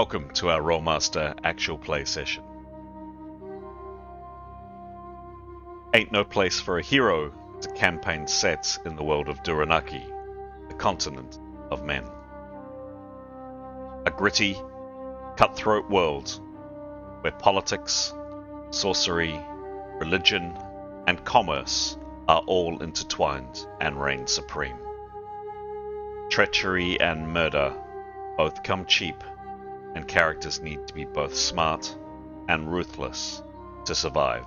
Welcome to our Rolemaster Actual play session. Ain't No Place for a Hero is a campaign set in the world of Duyranaki, the continent of men. A gritty, cutthroat world where politics, sorcery, religion, and commerce are all intertwined and reign supreme. Treachery and murder both come cheap, and characters need to be both smart and ruthless to survive.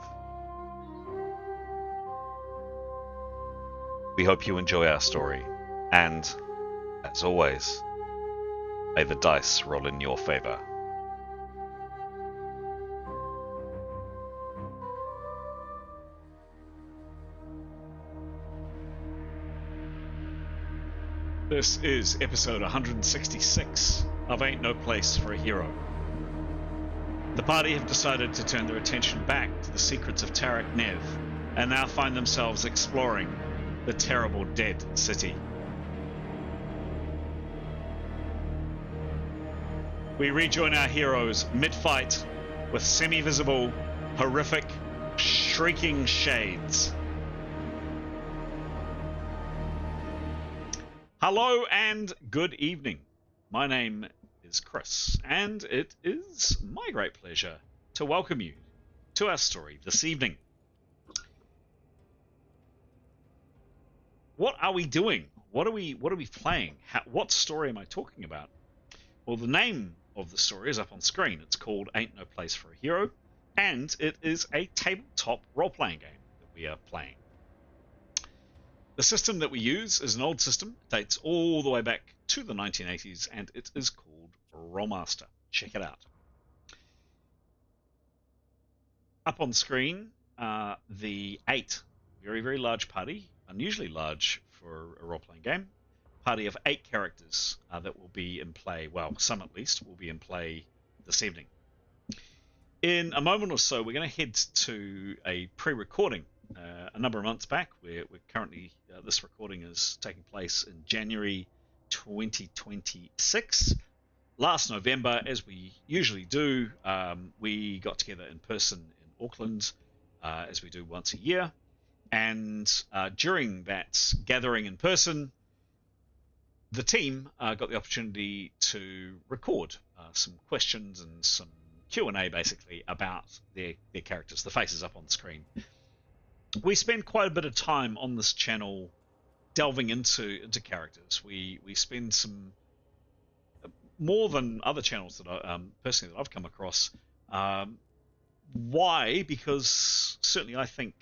We hope you enjoy our story, and, as always, may the dice roll in your favor. This is episode 166 of Ain't No Place for a Hero. The party have decided to turn their attention back to the secrets of Tarak Nev, and now find themselves exploring the terrible Dead City. We rejoin our heroes mid-fight with semi-visible, horrific, shrieking shades. Hello and good evening. My name is Chris, and it is my great pleasure to welcome you to our story this evening. What are we doing? What are we playing? What story am I talking about? Well, the name of the story is up on screen. It's called Ain't No Place for a Hero, and it is a tabletop role-playing game that we are playing. The system that we use is an old system. It dates all the way back to the 1980s, and it is called Rolemaster. Check it out. Up on screen, the 8 very, very large party, unusually large for a role-playing game, party of 8 characters that will be in play, well, some at least, will be in play this evening. In a moment or so, we're going to head to a pre-recording a number of months back. We're currently, this recording is taking place in January 2026. Last November, as we usually do, we got together in person in Auckland, as we do once a year. And during that gathering in person, the team got the opportunity to record some questions and some Q&A, basically, about their characters, the faces up on the screen. We spend quite a bit of time on this channel delving into characters. We spend some more than other channels that I personally that I've come across. Why? Because certainly I think,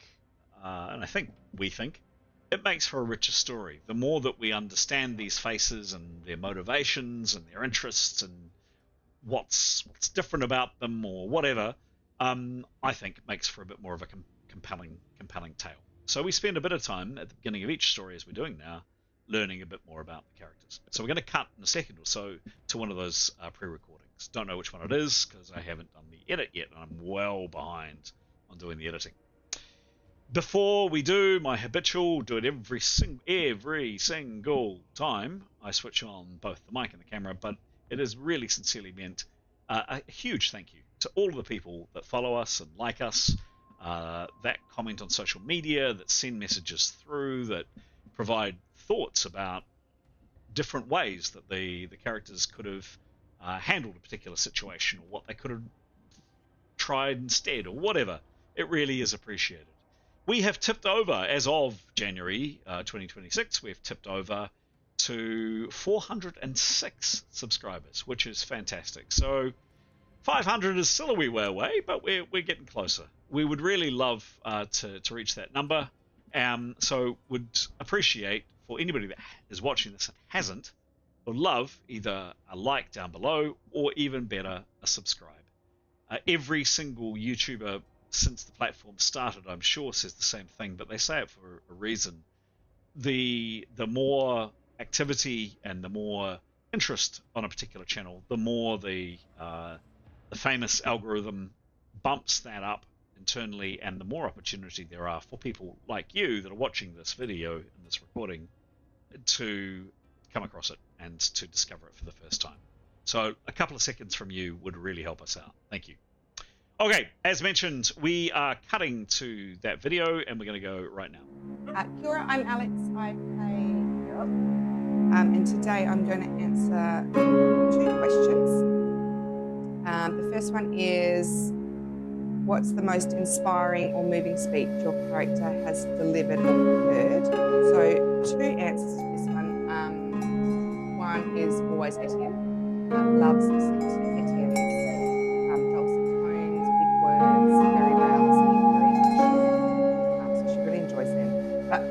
and I think we think, it makes for a richer story. The more that we understand these faces and their motivations and their interests and what's different about them or whatever, I think it makes for a bit more of a compelling tale. So we spend a bit of time at the beginning of each story, as we're doing now, learning a bit more about the characters. So we're going to cut in a second or so to one of those pre-recordings. Don't know which one it is because I haven't done the edit yet, and I'm well behind on doing the editing. Before we do my habitual, do it every single time I switch on both the mic and the camera, but it is really sincerely meant a huge thank you to all of the people that follow us and like us, that comment on social media, that send messages through, that provide thoughts about different ways that the characters could have handled a particular situation, or what they could have tried instead, or whatever. It really is appreciated. We have tipped over, as of January 2026, we've tipped over to 406 subscribers, which is fantastic. So 500 is still a wee way away, but we're getting closer. We would really love to reach that number. So would appreciate, for anybody that is watching this and hasn't, would love either a like down below, or even better, a subscribe. Every single YouTuber since the platform started, I'm sure, says the same thing, but they say it for a reason. The more activity and the more interest on a particular channel, the more the famous algorithm bumps that up internally, and the more opportunity there are for people like you that are watching this video and this recording to come across it and to discover it for the first time. So a couple of seconds from you would really help us out. Thank you. Okay, as mentioned, we are cutting to that video, and we're going to go right now. Kia ora, I'm Alex. I play Europe. And today I'm going to answer 2 questions. The first one is, what's the most inspiring or moving speech your character has delivered or heard? So 2 answers to this one. One is always Etienne. Loves listening to Etienne's dulcet tones, big words, very rousing, very emotional. So she really enjoys them. But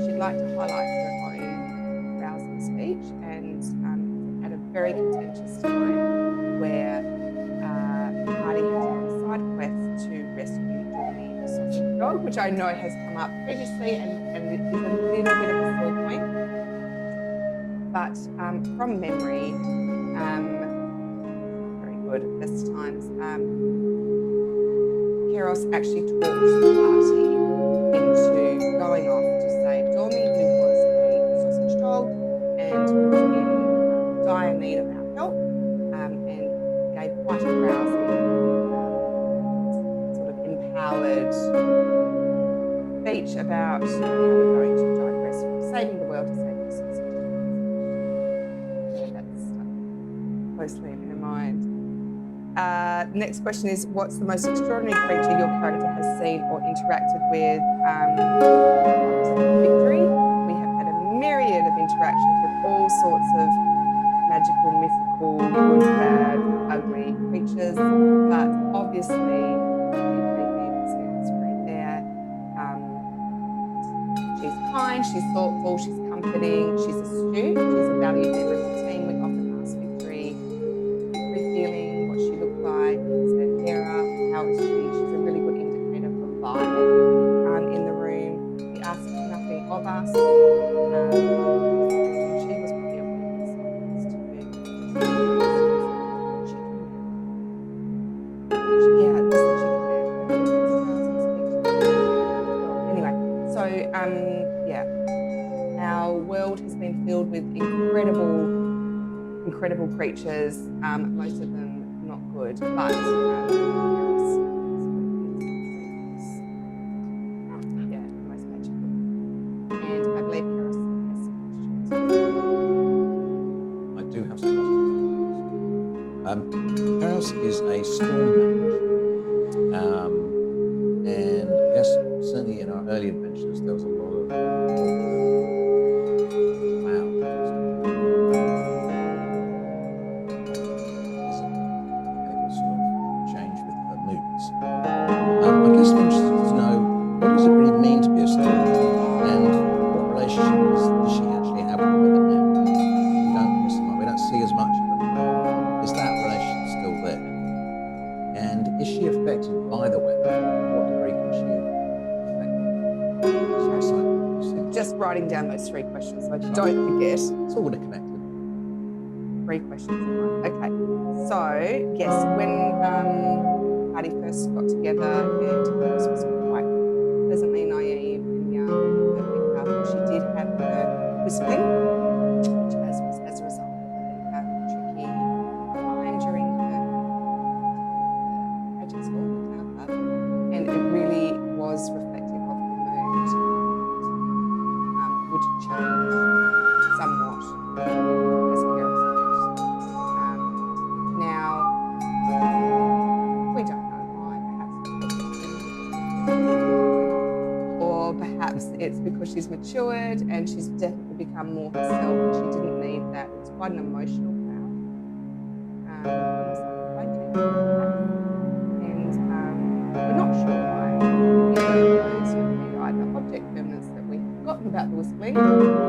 she'd like to highlight her own rousing speech, and at a very contentious time where Marty has on a side quest to rescue Dormy, the sausage dog, which I know has come up previously and is a little bit of a sore point. But from memory, very good at best times, Keros actually talked the party into going off to save Dormy, who was a sausage dog and was in dire need of our help, and gave quite a rousing, sort of empowered speech about how we're going to digress from saving the world to saving the sausage. Yeah, that's closely in my mind. Next question is, what's the most extraordinary creature your character has seen or interacted with? Victory. We have had a myriad of interactions with all sorts of magical, mythical, good, bad, ugly creatures, but obviously, Victory is on the screen there. She's kind, she's thoughtful, she's comforting, she's astute, she's a valued member of the team. We often ask Victory feeling, what she looked like, is her hair up, how is she? She's a really good indicator for vibe in the room. We ask nothing of us. And she was probably a weakness of us too. Yeah, this is the chicken man. Anyway, so yeah, our world has been filled with incredible creatures, most of them not good, but yeah, the most magical. And I believe Keros has some questions. I do have some questions. Keros is a storm mage, and yes, certainly in our early adventures there was a lot of Writing down those 3 questions so I don't forget. It's all connected. 3 questions in one. Okay. So, yes, when Patty first got together and Keros was quite pleasantly naive and young and perfect up, she did have her whistling, which was as a result of a tricky time during her graduate school, the Cloud Club, and it really was reflective of her mood. Would change somewhat as Keros aged. Now, we don't know why, perhaps, or perhaps it's because she's matured and she's definitely become more herself and she didn't need that. It's quite an emotional crowd. And we're not sure why. Those would be either object permanence that we've forgotten about the whistling, or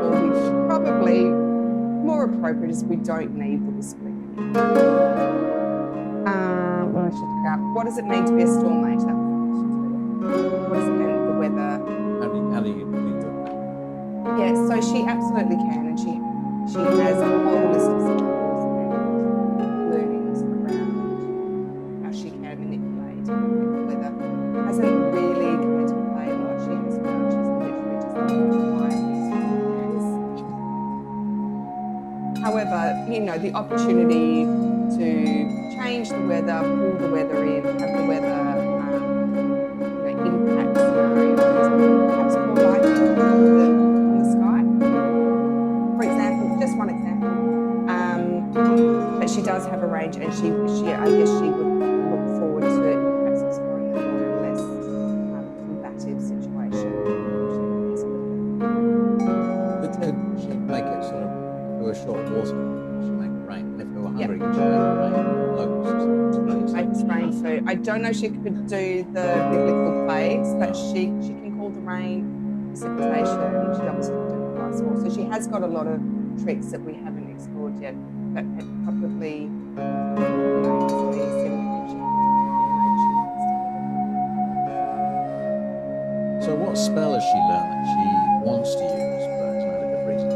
we probably, more appropriate is we don't need the whistling anymore. What does it mean to be a storm mage? That was the question. What does it mean, the weather? How do you do that? Yeah, so she absolutely can, and she has a whole list of skills and learnings around how she can manipulate the weather. Hasn't really come into play a lot. She has found she's literally just quiet. However, the opportunity to change the weather, pull the weather in, have the weather impact scenarios, perhaps more lightning on the sky, for example, just one example. But she does have a range, and she I guess she would look forward to perhaps exploring the more and less combative situation. But could she make it sort of, if we were short of water, could she make it rain? And if we were hungry, could she make it rain? Make it rain. So I don't know if she could do the biblical plagues, but she can call the rain precipitation. She obviously can do the ice wall. So she has got a lot of tricks that we haven't explored yet, but probably So what spell has she learned that she wants to use, but has had a good reason?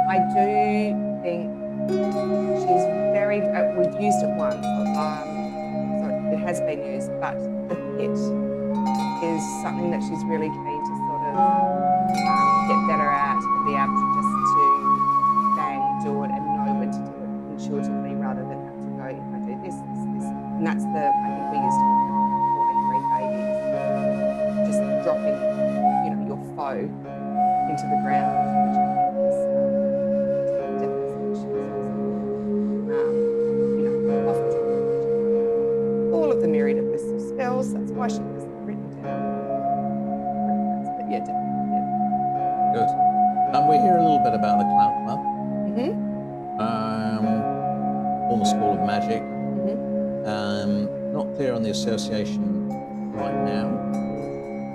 I do think she's very, we've used it once, so it has been used, but the pit is something that she's really keen to sort of get better at and be able to just to bang, do it and know when to do it intuitively rather than have to go, if I do this. And that's I think we used to calling green babies, just dropping, your foe into the ground, which I think is definitely often all of the myriad of lists of spells. That's why she has them written down. But yeah, definitely. Yeah. Good. We hear a little bit about the Cloud Club. Former School of Magic. Not clear on the association right now.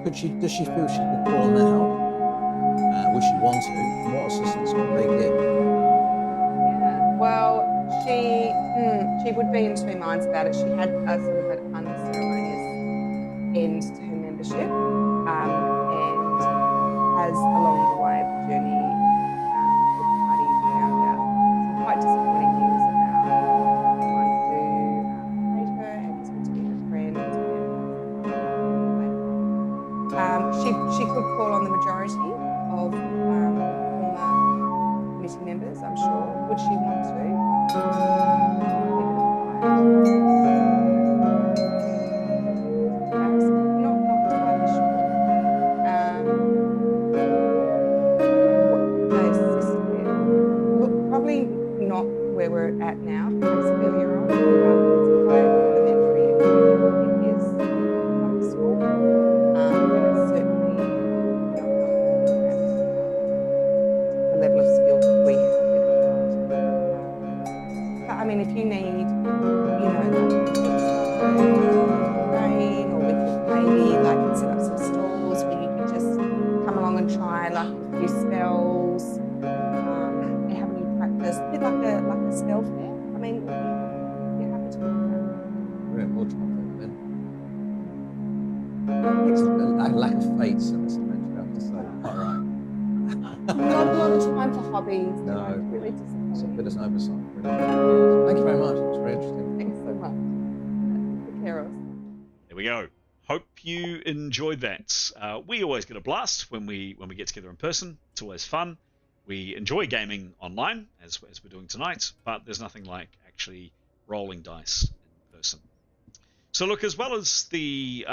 Does she feel she could call on their help? Would she want to? And what assistance could they give? Yeah. Well, she would be in two minds about it. She had a sort of an unceremonious end to her membership, and has along the way of the journey with the party found out some quite disappointing news about someone who paid her and was meant to be her friend. She could call on the majority of former committee members, I'm sure. Would she want to? Not entirely sure. What they assist with? Look, probably not where we're at now, perhaps earlier on. It's quite elementary and it is public school. And it's certainly not the level of skill that we have in our But I mean, if you need, rain, or we could maybe set up some stalls where you could just come along and try a few spells, and have a new practice, a bit like a spell fair. I mean, you're happy to do that. We'll try that then. It's a lack of faith, so it's adventure, I have to say. All right. Not a lot of time for hobbies. No, really disappointing. it's a bit of oversight. Thank you very much. It was very interesting. Thanks so much. Take care of us. There we go. Hope you enjoyed that. We always get a blast when we get together in person. It's always fun. We enjoy gaming online, as we're doing tonight, but there's nothing like actually rolling dice in person. So look, as well as the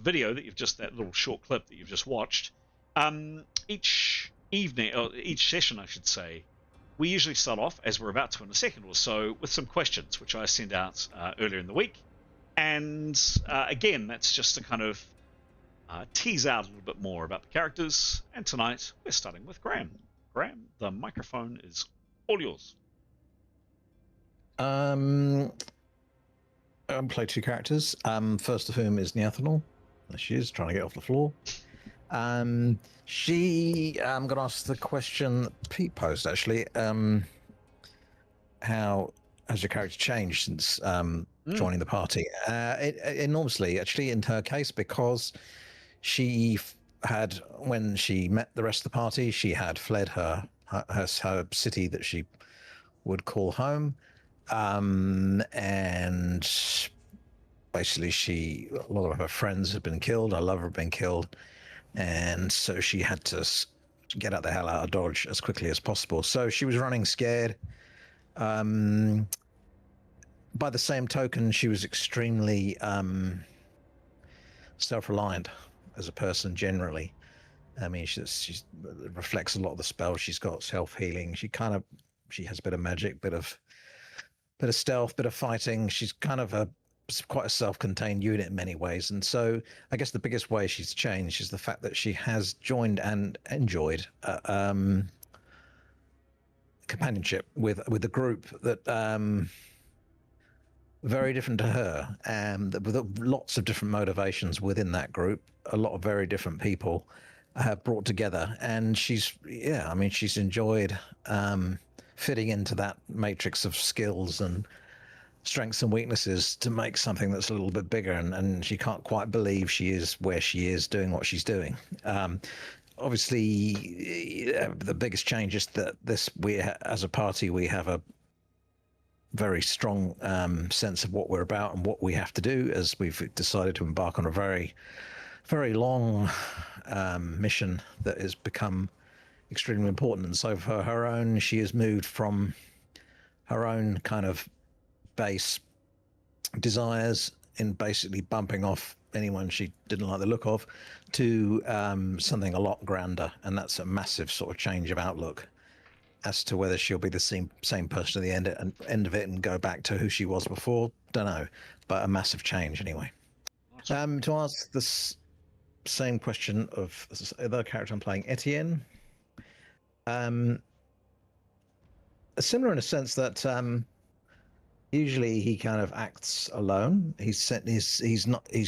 video that that little short clip that you've just watched, each evening, or each session, I should say, we usually start off, as we're about to in a second or so, with some questions, which I sent out earlier in the week. And again, that's just to kind of tease out a little bit more about the characters. And tonight, we're starting with Graham. Graham, the microphone is all yours. I play two characters. First of whom is Neathanol. There she is, trying to get off the floor. I'm going to ask the question Pete posed, actually. How has your character changed since joining the party? Enormously, actually, in her case, because she had, when she met the rest of the party, she had fled her city that she would call home. And basically a lot of her friends had been killed, her lover had been killed, and so she had to get the hell out of Dodge as quickly as possible. So she was running scared. By the same token, she was extremely self-reliant as a person generally. I mean, she reflects a lot of the spells she's got, self-healing. She has a bit of magic, bit of stealth, bit of fighting. She's kind of quite a self-contained unit in many ways, and so I guess the biggest way she's changed is the fact that she has joined and enjoyed companionship with a group that very different to her, and with lots of different motivations within that group. A lot of very different people have brought together, and she's enjoyed fitting into that matrix of skills and strengths and weaknesses to make something that's a little bit bigger, and she can't quite believe she is where she is doing what she's doing. Obviously, the biggest change is that as a party, we have a very strong sense of what we're about and what we have to do, as we've decided to embark on a very, very long mission that has become extremely important. And so for her own, she has moved from her own kind of base desires in basically bumping off anyone she didn't like the look of to something a lot grander, and that's a massive sort of change of outlook. As to whether she'll be the same person at the end of it and go back to who she was before, don't know, but a massive change anyway. To ask this same question of the other character I'm playing, Etienne, similar in a sense that usually he kind of acts alone. He's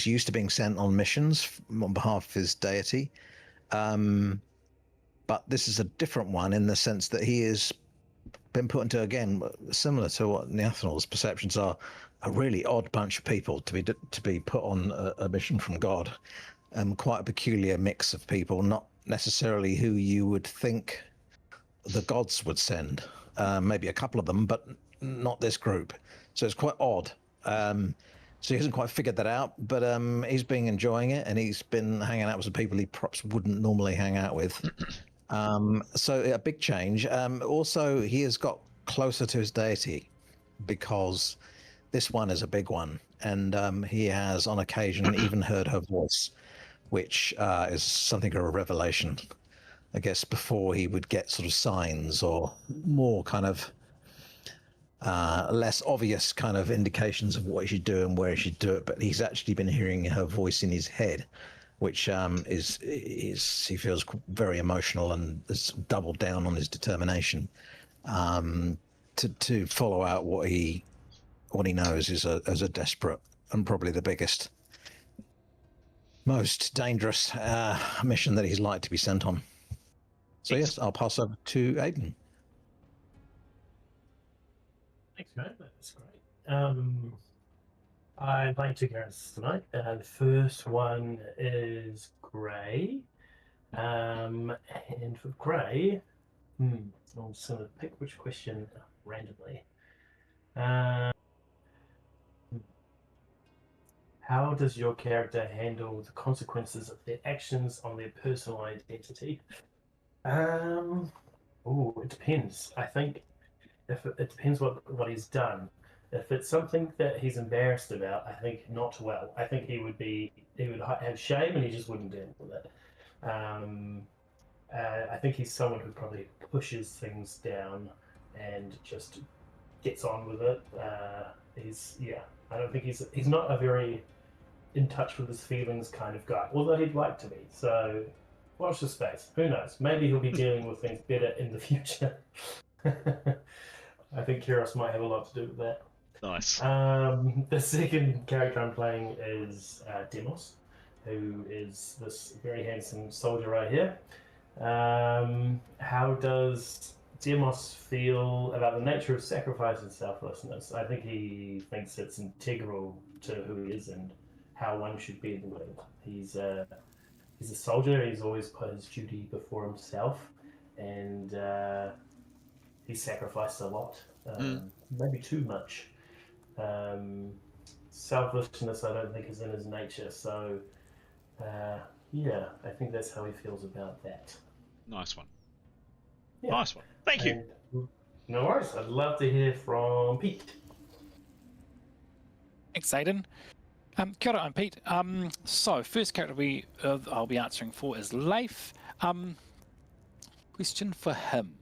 used to being sent on missions on behalf of his deity. But this is a different one in the sense that he has been put into, again, similar to what Neathanel's perceptions are, a really odd bunch of people to be put on a mission from God. Quite a peculiar mix of people, not necessarily who you would think the gods would send. Maybe a couple of them, but not this group. So it's quite odd. So he hasn't quite figured that out, but he's been enjoying it, and he's been hanging out with some people he perhaps wouldn't normally hang out with. So a big change. Also, he has got closer to his deity because this one is a big one, and he has on occasion even heard her voice, which is something of a revelation. I guess before he would get sort of signs or more kind of less obvious kind of indications of what he should do and where he should do it, but he's actually been hearing her voice in his head, which is he feels very emotional and has doubled down on his determination to follow out what he knows is a desperate and probably the biggest, most dangerous mission that he's like to be sent on. So yes, I'll pass over to Aiden. Thanks, mate. That's great. I'd like two characters tonight. The first one is Gray. And for Gray, I'm just going to pick which question randomly. How does your character handle the consequences of their actions on their personal identity? It depends. I think it depends what he's done. If it's something that he's embarrassed about, I think not well. I think he would have shame and he just wouldn't deal with it. I think he's someone who probably pushes things down and just gets on with it. I don't think he's not a very in touch with his feelings kind of guy, although he'd like to be. So watch the space. Who knows? Maybe he'll be dealing with things better in the future. I think Kiros might have a lot to do with that. Nice. The second character I'm playing is Demos, who is this very handsome soldier right here. How does Demos feel about the nature of sacrifice and selflessness? I think he thinks it's integral to who he is and how one should be in the world. He's a soldier. He's always put his duty before himself, and he sacrificed a lot, maybe too much. Selflessness, I don't think, is in his nature. So, yeah, I think that's how he feels about that. Nice one. Yeah. Nice one. Thank you. And no worries. I'd love to hear from Pete. Thanks, Aidan. Kia ora, I'm Pete. So, first character I'll be answering for is Leif. Question for him.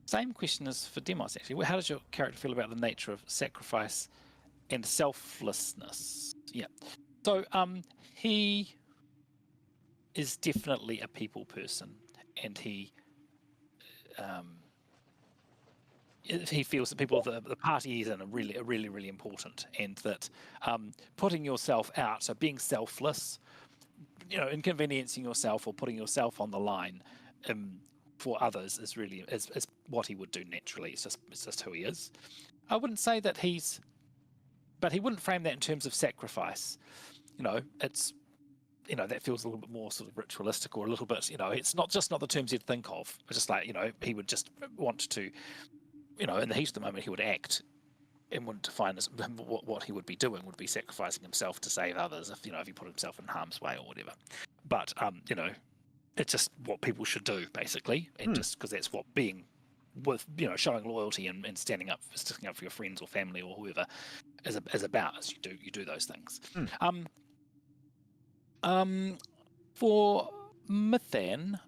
Same question as for Demos, actually. How does your character feel about the nature of sacrifice and selflessness? Yeah. So, he is definitely a people person, and he feels that people, the party he's in, are really important, and that putting yourself out, so being selfless, inconveniencing yourself or putting yourself on the line for others is really is what he would do naturally. It's just who he is. I wouldn't say that but he wouldn't frame that in terms of sacrifice. It's that feels a little bit more sort of ritualistic, or a little bit, it's not the terms you'd think of. It's just like, he would just want to, in the heat of the moment, he would act and wouldn't define as what he would be doing would be sacrificing himself to save others if he put himself in harm's way or whatever. But it's just what people should do, basically, and just because that's what being with showing loyalty and sticking up for your friends or family or whoever is about. As you do those things. For Mythan,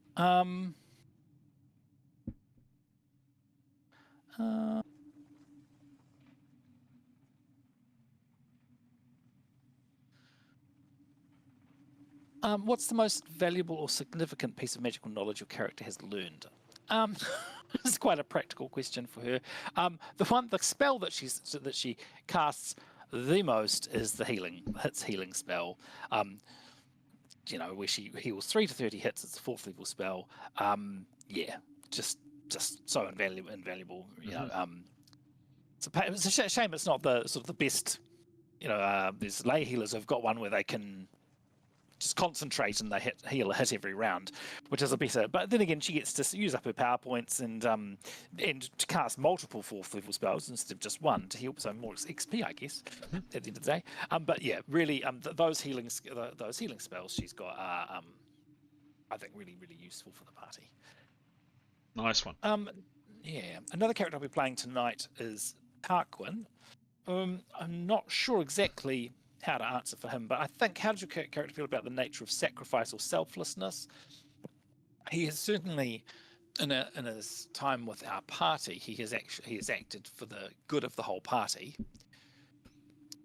what's the most valuable or significant piece of magical knowledge your character has learned? This is quite a practical question for her. The spell that she casts the most is the healing spell. Where she heals 3 to 30 hits. It's a 4th level spell. Just so invaluable. It's a shame it's not the sort of the best. There's lay healers who've got one where they can just concentrate and they heal a hit every round, which is a better. But then again, she gets to use up her power points and to cast multiple 4th level spells instead of just one to heal, so more XP, I guess, at the end of the day. But yeah, really, those healing spells she's got are, I think, really useful for the party. Nice one. Yeah, another character I'll be playing tonight is Tarquin. I'm not sure exactly how to answer for him, but I think, how does your character feel about the nature of sacrifice or selflessness? He has certainly, in his time with our party, he has acted for the good of the whole party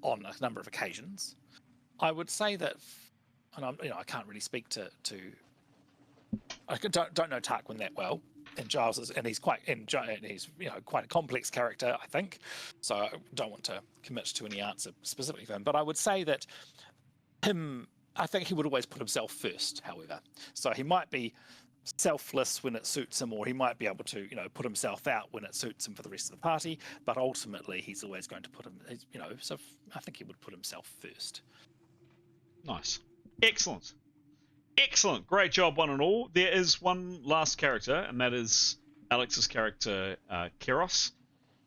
on a number of occasions. I would say that, and I can't really speak to I don't know Tarquin that well, and Giles is, and he's quite a complex character, I think. So I don't want to commit to any answer specifically for him. But I would say that I think he would always put himself first. However, so he might be selfless when it suits him, or he might be able to put himself out when it suits him for the rest of the party. But ultimately, he's always going to put him. So I think he would put himself first. Nice, excellent. Great job, one and all. There is one last character, and that is Alex's character, Keros.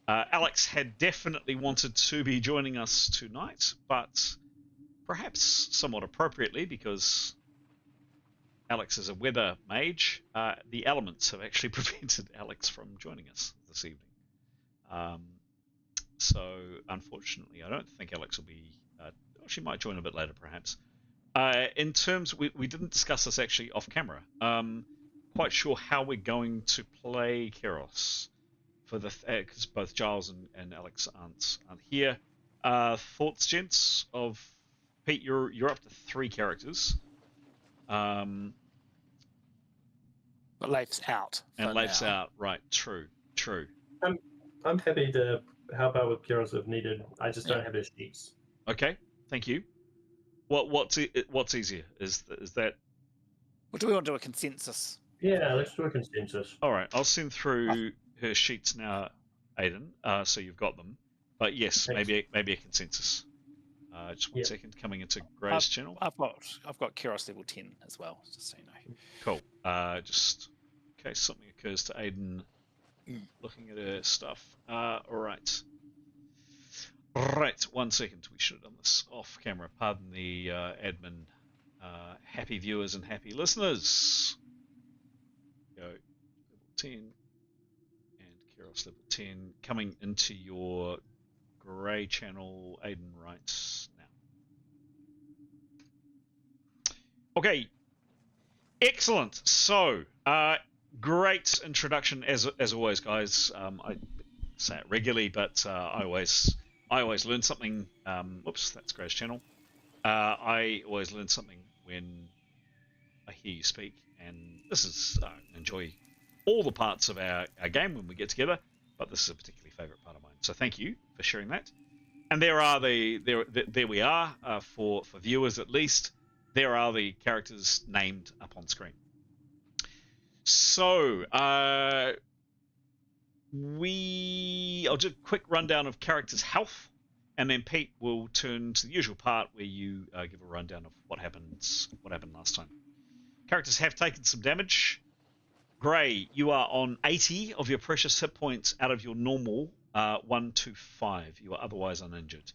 Alex had definitely wanted to be joining us tonight, but perhaps somewhat appropriately, because Alex is a weather mage, the elements have actually prevented Alex from joining us this evening. So, unfortunately, I don't think Alex will be... she might join a bit later, perhaps. In terms, we didn't discuss this actually off camera. Quite sure how we're going to play Keros for because both Giles and Alex aren't here. Thoughts, gents? Of Pete, you're up to 3 characters. But Leif's out. And Leif's out. Right. True. I'm happy to help out with Keros if needed. I just don't have his sheets. Okay. Thank you. What's easier? Is that? Well, do we want to do a consensus? Yeah, let's do a consensus. All right, I'll send through her sheets now, Aidan. So you've got them. But yes, Thanks. maybe a consensus. Just one second, coming into Gray's channel. I've got Keros level 10 as well, just so you know. Cool. Just in case something occurs to Aidan, looking at her stuff. All right. Right, 1 second. We should have done this off camera. Pardon the admin Happy viewers and happy listeners. Go level 10 and Keros level 10 coming into your grey channel. Aiden writes now. Okay, excellent. So, great introduction as always, guys. I say it regularly, but I always learn something. Oops, that's Gray's channel. I always learn something when I hear you speak, and this is enjoy all the parts of our game when we get together, but this is a particularly favourite part of mine. So thank you for sharing that. And there we are for viewers at least. There are the characters named up on screen. So I'll do a quick rundown of characters' health, and then Pete will turn to the usual part where you give a rundown of what happened last time. Characters have taken some damage. Gray, you are on 80 of your precious hit points out of your normal 125. You are otherwise uninjured.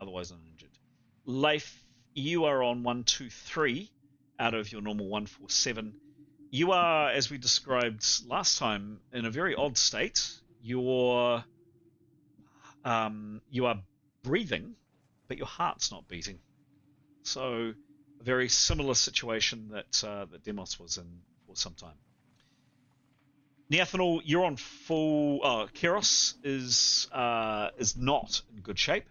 Otherwise uninjured. Leif, you are on 123 out of your normal 147. You are, as we described last time, in a very odd state. You are breathing, but your heart's not beating. So, a very similar situation that Demos was in for some time. Neathanol, you're on full. Keros is not in good shape.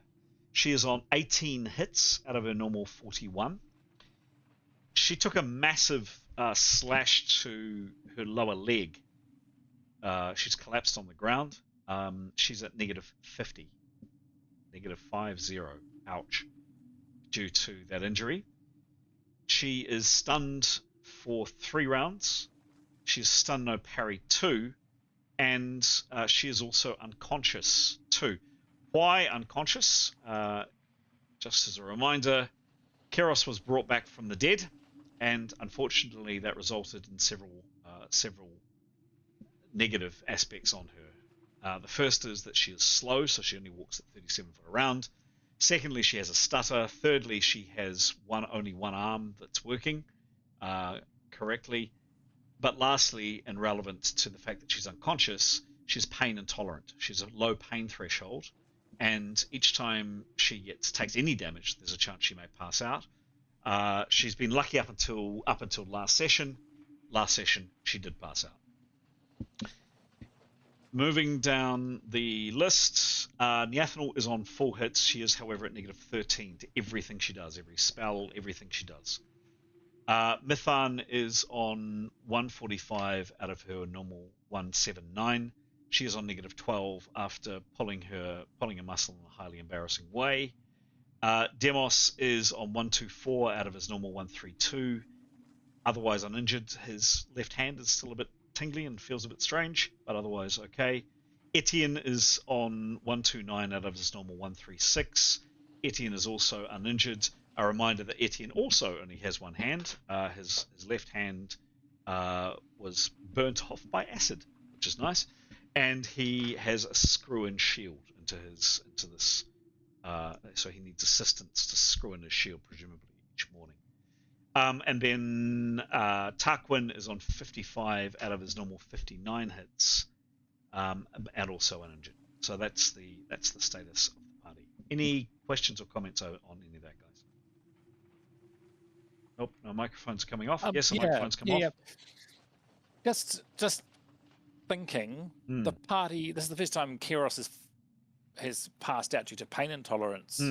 She is on 18 hits out of her normal 41. She took a massive slash to her lower leg. She's collapsed on the ground. She's at negative 50. Negative 50. Ouch. Due to that injury. She is stunned for 3 rounds. She is stun no parry 2. And she is also unconscious 2. Why unconscious? Just as a reminder, Keros was brought back from the dead, and unfortunately that resulted in several negative aspects on her. The first is that she is slow, so she only walks at 37 foot a round. Secondly, she has a stutter. Thirdly, she has only one arm that's working correctly. But lastly, and relevant to the fact that she's unconscious, she's pain intolerant. She's a low pain threshold, and each time she takes any damage, there's a chance she may pass out. She's been lucky up until last session. Last session, she did pass out. Moving down the list, Neathanol is on full hits. She is, however, at negative 13 to everything she does, every spell, everything she does. Mithan is on 145 out of her normal 179. She is on negative 12 after pulling a muscle in a highly embarrassing way. Demos is on 124 out of his normal 132, otherwise uninjured. His left hand is still a bit tingly and feels a bit strange, but otherwise okay. Etienne is on 129 out of his normal 136. Etienne is also uninjured. A reminder that Etienne also only has one hand. His left hand was burnt off by acid, which is nice, and he has a screw-in shield into this. So he needs assistance to screw in his shield, presumably each morning. And then Tarquin is on 55 out of his normal 59 hits, and also uninjured. So that's the status of the party. Any questions or comments on any of that, guys? Nope, no microphones coming off. Yes, the microphones come off. Just thinking, the party. This is the first time Keros has passed out due to pain intolerance.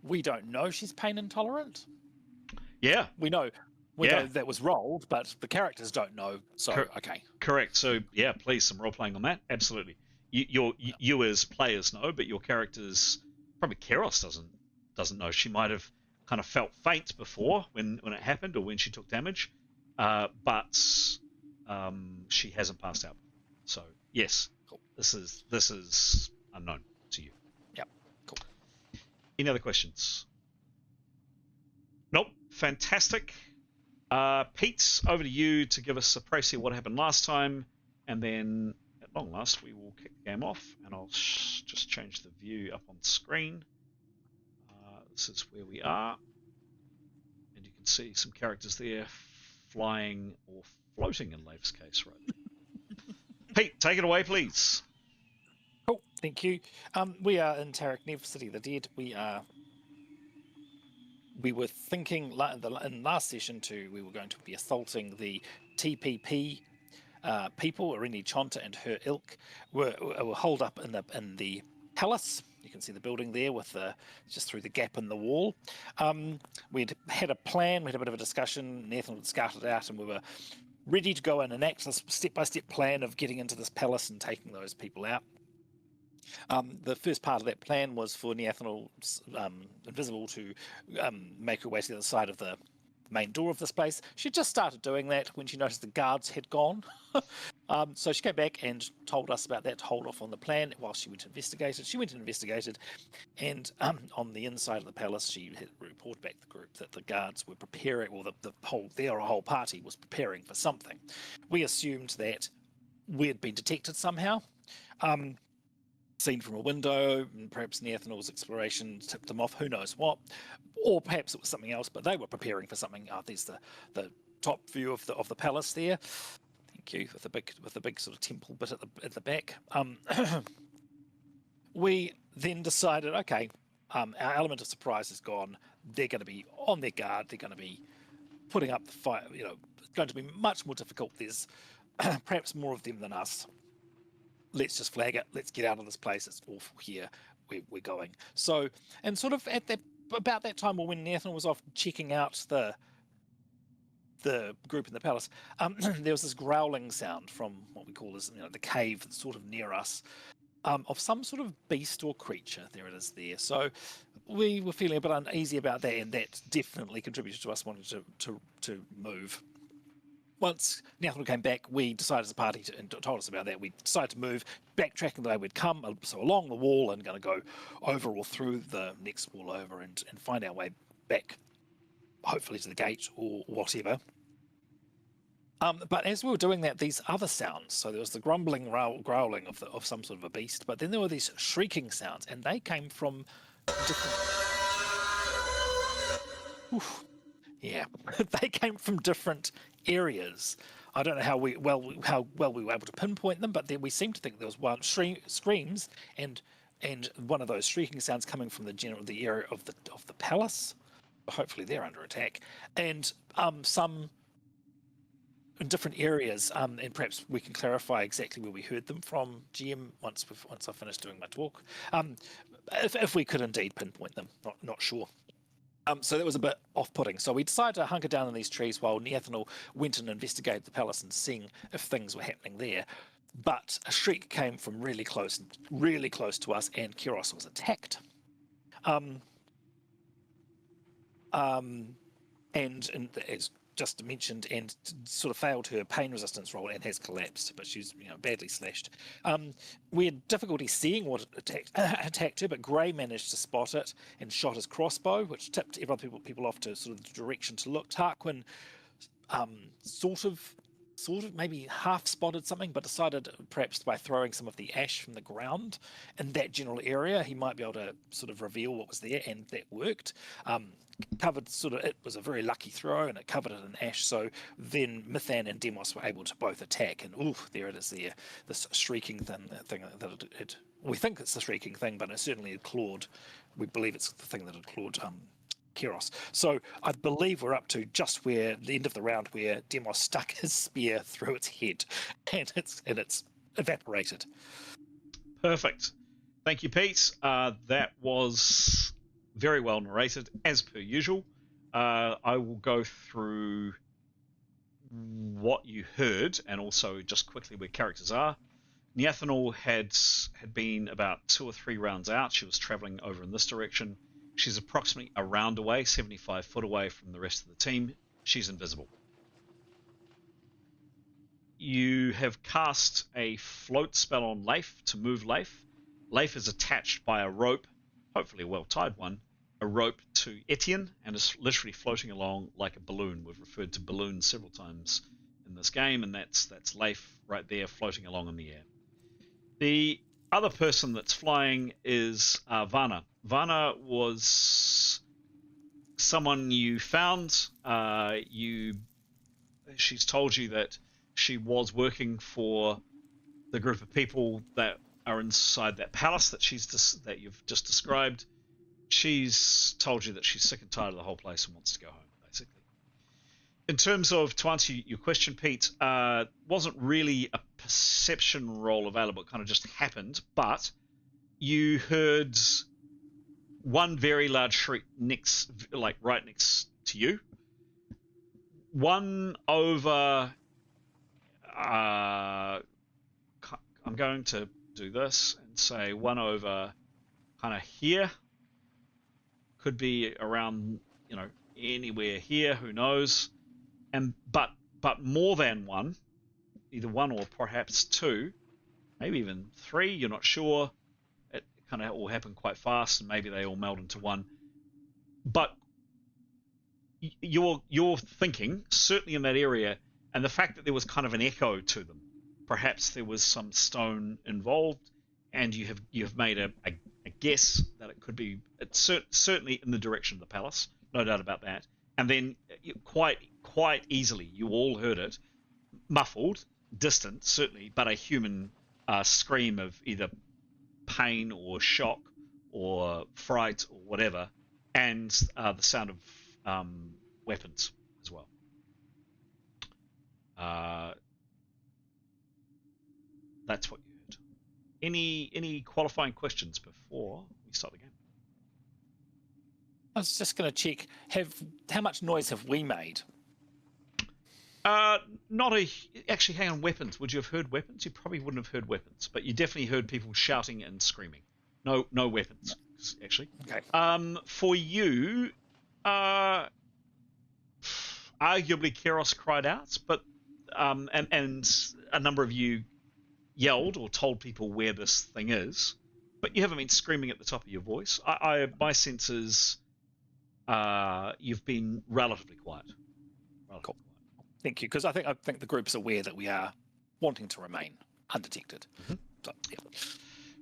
We don't know she's pain intolerant. Yeah, we know that was rolled, but the characters don't know. So okay, correct. So yeah, please some role playing on that. Absolutely. You as players know, but your characters, probably Keros doesn't know. She might have kind of felt faint before when it happened or when she took damage, but she hasn't passed out. So yes, cool. This is unknown to you. Yep, cool. Any other questions? Nope. Fantastic. Pete, over to you to give us a précis of what happened last time, and then at long last we will kick the game off, and I'll just change the view up on screen. this is where we are. And you can see some characters there flying or floating in Leif's case right there. Pete, take it away, please. Cool, thank you. We are in Tarak Nev, City of the Dead. We were thinking in last session we were going to be assaulting the TPP people. Irini Chonta and her ilk were holed up in the palace. You can see the building there with just through the gap in the wall. We'd had a plan. We had a bit of a discussion. Nathan had scouted out, and we were ready to go and enact this step-by-step plan of getting into this palace and taking those people out. The first part of that plan was for Neathanel Invisible to make her way to the other side of the main door of this place. She just started doing that when she noticed the guards had gone. So she came back and told us about that, to hold off on the plan while she went and investigated. She went and investigated, and on the inside of the palace, she had reported back to the group that the guards were preparing, or their whole party was preparing for something. We assumed that we had been detected somehow. Seen from a window, and perhaps Neathanel's exploration tipped them off, who knows what, or perhaps it was something else, but they were preparing for something. There's the top view of the palace there. Thank you, with the big sort of temple bit at the back. We then decided, okay, our element of surprise is gone. They're going to be on their guard. They're going to be putting up the fire. It's going to be much more difficult. There's perhaps more of them than us. Let's just flag it. Let's get out of this place. It's awful here. We're going. So, and sort of about that time, when Nathan was off checking out the group in the palace, there was this growling sound from what we call as the cave, that's sort of near us, of some sort of beast or creature. There it is there. So we were feeling a bit uneasy about that, and that definitely contributed to us wanting to move. Once Nathan came back, we decided as a party and told us about that. We decided to move, backtracking the way we'd come, so along the wall, and going to go over or through the next wall over and find our way back, hopefully to the gate or whatever. But as we were doing that, these other sounds, so there was the grumbling, growling of some sort of a beast, but then there were these shrieking sounds, and they came from different... Oof. Yeah, they came from different areas. I don't know how well we were able to pinpoint them, but then we seemed to think there was one screams and one of those shrieking sounds coming from the area of the palace. Hopefully they're under attack, and some in different areas. And perhaps we can clarify exactly where we heard them from, GM, once I finish doing my talk. If we could indeed pinpoint them, not sure. So that was a bit off-putting. So we decided to hunker down in these trees while Neathanel went and investigated the palace and seeing if things were happening there. But a shriek came from really close to us, and Kiros was attacked. And as just mentioned, and sort of failed her pain resistance roll and has collapsed, but she's badly slashed. We had difficulty seeing what attacked her, but Gray managed to spot it and shot his crossbow, which tipped other people off to sort of the direction to look. Tarquin sort of maybe half spotted something, but decided perhaps by throwing some of the ash from the ground in that general area, he might be able to sort of reveal what was there, and that worked. It was a very lucky throw, and it covered it in ash. So then Mythan and Demos were able to both attack, and there it is there, this shrieking thing that we think it's the shrieking thing, but it certainly had clawed. We believe it's the thing that had clawed Kiros. So I believe we're up to just where the end of the round where Demos stuck his spear through its head, and it's evaporated. Perfect. Thank you, Pete. That was very well narrated, as per usual. I will go through what you heard, and also just quickly where characters are. Neathanel had been about 2 or 3 rounds out. She was traveling over in this direction. She's approximately a round away, 75 foot away from the rest of the team. She's invisible. You have cast a float spell on Leif to move Leif. Leif is attached by a rope, hopefully a well-tied one, a rope to Etienne, and is literally floating along like a balloon. We've referred to balloons several times in this game, and that's Leif right there floating along in the air. The other person that's flying is Vana. Vana was someone you found. She's told you that she was working for the group of people that are inside that palace that you've just described. She's told you that she's sick and tired of the whole place and wants to go home, basically. In terms of, to answer your question, Pete, wasn't really a perception roll available. It kind of just happened, but you heard one very large shriek right next to you. One over. I'm going to do this and say one over, kind of here. Could be around, anywhere here. Who knows? But more than one, either one or perhaps two, maybe even three. You're not sure. It kind of all happened quite fast, and maybe they all meld into one. But you're thinking, certainly in that area, and the fact that there was kind of an echo to them, perhaps there was some stone involved, and you have made a guess that it could be. It's certainly in the direction of the palace, no doubt about that. And then quite easily, you all heard it, muffled, distant, certainly, but a human scream of either pain or shock or fright or whatever, and the sound of weapons as well. That's what you heard. Any qualifying questions before we start the game? I was just going to check. How much noise have we made? Actually, hang on. Weapons. Would you have heard weapons? You probably wouldn't have heard weapons, but you definitely heard people shouting and screaming. No weapons, actually. Okay. For you, arguably Keros cried out, but and a number of you yelled or told people where this thing is, but you haven't been screaming at the top of your voice. My sense is you've been relatively quiet. Cool. Thank you, because I think the group's aware that we are wanting to remain undetected. Mm-hmm. So, yeah.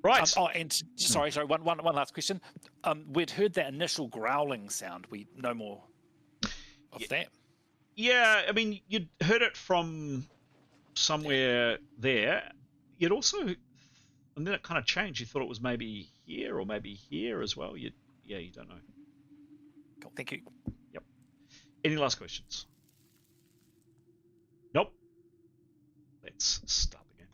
Right. Sorry. One last question. We'd heard that initial growling sound. We know more of that. Yeah, I mean, you'd heard it from somewhere there. You'd also, and then it kind of changed. You thought it was maybe here or maybe here as well. You don't know. Cool. Thank you. Yep. Any last questions? Nope. Let's start the game.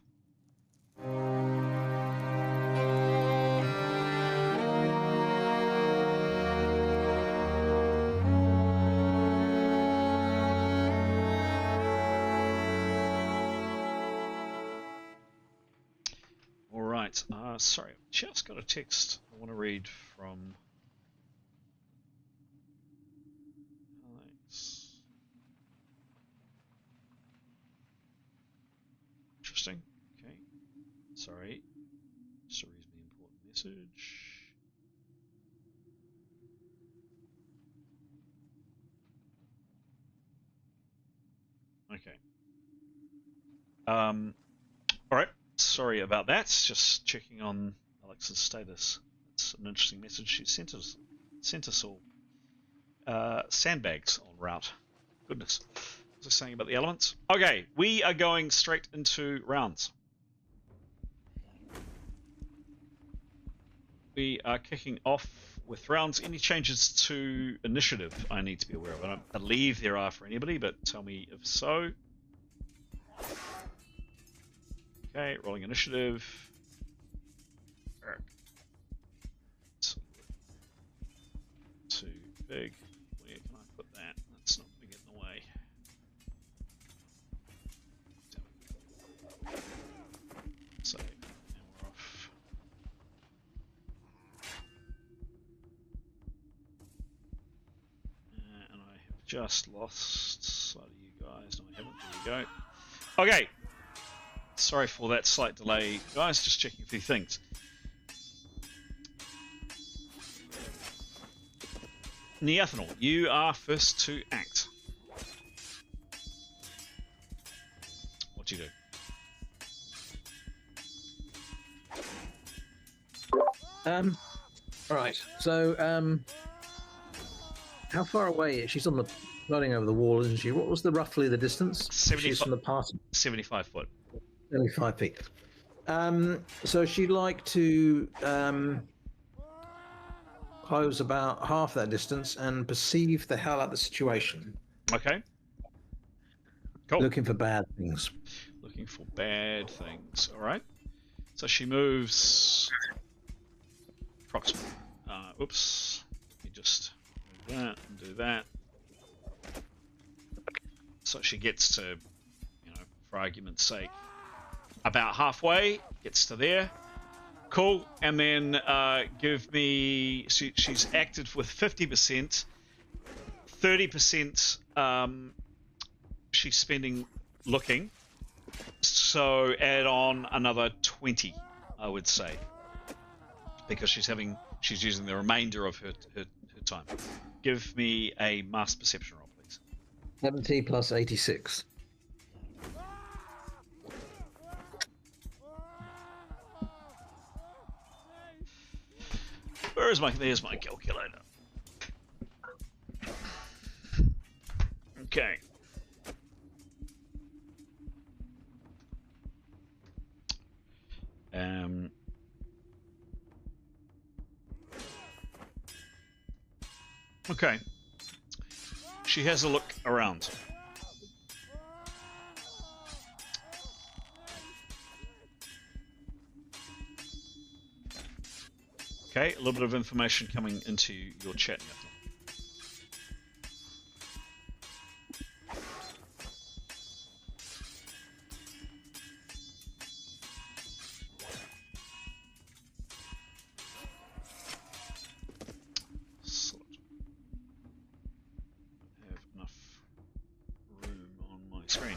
All right. Sorry, I've just got a text I want to read from Alex. Interesting. Okay. Sorry. Just a reasonably important message. Okay. All right. Sorry about that. Just checking on Alex's status. It's an interesting message she sent us all. Sandbags en route. Goodness. What was I saying about the elements? Okay, we are going straight into rounds. We are kicking off with rounds. Any changes to initiative I need to be aware of? I don't believe there are for anybody, but tell me if so. Okay, rolling initiative. Too big. Where can I put that? That's not going to get in the way. So, now we're off. And I have just lost sight of you guys. No, I haven't. There we go. Okay. Sorry for that slight delay, guys. Just checking a few things. Neathanol, you are first to act. What do you do? All right. So How far away? She's on the floating over the wall, isn't she? What was roughly the distance? 75 She's from the party. 75 foot. Only 5 feet. So she'd like to close about half that distance and perceive the hell out of the situation. Okay. Cool. Looking for bad things. Looking for bad things. All right. So she moves. Approximately. Oops. Let me just do that and do that. So she gets to, for argument's sake, about halfway. Gets to there. Cool. And then give me. She's acted with 50%. 30%. She's spending looking. So add on another 20, I would say, because she's using the remainder of her time. Give me a master perception roll, please. 70 plus 86. There's my calculator. Okay. Okay. She has a look around. Okay, a little bit of information coming into your chat now. Screen.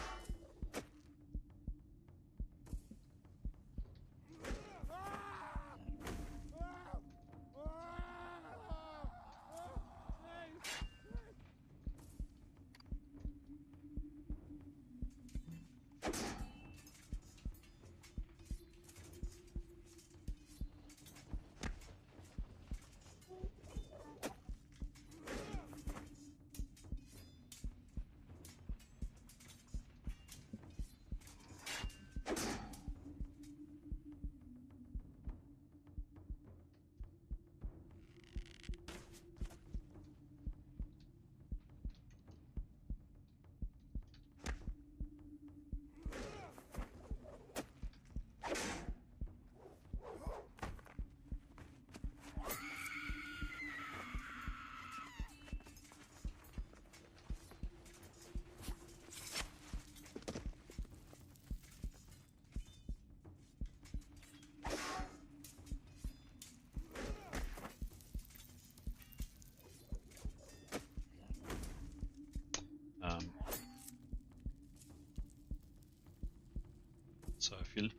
So if you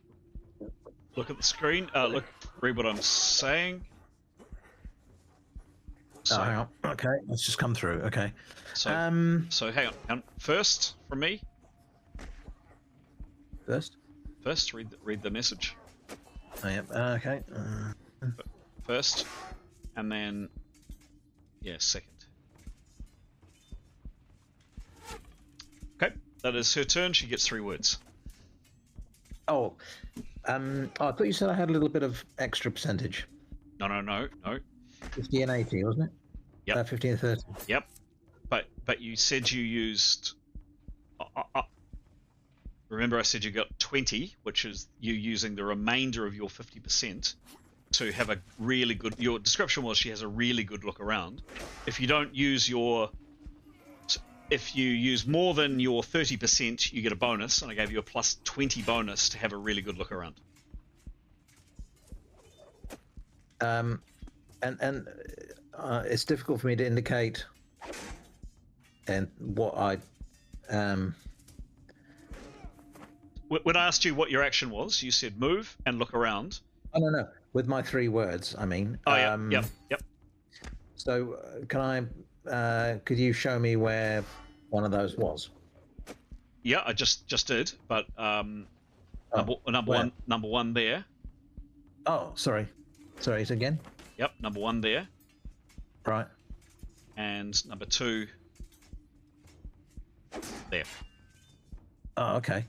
look at the screen, read what I'm saying. So, hang on. Okay, let's just come through. Okay. So hang on. First, from me. First, read the message. Oh, yep. Okay. First, and then second. Okay, that is her turn. She gets 3 words. I thought you said I had a little bit of extra percentage. No. 50 and 80, wasn't it? Yep. 50 and 30. Yep. But you said you used. Remember, I said you got 20, which is you using the remainder of your 50% to have a really good. Your description was she has a really good look around. If you don't use if you use more than your 30%, you get a bonus, and I gave you a plus 20 bonus to have a really good look around. It's difficult for me to indicate and what I When I asked you what your action was, you said move and look around. Oh, no. With my 3 words, I mean. Oh, yep. So, could you show me where one of those was? Yeah, I just did, but number one there. Oh, sorry. Sorry, it's again? Yep, number 1 there. Right. and number 2 there. Oh, okay.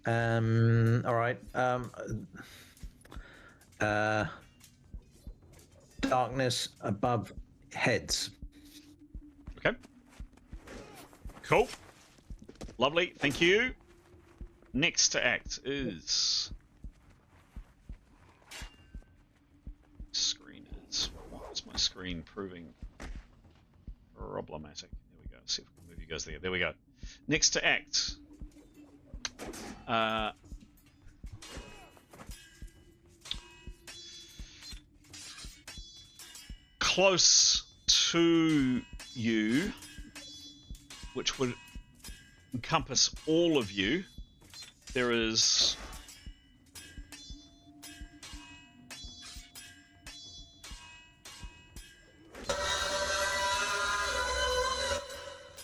All right. Darkness above heads. Okay. Cool. Lovely. Thank you. Next to act is screen is. What's my screen proving problematic? There we go. Let's see if we can move you guys there. There we go. Next to act. Close to you, which would encompass all of you, there is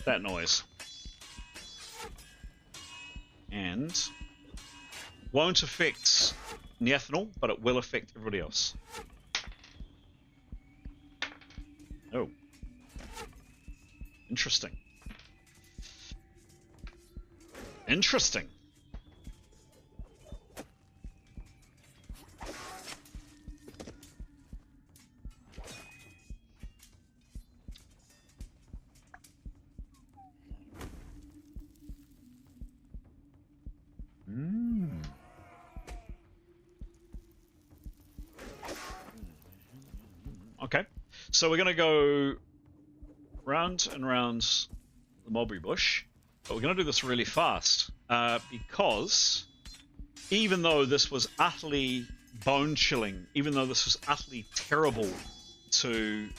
that noise. And won't affect Neathanol, but it will affect everybody else. Oh. Interesting. Interesting. Okay, so we're going to go round and round the mulberry bush, but we're going to do this really fast because even though this was utterly bone-chilling, even though this was utterly terrible to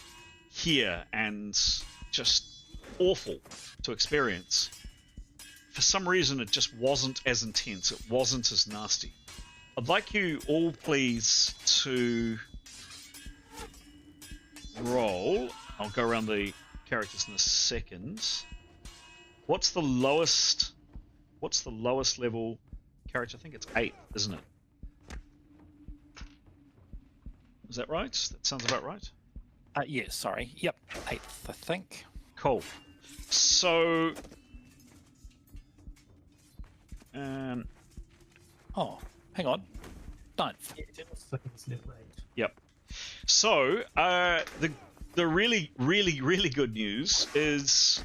hear and just awful to experience, for some reason it just wasn't as intense, it wasn't as nasty. I'd like you all please to roll. I'll go around the characters in a second. What's the lowest level character? I think it's 8, isn't it? Is that right? That sounds about right. Yeah, sorry. Yep, 8th, I think. Cool. So oh, hang on. 9th. Yeah, general seconds level 8. Yep. So, the really good news is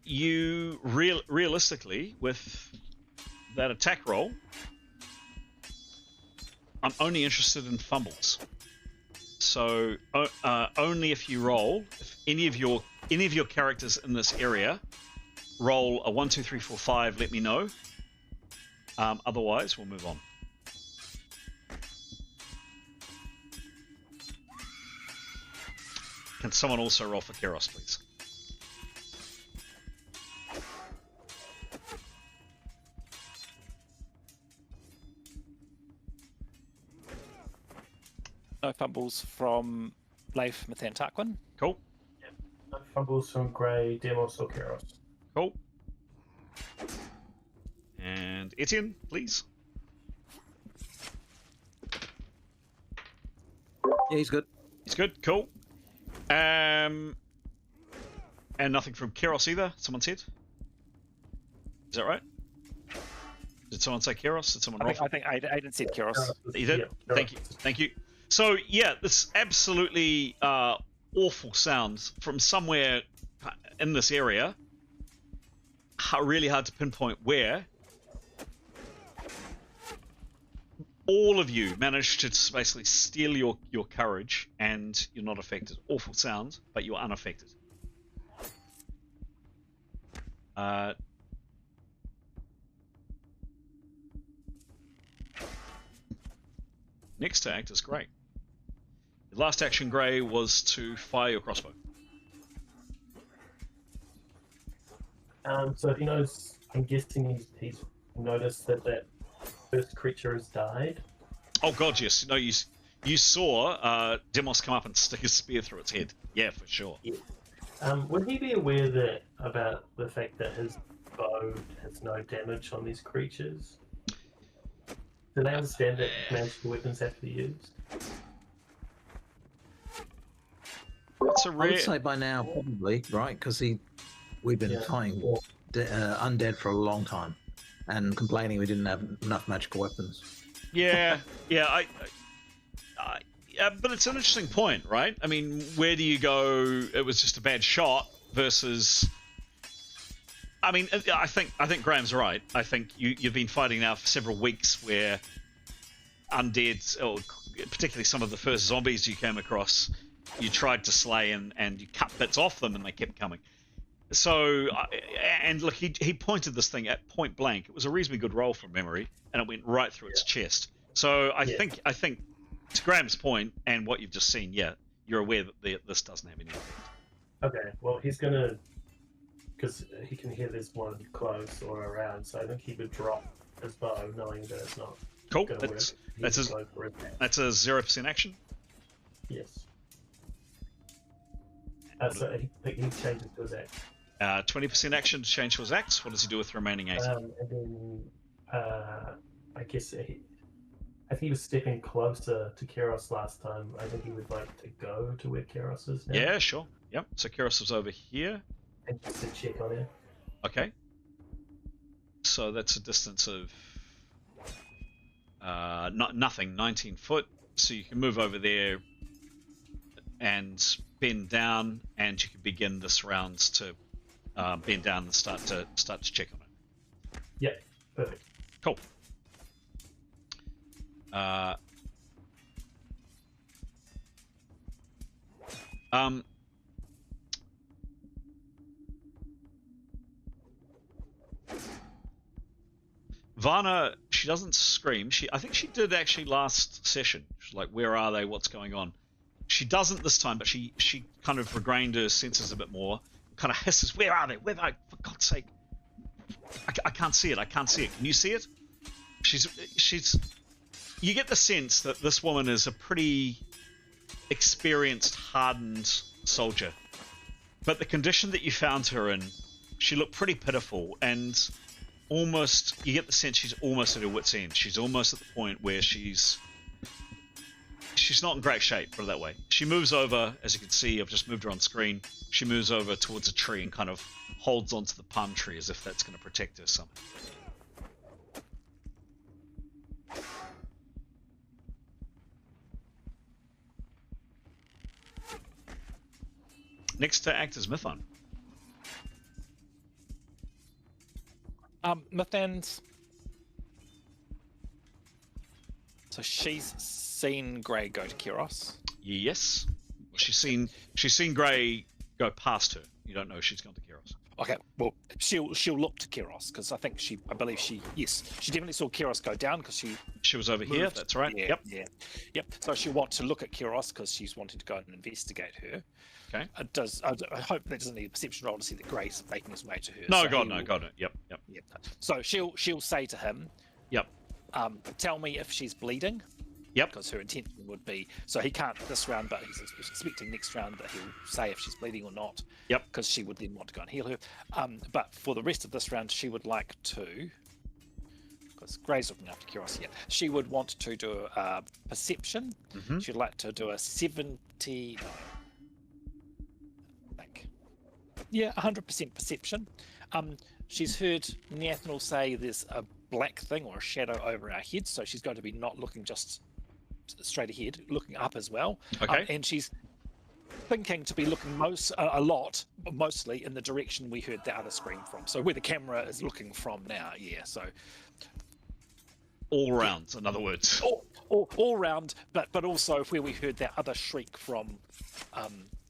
you realistically, with that attack roll, I'm only interested in fumbles. So only if you roll, if any of your characters in this area roll a 1, 2, 3, 4, 5, let me know. Otherwise, we'll move on. Can someone also roll for Keros, please? No fumbles from Leif, Mathan, Tarquin. Cool. Yep. No fumbles from Grey, Demos, or Keros. Cool. And Etienne, please. Yeah, he's good. He's good. Cool. And nothing from Keros either. Someone said. Is that right? Did someone say Keros? Did someone roll? I think Aiden said Keros. You did? Yeah, Thank you. Thank you. So, yeah, this absolutely awful sound from somewhere in this area. Really hard to pinpoint where. All of you managed to basically steal your courage, and you're not affected. Awful sound, but you're unaffected. Next to act is Grey. The last action, Grey, was to fire your crossbow. So he knows. I'm guessing he's noticed that first creature has died. Oh god, yes. No, you saw Demos come up and stick his spear through its head. Yeah, for sure. Yeah. Would he be aware about the fact that his bow has no damage on these creatures? Do they understand that magical weapons have to be used? It's a I rare. would say by now, probably, right? Because we've been Yeah. fighting undead for a long time and complaining we didn't have enough magical weapons. Yeah, yeah. Yeah, but it's an interesting point, right? I mean, where do you go? It was just a bad shot versus. I mean, I think Graham's right. I think you've been fighting now for several weeks where undead, or particularly some of the first zombies you came across, you tried to slay and you cut bits off them and they kept coming. So, and look, he pointed this thing at point blank. It was a reasonably good roll from memory, and it went right through its chest. So I think to Graham's point and what you've just seen, yeah, you're aware that this doesn't have any effect. Okay, well, he's gonna, because he can hear there's one close or around, so I think he would drop his bow, knowing that it's not Cool. gonna work. That's a 0% action. Yes. So he changes to his axe. 20% action to change to his axe. What does he do with the remaining 80? And then I guess I think he was stepping closer to Keros last time. I think he would like to go to where Keros is now. Yeah, sure. Yep. So Keros is over here. And just to check on him. Okay. So that's a distance of nothing, 19 foot. So you can move over there and bend down, and you can begin this round to bend down and start to check on it. Yep, perfect. Cool. Varna, she doesn't scream. I think she did actually last session. She's like, "Where are they? What's going on?" She doesn't this time, but she kind of regained her senses a bit more. Kind of hisses, "Where are they? Where are they? For God's sake! I can't see it. I can't see it. Can you see it?" She's. You get the sense that this woman is a pretty experienced, hardened soldier, but the condition that you found her in, she looked pretty pitiful, and almost you get the sense she's almost at her wit's end. She's almost at the point where she's not in great shape, put it that way. She moves over, as you can see, I've just moved her on screen. She moves over towards a tree and kind of holds onto the palm tree as if that's going to protect her somehow. Next to act is Mython. Mythan's. So she's seen Grey go to Keros. Yes. Well, she's seen Grey go past her. You don't know she's gone to Keros. Okay, well, she'll look to Keros because I believe she definitely saw Keros go down because she was over moved. here. That's right. Yeah, yep. So she'll want to look at Keros because she's wanting to go and investigate her. Okay. I hope that doesn't need a perception roll to see that Grey's making his way to her. No, so God, no. Yep. So she'll say to him, Yep. Tell me if she's bleeding. Yep. Because her intention would be, so he can't this round, but he's expecting next round that he'll say if she's bleeding or not. Yep. Because she would then want to go and heal her. But for the rest of this round, she would like to, because Grey's looking after Keros, she would want to do a perception. Mm-hmm. She'd like to do a 70. I think. Yeah, 100% perception. She's heard Nathanel say there's a black thing or a shadow over our heads, so she's going to be not looking just straight ahead, looking up as well. Okay. And she's thinking to be looking mostly in the direction we heard the other scream from. So where the camera is looking from now, so all round, in other words. All round, but also where we heard that other shriek from,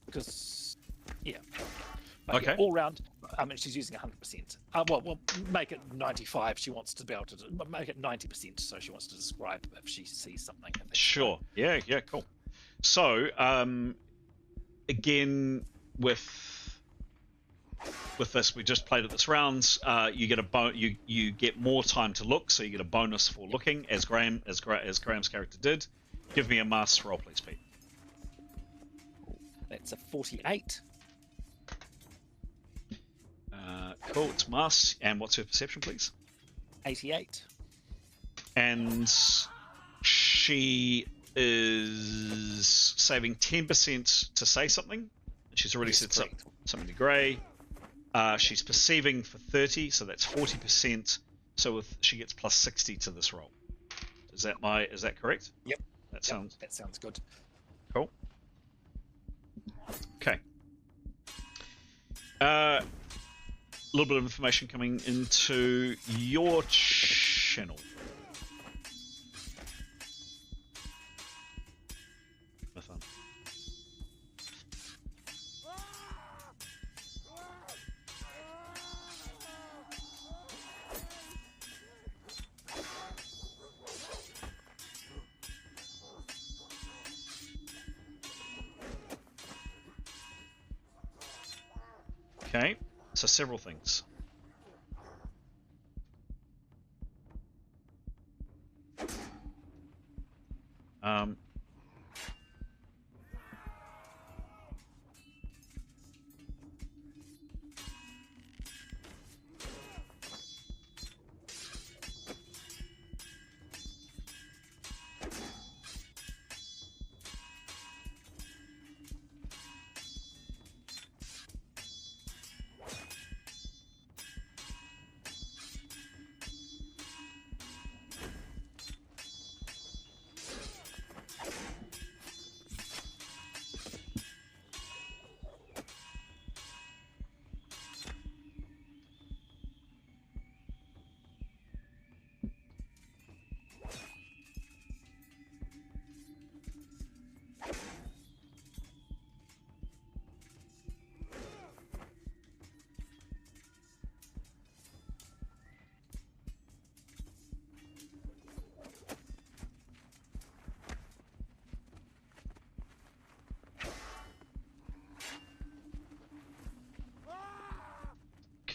because okay. All round. She's using 100%. Well, make it 95. She wants to be able to make it 90%. So she wants to describe if she sees something. Sure. Yeah. Cool. So, again, with this, we just played at this round. You get you get more time to look, so you get a bonus for looking, as Graham's character did. Give me a master roll, please, Pete. That's a 48. Cool, it's Mass. And what's her perception, please? 88. And she is saving 10% to say something, She's already Yes, set correct. something to grey. She's perceiving for 30, so that's 40%. So she gets plus 60 to this roll. Is that correct? Yep. That Yep, sounds that sounds good. cool. Okay. A little bit of information coming into your channel. Nathan. Okay, so several things.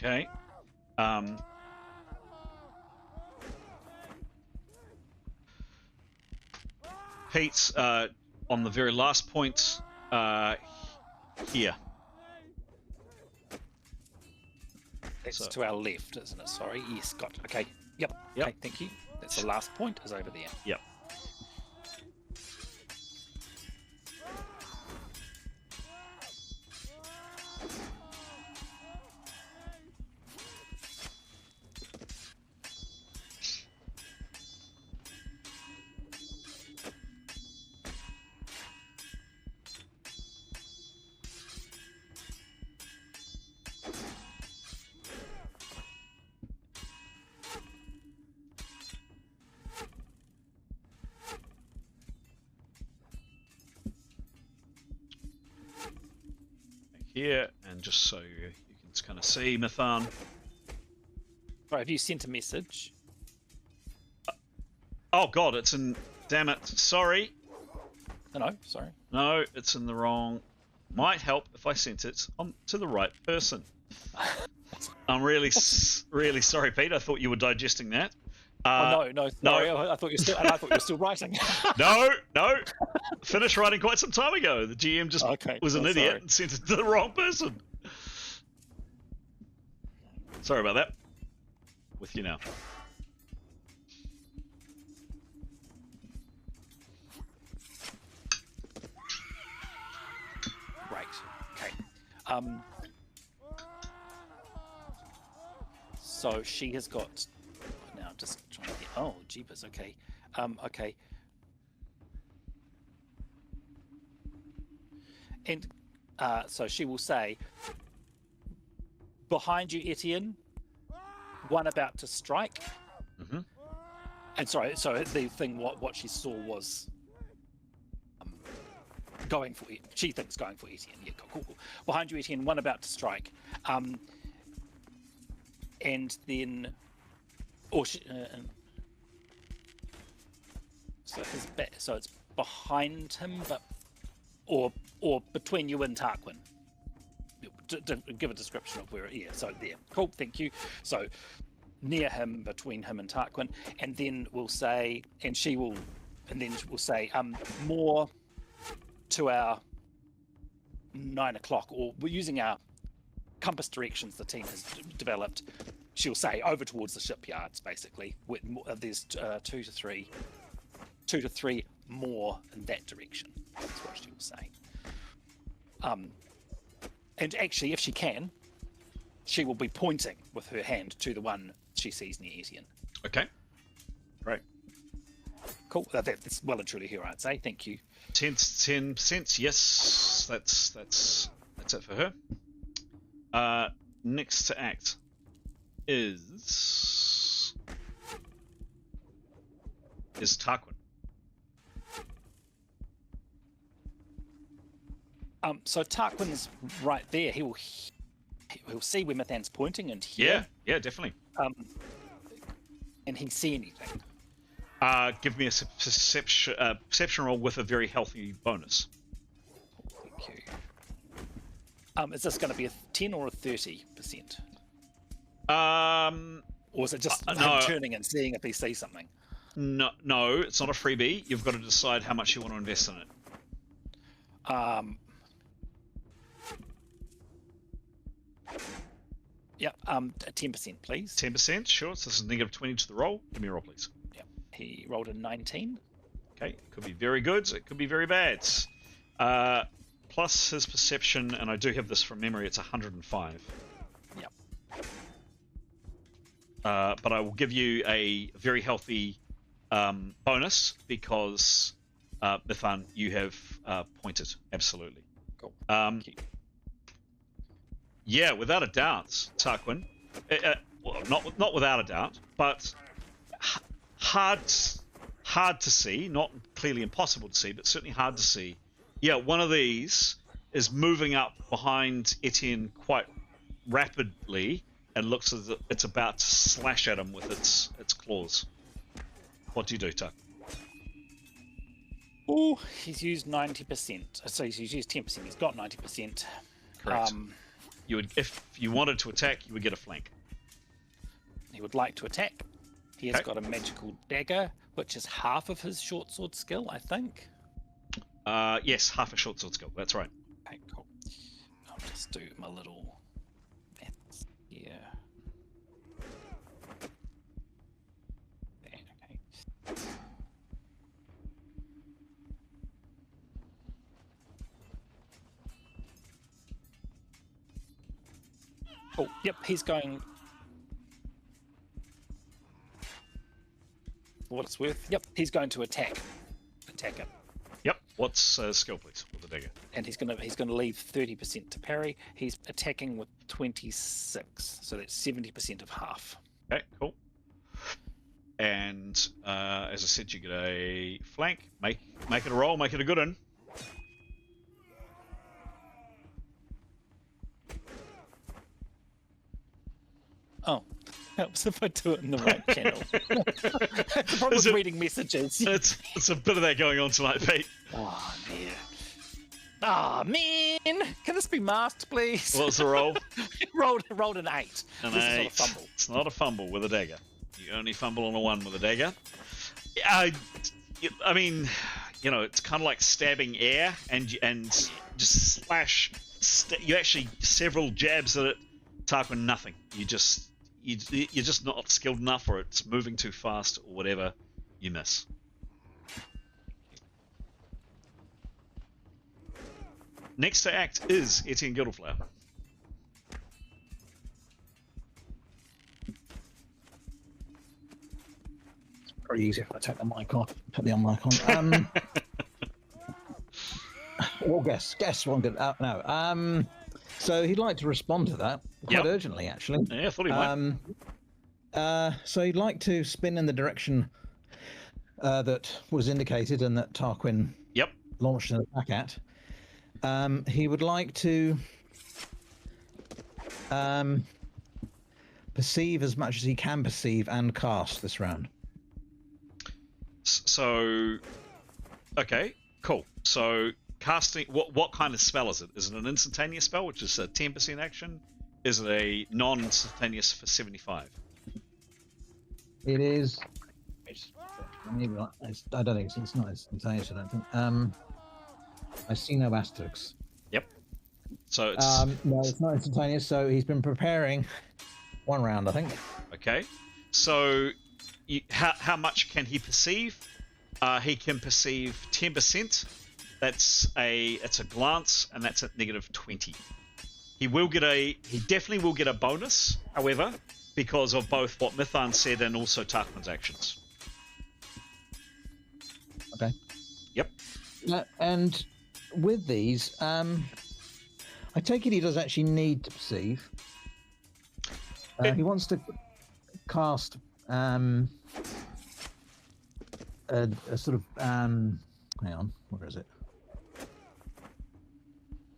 Okay. Pete's on the very last point here. That's So- to our left, isn't it? Sorry. Yes, got it. Okay. Yep. Yep. Okay, thank you. That's the last point is over there. Yep. Here, and just so you can kind of see, Mithan. Right, have you sent a message? Oh God, it's in. Damn it! Sorry. No, sorry. No, it's in the wrong. Might help if I sent it on to the right person. I'm really sorry, Pete. I thought you were digesting that. Oh no, sorry. no. I thought you were still writing. No. Finished writing quite some time ago. The GM just Okay, was an idiot sorry. and sent it to the wrong person. Sorry about that. With you now. Right. Okay. So she has got. Now I'm just trying to get. Oh, jeepers. Okay. Okay. And so she will say, "Behind you, Etienne. One about to strike." Mm-hmm. And sorry. So the thing, what she saw was. Going for it. She thinks going for Etienne. Yeah, cool. Behind you, Etienne. One about to strike. And then, or she, so his so it's behind him, but or between you and Tarquin. Give a description of where. Yeah. So there. Cool. Thank you. So near him, between him and Tarquin, and then we'll say, and then we'll say, more to our 9 o'clock, or we're using our compass directions the team has developed. She'll say over towards the shipyards, basically. There's 2 to 3 more in that direction. That's what she will say. And actually, if she can, she will be pointing with her hand to the one she sees near Etienne. Okay. Great. Cool. That's well and truly her answer. Thank you. 10%. Yes, that's it for her. Next to act is Tarquin. So Tarquin's right there. He'll see where Mithan's pointing and hear. Yeah, definitely. And he see anything. Give me a perception roll with a very healthy bonus. Thank you. Is this going to be a 10 or a 30%? Or is it just him turning and seeing if he sees something? No, it's not a freebie. You've got to decide how much you want to invest in it. Yeah, 10%, please. 10%, sure. So this is negative 20 to the roll. Give me a roll, please. Yeah, he rolled a 19. Okay, it could be very good. It could be very bad. Plus his perception, and I do have this from memory, it's 105. Yep. But I will give you a very healthy bonus because, Mithan, you have pointed. Absolutely. Cool. Thank you. Yeah, without a doubt, Tarquin. Well, not without a doubt, but hard to see. Not clearly impossible to see, but certainly hard to see. Yeah, one of these is moving up behind Etienne quite rapidly and looks as if it's about to slash at him with its claws. What do you do, Tuck? Oh, he's used 90%. So he's used 10%. He's got 90%. Correct. You would, if you wanted to attack, you would get a flank. He would like to attack. He has got a magical dagger, which is half of his short sword skill, I think. Yes, half a short sword skill. That's right. Okay, cool. I'll just do my little maths here. There, okay. Oh, yep, he's going. For what it's worth. Yep, he's going to attack it. Yep. What's skill, please, with the dagger? And he's gonna leave 30% to parry. He's attacking with 26, so that's 70% of half. Okay, cool. And as I said, you get a flank. Make it a roll. Make it a good one. Oh, helps if I do it in the right channel. That's the problem with reading messages. It's a bit of that going on tonight, Pete. Oh, man. Oh, man. Can this be masked, please? What's the roll? rolled an 8. An this 8. is not a fumble. It's not a fumble with a dagger. You only fumble on a 1 with a dagger. I mean, you know, it's kind of like stabbing air and just slash. You actually several jabs at it. Tarquin, nothing. You're just not skilled enough, or it's moving too fast, or whatever. You miss. Next to act is Etienne Gilderflower. It's pretty easy if I take the mic off. Put the mic on. Well, guess one good. No. So he'd like to respond to that quite urgently, actually. Yeah, I thought he might. So he'd like to spin in the direction that was indicated and that Tarquin launched an attack at. He would like to perceive as much as he can perceive and cast this round. So, okay, cool. So casting, what kind of spell is it? Is it an instantaneous spell, which is a 10% action? Is it a non-instantaneous for 75? It is. Maybe not. I don't think it's not instantaneous. I don't think. I see no asterisks. Yep. So it's no, it's not instantaneous. So he's been preparing one round, I think. Okay. So how much can he perceive? He can perceive 10%. It's a glance, and that's at negative 20. He definitely will get a bonus, however, because of both what Mithan said and also Tarquin's actions. Okay. Yep. And with these, I take it he does actually need to perceive. He wants to cast a sort of hang on, where is it?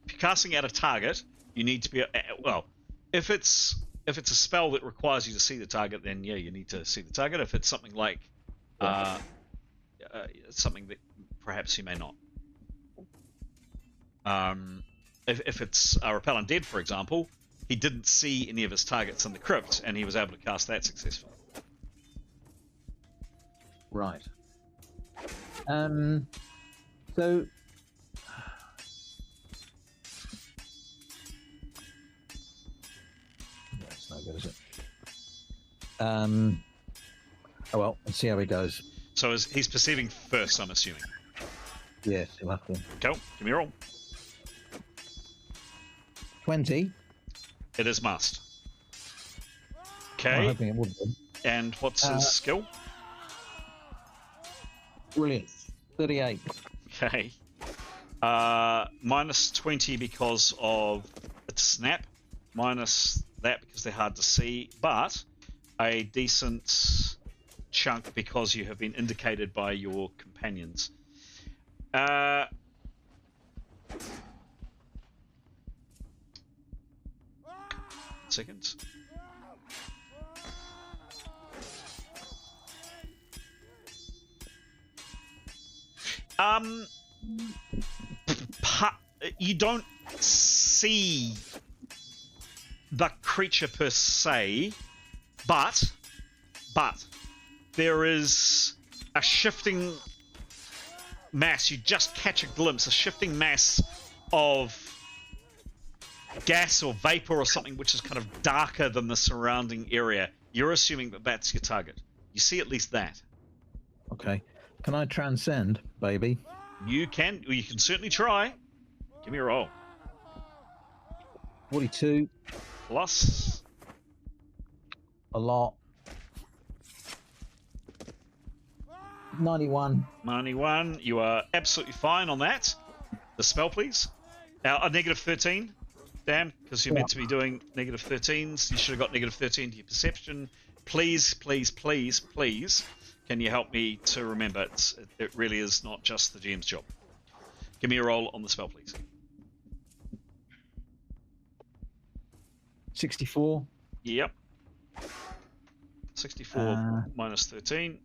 If you're casting at a target, you need to be well. If it's a spell that requires you to see the target, then yeah, you need to see the target. If it's something like something that perhaps you may not. If it's Repel Undead, for example, he didn't see any of his targets in the crypt, and he was able to cast that successfully. Right. So that's no good, is it? Oh well, let's see how he goes. So he's perceiving first, I'm assuming. Yes, he'll have to. Cool. Give me a roll. 20. It is must. I'm Okay. hoping it would be. And what's his skill? Brilliant. 38. Okay. Minus 20 because of its snap. Minus that because they're hard to see. But a decent chunk because you have been indicated by your companions. Seconds. You don't see the creature per se, but there is a shifting mass. You just catch a glimpse, a shifting mass of gas or vapor or something which is kind of darker than the surrounding area. You're assuming that that's your target. You see at least that. Okay. Can I transcend, baby? You can certainly try. Give me a roll. 42. Plus. A lot. 91. 91. You are absolutely fine on that. The spell, please. A negative 13. Damn, because you're meant to be doing negative 13s. You should have got negative 13 to your perception. Please, please, please, please, can you help me to remember it really is not just the GM's job. Give me a roll on the spell, please. 64. Yep. 64 minus 13.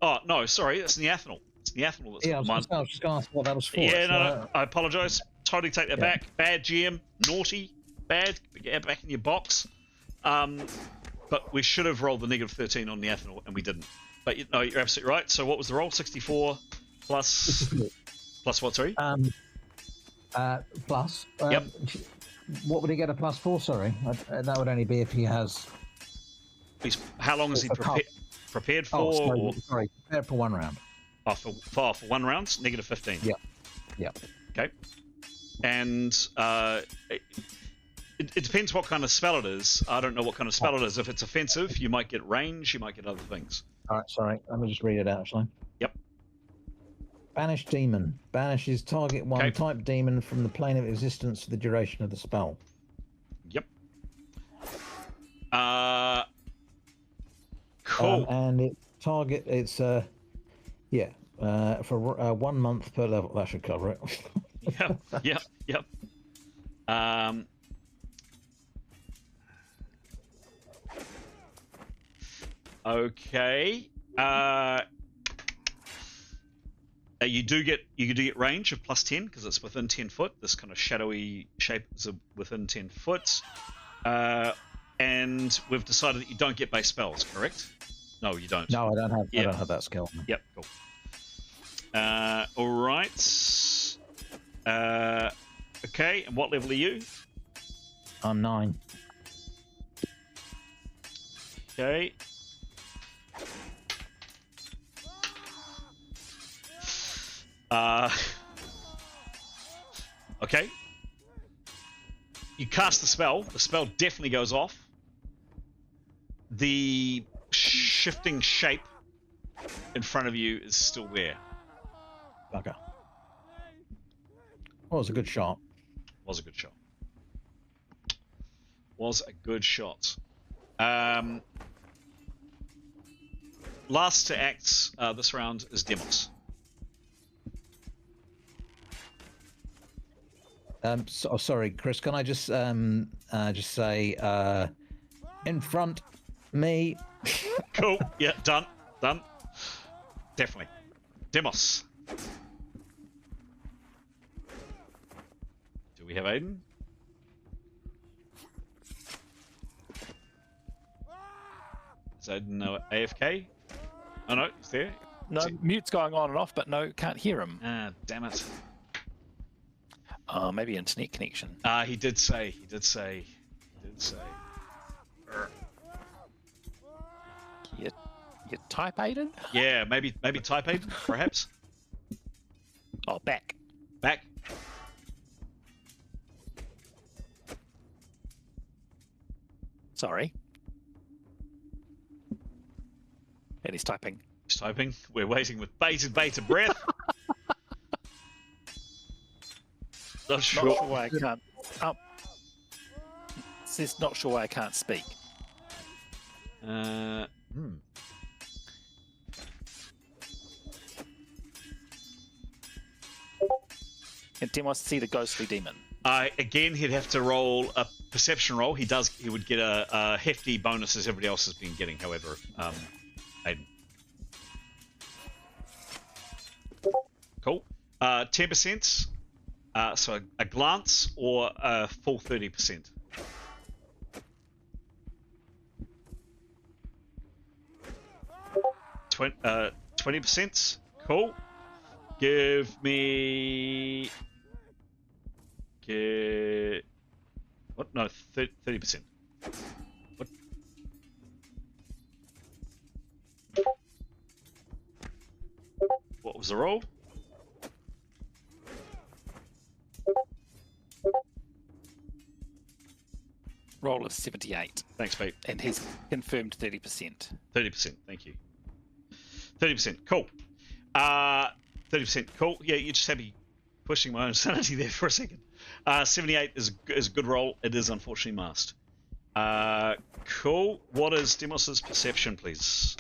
Oh, no, sorry, that's Neathanol. It's Neathanol that's I was just going to ask what that was for. Yeah, no, I apologise. Totally take that back. Bad GM. Naughty. Bad. Get back in your box. But we should have rolled the negative 13 on Neathanol, and we didn't. But no, you're absolutely right. So what was the roll? 64 plus... plus what, sorry? Plus. Yep. What would he get a plus for? Sorry, that would only be if he has. How long is he prepared for? Oh, sorry, prepared for 1 round. Oh, for 1 round, negative 15. Yeah. Okay. And it depends what kind of spell it is. I don't know what kind of spell it is. If it's offensive, you might get range. You might get other things. All right, sorry. Let me just read it out, actually. Yep. Banish demon. Banishes target one type demon from the plane of existence for the duration of the spell. Yep. Cool. And it's for 1 month per level. That should cover it. Yep. Okay. You do get range of plus 10 because it's within 10 foot. This kind of shadowy shape is within 10 foot. And we've decided that you don't get base spells, correct? No, you don't. No, I don't have that skill. Yep, cool. All right. Okay, and what level are you? I'm 9. Okay. Okay. You cast the spell. The spell definitely goes off. The shifting shape in front of you is still there. Bugger. Well, it was a good shot. Was a good shot. Was a good shot. Last to act this round is Demos. Sorry, Chris. Can I just say, in front, me. Cool. Yeah, done. Done. Definitely. Demos. Do we have Aiden? Is Aiden AFK? Oh no, he's there. No, mute's going on and off, but no, can't hear him. Ah, damn it. Maybe internet connection. He did say. You type Aiden? Yeah, maybe type Aiden, perhaps. Oh, back. Back. Sorry. And he's typing. He's typing. We're waiting with bated breath. Not sure. Not sure why I can't. Oh. Says not sure why I can't speak. And Tim wants to see the ghostly demon. Again, he'd have to roll a perception roll. He would get a hefty bonus as everybody else has been getting. However, Aiden. Cool. 10%. So a glance or a full 30%. Twen 20%. Cool. Give me. What? No, 30%. What? What was the roll? Roll of 78. Thanks, Pete. And he's confirmed 30%. 30%, thank you. 30%, cool. 30%, cool. Yeah, you just had me pushing my own sanity there for a second. 78 is a good roll. It is unfortunately masked. Cool. What is Demos's perception, please?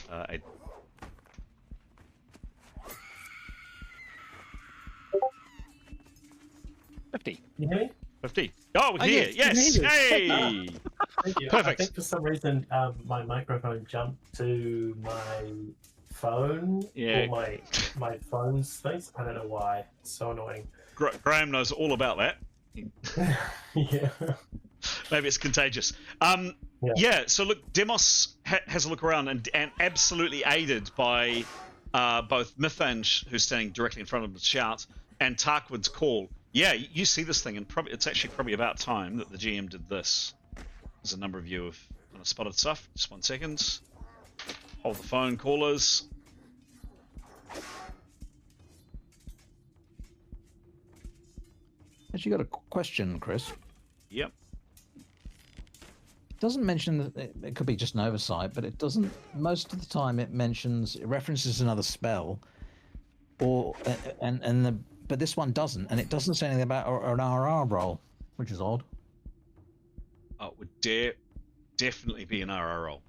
50. Can you hear me? 50. Oh, we can hear. Yes. Hey. Thank you. Perfect. I think for some reason my microphone jumped to my phone or my phone's face. I don't know why. It's so annoying. Graham knows all about that. Yeah. Maybe it's contagious. Yeah. So look, Demos has a look around and absolutely aided by both Mythanj, who's standing directly in front of him, shout, and Tarquin's call. Yeah, you see this thing, and it's actually probably about time that the GM did this. There's a number of you have kind of spotted stuff. Just 1 second. Hold the phone, callers. Actually, got a question, Chris. Yep. It doesn't mention that it could be just an oversight, but it doesn't. Most of the time, it references another spell, or but this one doesn't, and it doesn't say anything about an RR roll, which is odd. Oh, it would definitely be an RR roll.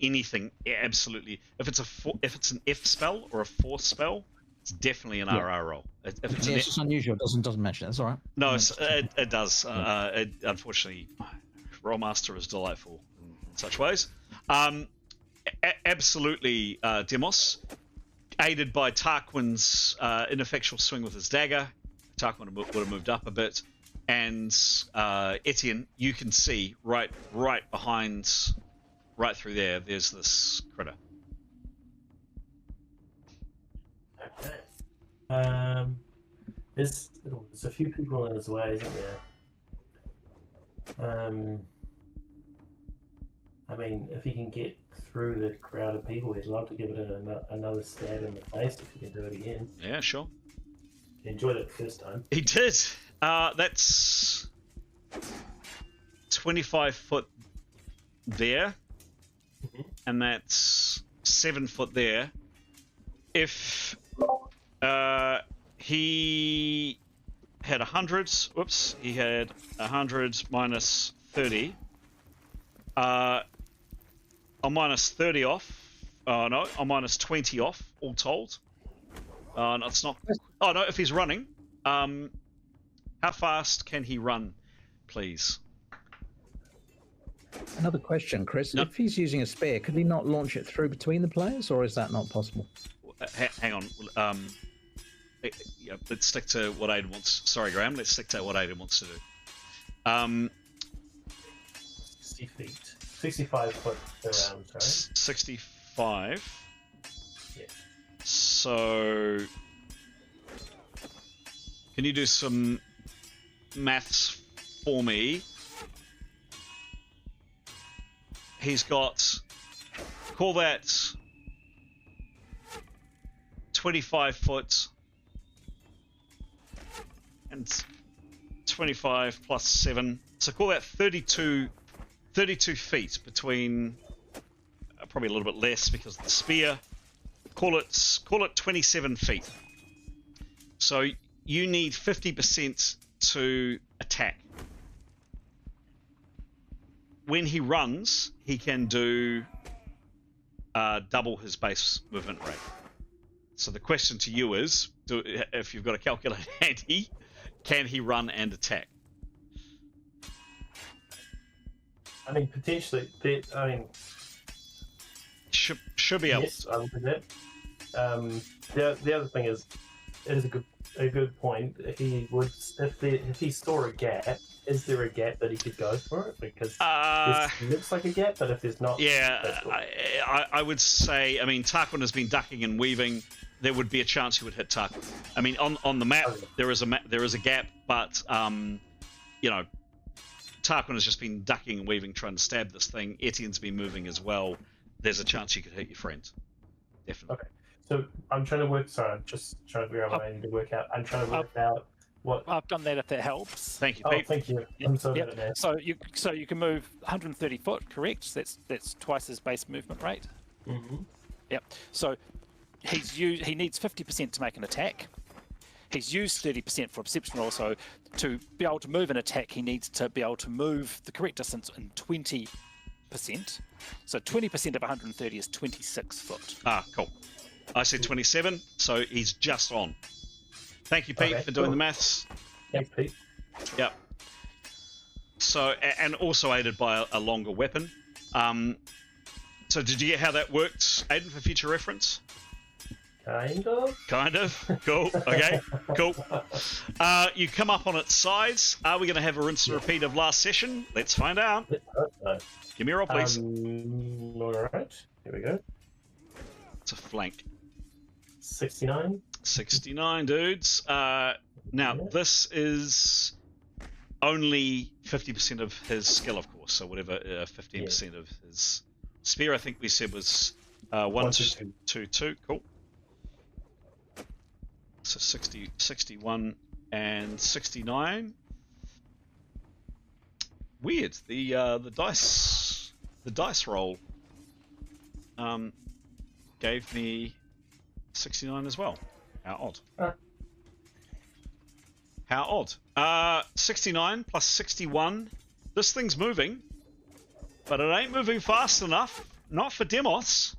Anything, absolutely. If it's an F spell or a force spell, it's definitely an RR roll. If it's it's just unusual. It doesn't mention it. That's all right. No, it does. Unfortunately, Rolemaster is delightful in such ways. Absolutely, Demos. Aided by Tarquin's ineffectual swing with his dagger. Tarquin would have moved up a bit. And Etienne, you can see right behind, right through there's this critter. Okay. There's a few people in his way, isn't there? I mean, if he can get through the crowd of people, he'd love to give it another stab in the face if he can do it again. Yeah, sure. He enjoyed it the first time. He did. That's 25 foot there, Mhm. and that's 7 foot there. If he had 100, whoops, he had 100 minus 30. I'll minus 30 off. No, I'll minus 20 off, all told. No, it's not. Oh, no, if he's running. How fast can he run, please? Another question, Chris. No. If he's using a spear, could he not launch it through between the players, or is that not possible? Hang on. Yeah, let's stick to what Aiden wants. Sorry, Graham. Let's stick to what Aiden wants to do. 60 feet. 65 foot around, sorry. 65. Yeah. So, can you do some maths for me? He's got, call that 25 foot and 25 plus 7. So call that 32 feet between, probably a little bit less because of the spear. Call it 27 feet. So you need 50% to attack. When he runs, he can do double his base movement rate. So the question to you is, if you've got a calculator handy, can he run and attack? I mean, potentially. I mean, should be able. yes, I would do that. The other thing is, it is a good point. He would, if he saw a gap, is there a gap that he could go for it? Because this looks like a gap, but if there's not, yeah, I would say. I mean, Tarquin has been ducking and weaving. There would be a chance he would hit Tarquin. I mean, on the map there is a gap, but you know, Tarquin has just been ducking and weaving, trying to stab this thing. Etienne's been moving as well. There's a chance you could hit your friend. Definitely. Okay. So I'm trying to work. Sorry, I'm just trying to figure out what I need to work out. I'm trying to work out what. I've done that if that helps. Thank you, Oh, Pete. thank you. I'm so good at Yep. that. So you can move 130 foot, correct? That's twice his base movement rate. Mm-hmm. Yep. So he needs 50% to make an attack. He's used 30% for perception roll, so to be able to move an attack, he needs to be able to move the correct distance in 20%. So 20% of 130 is 26 foot. Ah, cool. I said 27, so he's just on. Thank you, Pete, for doing the maths. Thanks, Pete. Yep. So, and also aided by a longer weapon. So did you get how that worked, Aiden, for future reference? Kind of. Kind of. Cool. Okay. Cool. You come up on its sides. Are we going to have a rinse and repeat of last session? Let's find out. Give me a roll, please. All right. Here we go. It's a flank. 69. 69, dudes. Now, this is only 50% of his skill, of course. So whatever 15% of his spear, I think we said was 1, 2, 2. Cool. So 60, 61, and 69. Weird. The dice roll gave me 69 as well. How odd. How odd. 69 plus 61. This thing's moving, but it ain't moving fast enough. Not for Demos.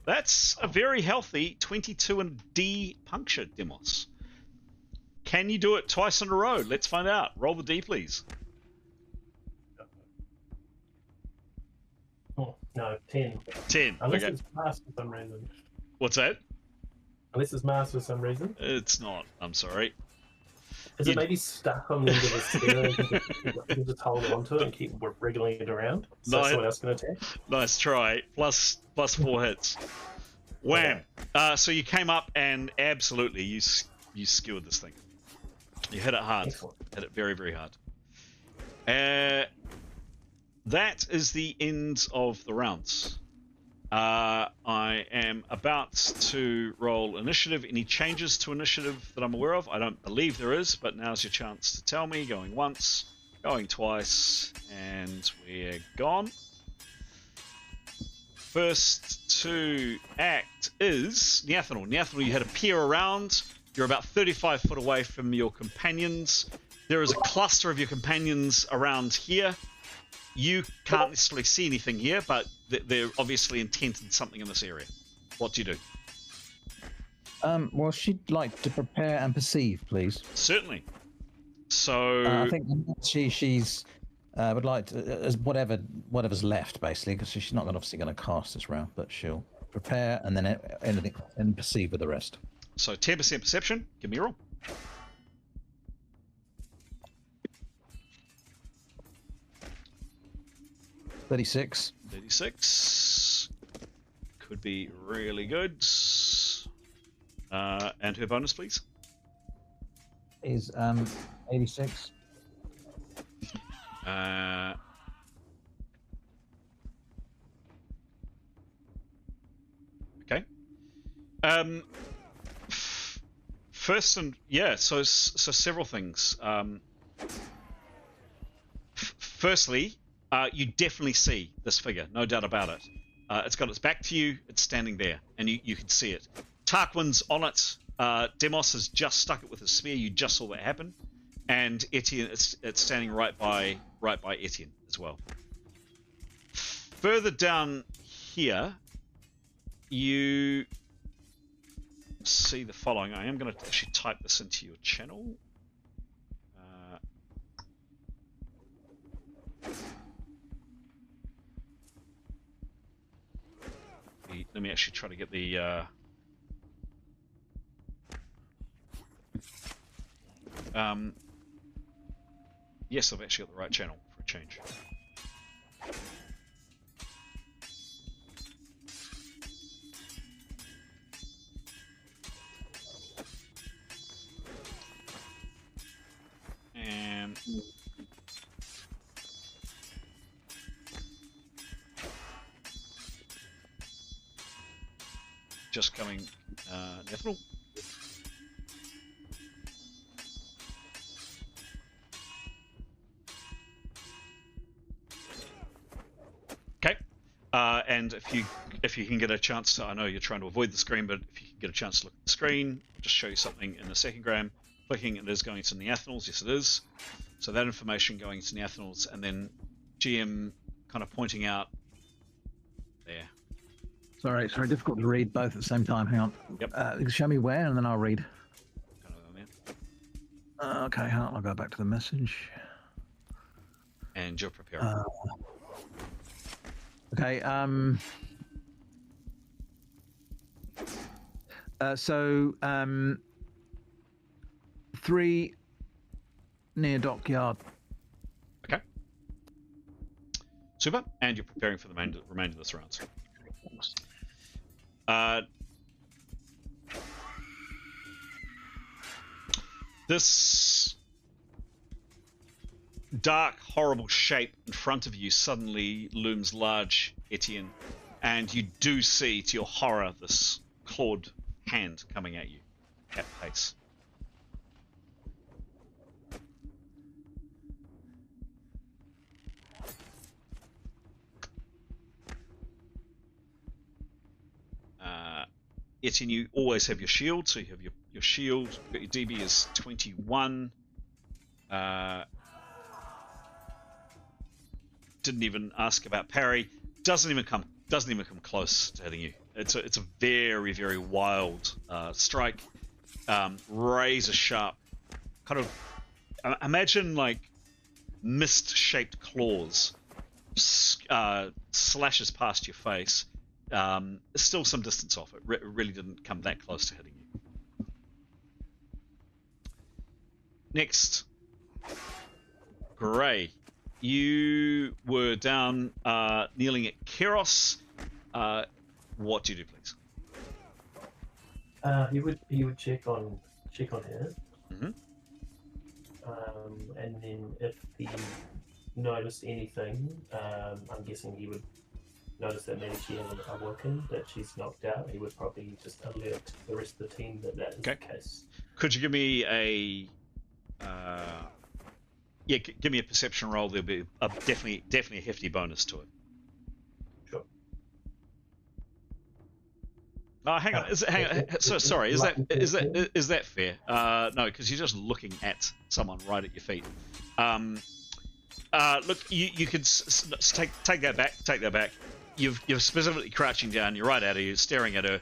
That's a very healthy 22 and D punctured Demos. Can you do it twice in a row? Let's find out. Roll the D, please. Oh, no, 10. 10. Unless Okay. it's masked for some reason. What's that? Unless it's masked for some reason. It's not. I'm sorry. Is it maybe stuck on the end of the spear and you can just hold on to it and keep wriggling it around? So someone else can attack? Nice try. Plus 4 hits. Wham! So you came up and absolutely you skewered this thing. You hit it hard. Excellent. Hit it very, very hard. That is the end of the rounds. I am about to roll initiative. Any changes to initiative that I'm aware of? I don't believe there is, but now's your chance to tell me. Going once, Going twice, and we're gone. First to act is Neathanel. Neathanel, you had a peer around. You're about 35 foot away from your companions. There is a cluster of your companions around here. You can't necessarily see anything here, but they're obviously intent on something in this area. What do you do? Well, she'd like to prepare and perceive, please. Certainly. So I think she's would like to, as whatever's left, basically, because she's not obviously going to cast this round, but she'll prepare and then anything and perceive with the rest. So 10% perception. Give me a roll. $36. 36. Could be really good. And her bonus, please. Is 86. Okay. First and yeah, so several things. Firstly, you definitely see this figure, no doubt about it. It's got its back to you. It's standing there, and you can see it. Tarquin's on it. Demos has just stuck it with his spear. You just saw that happen, and Etienne, it's standing right by Etienne as well. Further down here, you see the following. I am going to actually type this into your channel. Let me actually try to get the yes, I've actually got the right channel for a change. And just coming, Nephil. Okay, and if you can get a chance to, I know you're trying to avoid the screen, but if you can get a chance to look at the screen, I'll just show you something in the secondgram. Clicking, it is going to Neathanels. Yes, it is. So that information going to Neathanels, and then GM kind of pointing out there. Sorry, it's very difficult to read both at the same time. Hang on. Yep. Show me where, and then I'll read. Kind of, man. Okay, hang on. I'll go back to the message. And you're preparing. Okay. So 3 near dockyard. Okay. Super. And you're preparing for the remainder of this round. This dark, horrible shape in front of you suddenly looms large, Etienne, and you do see, to your horror, this clawed hand coming at you at pace. Etienne, you always have your shield, so you have your shield. You've got your DB is 21. Didn't even ask about parry. Doesn't even come close to hitting you. It's a very, very wild strike. Razor sharp, kind of imagine like mist-shaped claws slashes past your face. Still some distance off. It really didn't come that close to hitting you. Next, Gray. You were down kneeling at Keros. What do you do, please? He would check on her. Mm-hmm. And then if he noticed anything, I'm guessing he would notice that maybe she hasn't awoken, that she's knocked out. He would probably just alert the rest of the team that is Okay. the case. Could you give me a Yeah, give me a perception roll. There'll be definitely a hefty bonus to it. Sure. Oh, hang on. Sorry. Is that fair? No, because you're just looking at someone right at your feet. Look, you could take that back. Take that back. You're specifically crouching down. You're right at her. You're staring at her.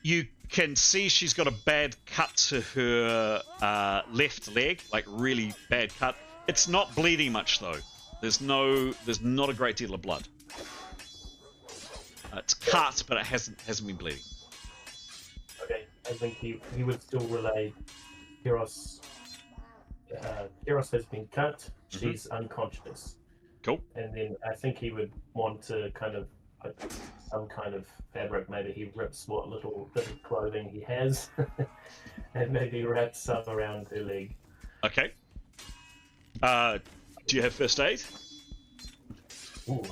You can see she's got a bad cut to her left leg, like really bad cut. It's not bleeding much though. There's not a great deal of blood. It's cut, but it hasn't been bleeding. Okay, I think he would still relay. Kiros has been cut. She's unconscious. Cool. And then I think he would want to kind of put some kind of fabric. Maybe he rips what little bit of clothing he has, and maybe wraps some around her leg. Okay. Do you have first aid? Ooh.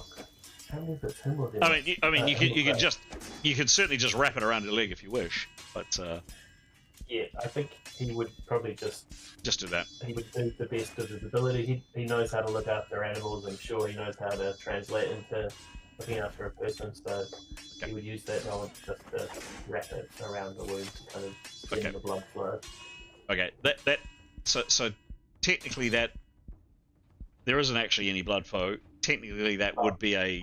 How many of it's him or them? I mean, you can certainly just wrap it around your leg if you wish, but yeah, I think he would probably just do that. He would do the best of his ability. He knows how to look after animals. I'm sure he knows how to translate into looking after a person. So he would use that knowledge just to wrap it around the wound to kind of stem the blood flow. Okay, so technically that there isn't actually any blood flow. Technically that would be a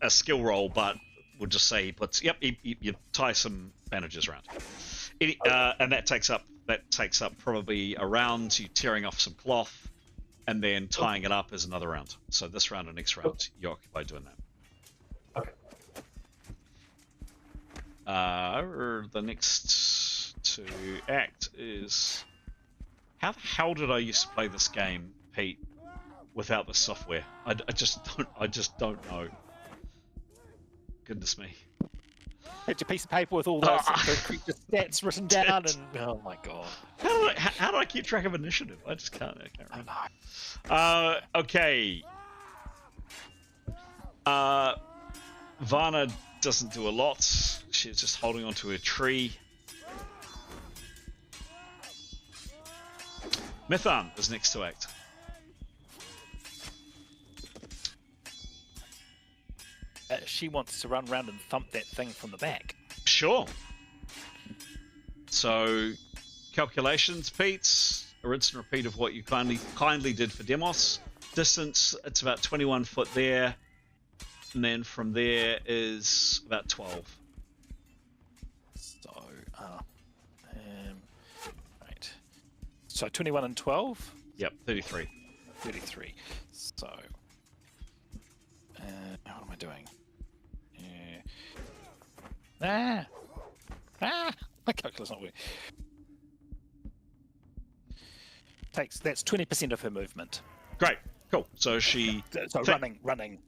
skill roll, but we'll just say he puts. Yep, you tie some bandages around. And that takes up probably a round. You tearing off some cloth, and then tying it up is another round. So this round and next round, you occupy doing that. Okay. The next to act is how the hell did I used to play this game, Pete, without the software? I just don't know. Goodness me. Had your piece of paper with all those creature stats written down, and oh my god. How do I keep track of initiative? I just can't. I can't remember. Okay. Varna doesn't do a lot. She's just holding onto a tree. Mithan is next to act. She wants to run around and thump that thing from the back. Sure. So, calculations, Pete. A rinse and repeat of what you kindly did for Demos. Distance, it's about 21 foot there. And then from there is about 12. So, right. So 21 and 12? Yep, 33. 33. So, what am I doing? My calculus not working. That's 20% of her movement. Great, cool. So she. So running.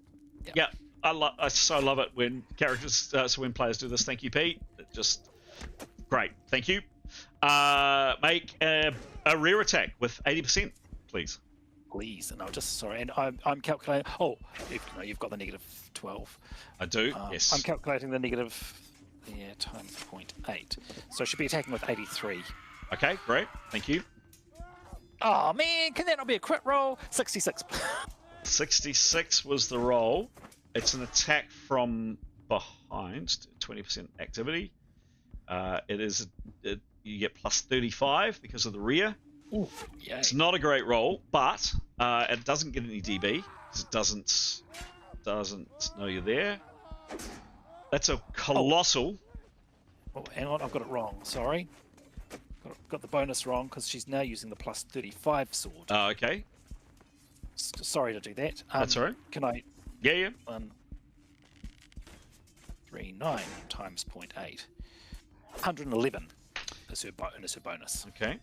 Yeah, I so love it when characters, when players do this. Thank you, Pete. Just great. Thank you. Make a rear attack with 80%, please. Please, and and I'm calculating. Oh, you've got the negative 12. I do. Yes. I'm calculating the negative. Yeah, times 0.8. So I should be attacking with 83. Okay, great. Thank you. Oh man, can that not be a crit roll? 66. 66 was the roll. It's an attack from behind. 20% activity. You get plus 35 because of the rear. Ooh, yay. It's not a great roll, but it doesn't get any DB because it doesn't know you're there. That's a colossal. Oh, hang on, I've got it wrong. Sorry, got the bonus wrong because she's now using the plus 35 sword. Okay. Sorry to do that. That's all right. Can I? Yeah. 39 times 0.8. 111 is her bonus. Okay.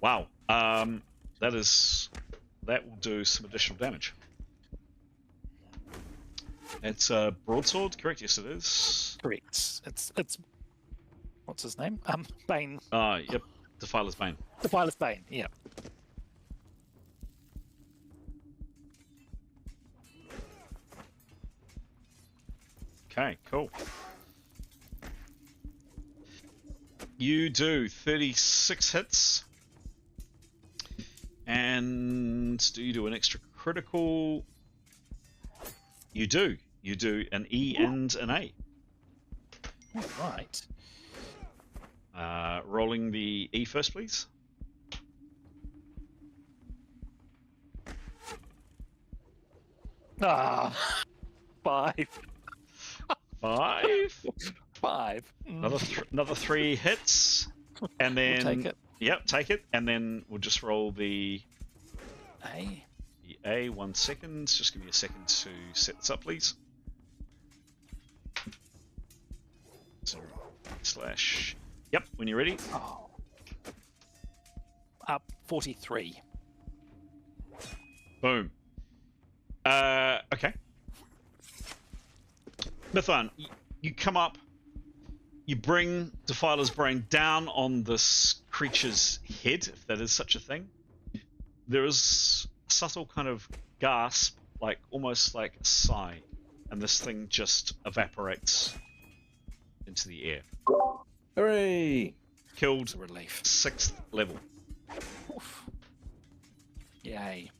Wow. That will do some additional damage. It's a broadsword, correct? Yes, it is. Correct. It's what's his name? Bane. Yep. Defiler's Bane. Defiler's Bane. Yeah. Okay. Cool. You do 36 hits. And do you do an extra critical? You do. You do an E and an A. Right. Rolling the E first, please. Ah, 5. 5. 5. Another 3 hits, and then We'll take it. Yep, take it, and then we'll just roll the A. A. 1 second. Just give me a second to set this up, please. So, / Yep, when you're ready. Oh. Up 43. Boom. Okay. Mithan, you come up, you bring Defiler's brain down on this creature's head, if that is such a thing. There is a subtle kind of gasp, like almost like a sigh, and this thing just evaporates into the air. Hooray! Killed It's a relief. 6th level. Oof. Yay.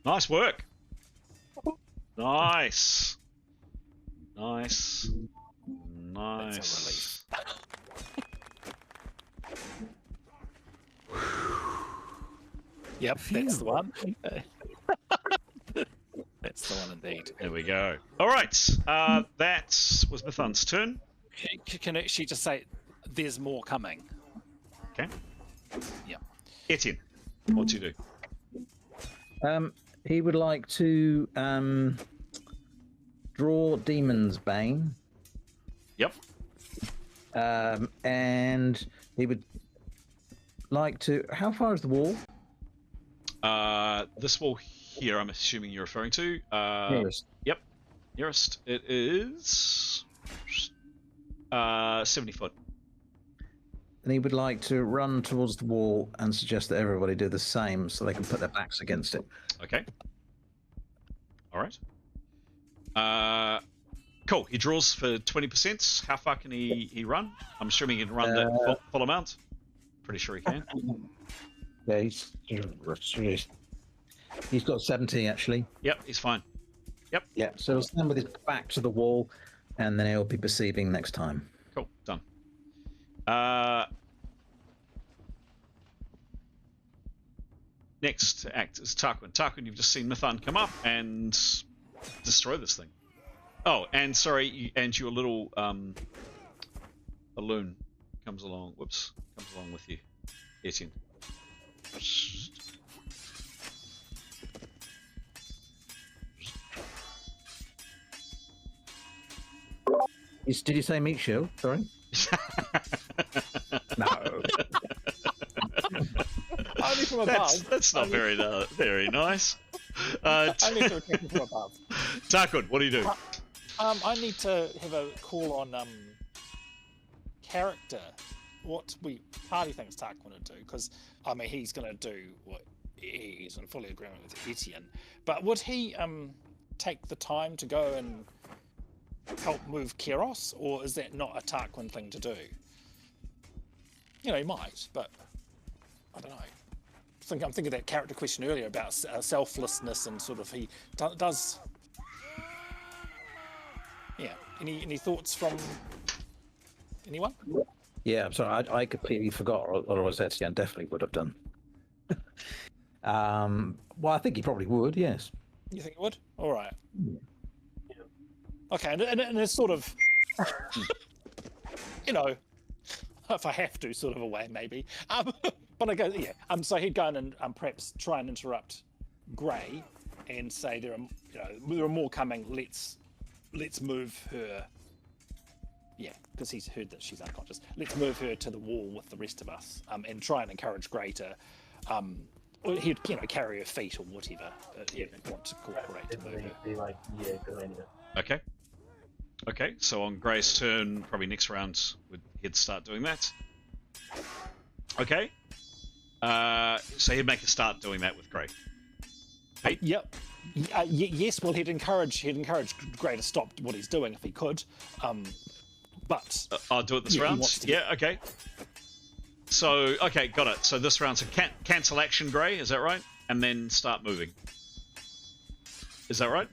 Nice work. Nice. Nice. Nice. That's a Yep, that's the one. That's the one indeed. There we go. All right. That was Mithan's turn. Can she just say, "There's more coming"? Okay. Yeah. Etienne, what do you do? He would like to draw Demon's Bane. Yep. And he would like to. How far is the wall? This wall here, I'm assuming you're referring to. Nearest. Yep. Nearest. It is 70 foot. And he would like to run towards the wall and suggest that everybody do the same so they can put their backs against it. Okay. All right. Cool. He draws for 20%. How far can he run? I'm assuming he can run that full amount. Pretty sure he can. Yeah, he's got 70 actually. Yep, he's fine. Yeah, so he'll stand with his back to the wall, and then he'll be perceiving next time. Cool. Done. Next to act is Tarquin. Tarquin, you've just seen Mithan come up and destroy this thing. Oh, and sorry, and your little balloon comes along. Whoops, comes along with you, Etienne. Did you say meat shield? Sorry. No. Only from above. That's not very nice. Only to attack from above. Tarquin, what do you do? I need to have a call on character. What Party thinks Tarquin would do, because I mean he's going to do what he's in full agreement with Etienne. But would he take the time to go and help move Keros, or is that not a Tarquin thing to do? You know, he might, but I don't know. I'm thinking of that character question earlier about selflessness and sort of he does. Yeah. Any thoughts from anyone? Yeah, I'm sorry. I completely forgot, or otherwise Etienne definitely would have done. Well, I think he probably would. Yes. You think it would? All right. Yeah. Okay, and it's sort of, you know, if I have to, sort of a way maybe. But I go, yeah. So he'd go in and perhaps try and interrupt Grey, and say there are more coming. Let's move her. Yeah, because he's heard that she's unconscious. Let's move her to the wall with the rest of us, and try and encourage Grey to, he'd carry her feet or whatever. Want to cooperate to move her. Be like, yeah, good idea. Okay. Okay, so on Grey's turn, probably next round, he'd start doing that. Okay. So he'd make a start doing that with Grey. Pete? Yep. Yes. Well, he'd encourage Grey to stop what he's doing if he could. But I'll do it this round. Yeah. Okay. So, okay, got it. So this round's a cancel action, Grey, is that right? And then start moving. Is that right?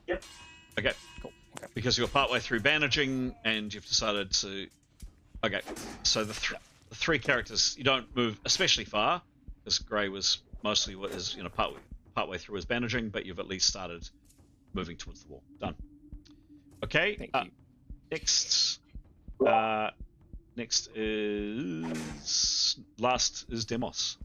Yep. Okay, cool. Okay. Because you're partway through bandaging and you've decided to... Okay, so the three characters, you don't move especially far, because Grey was mostly what is, partway through his bandaging, but you've at least started moving towards the wall. Done. Okay. Thank you. Next is Demos.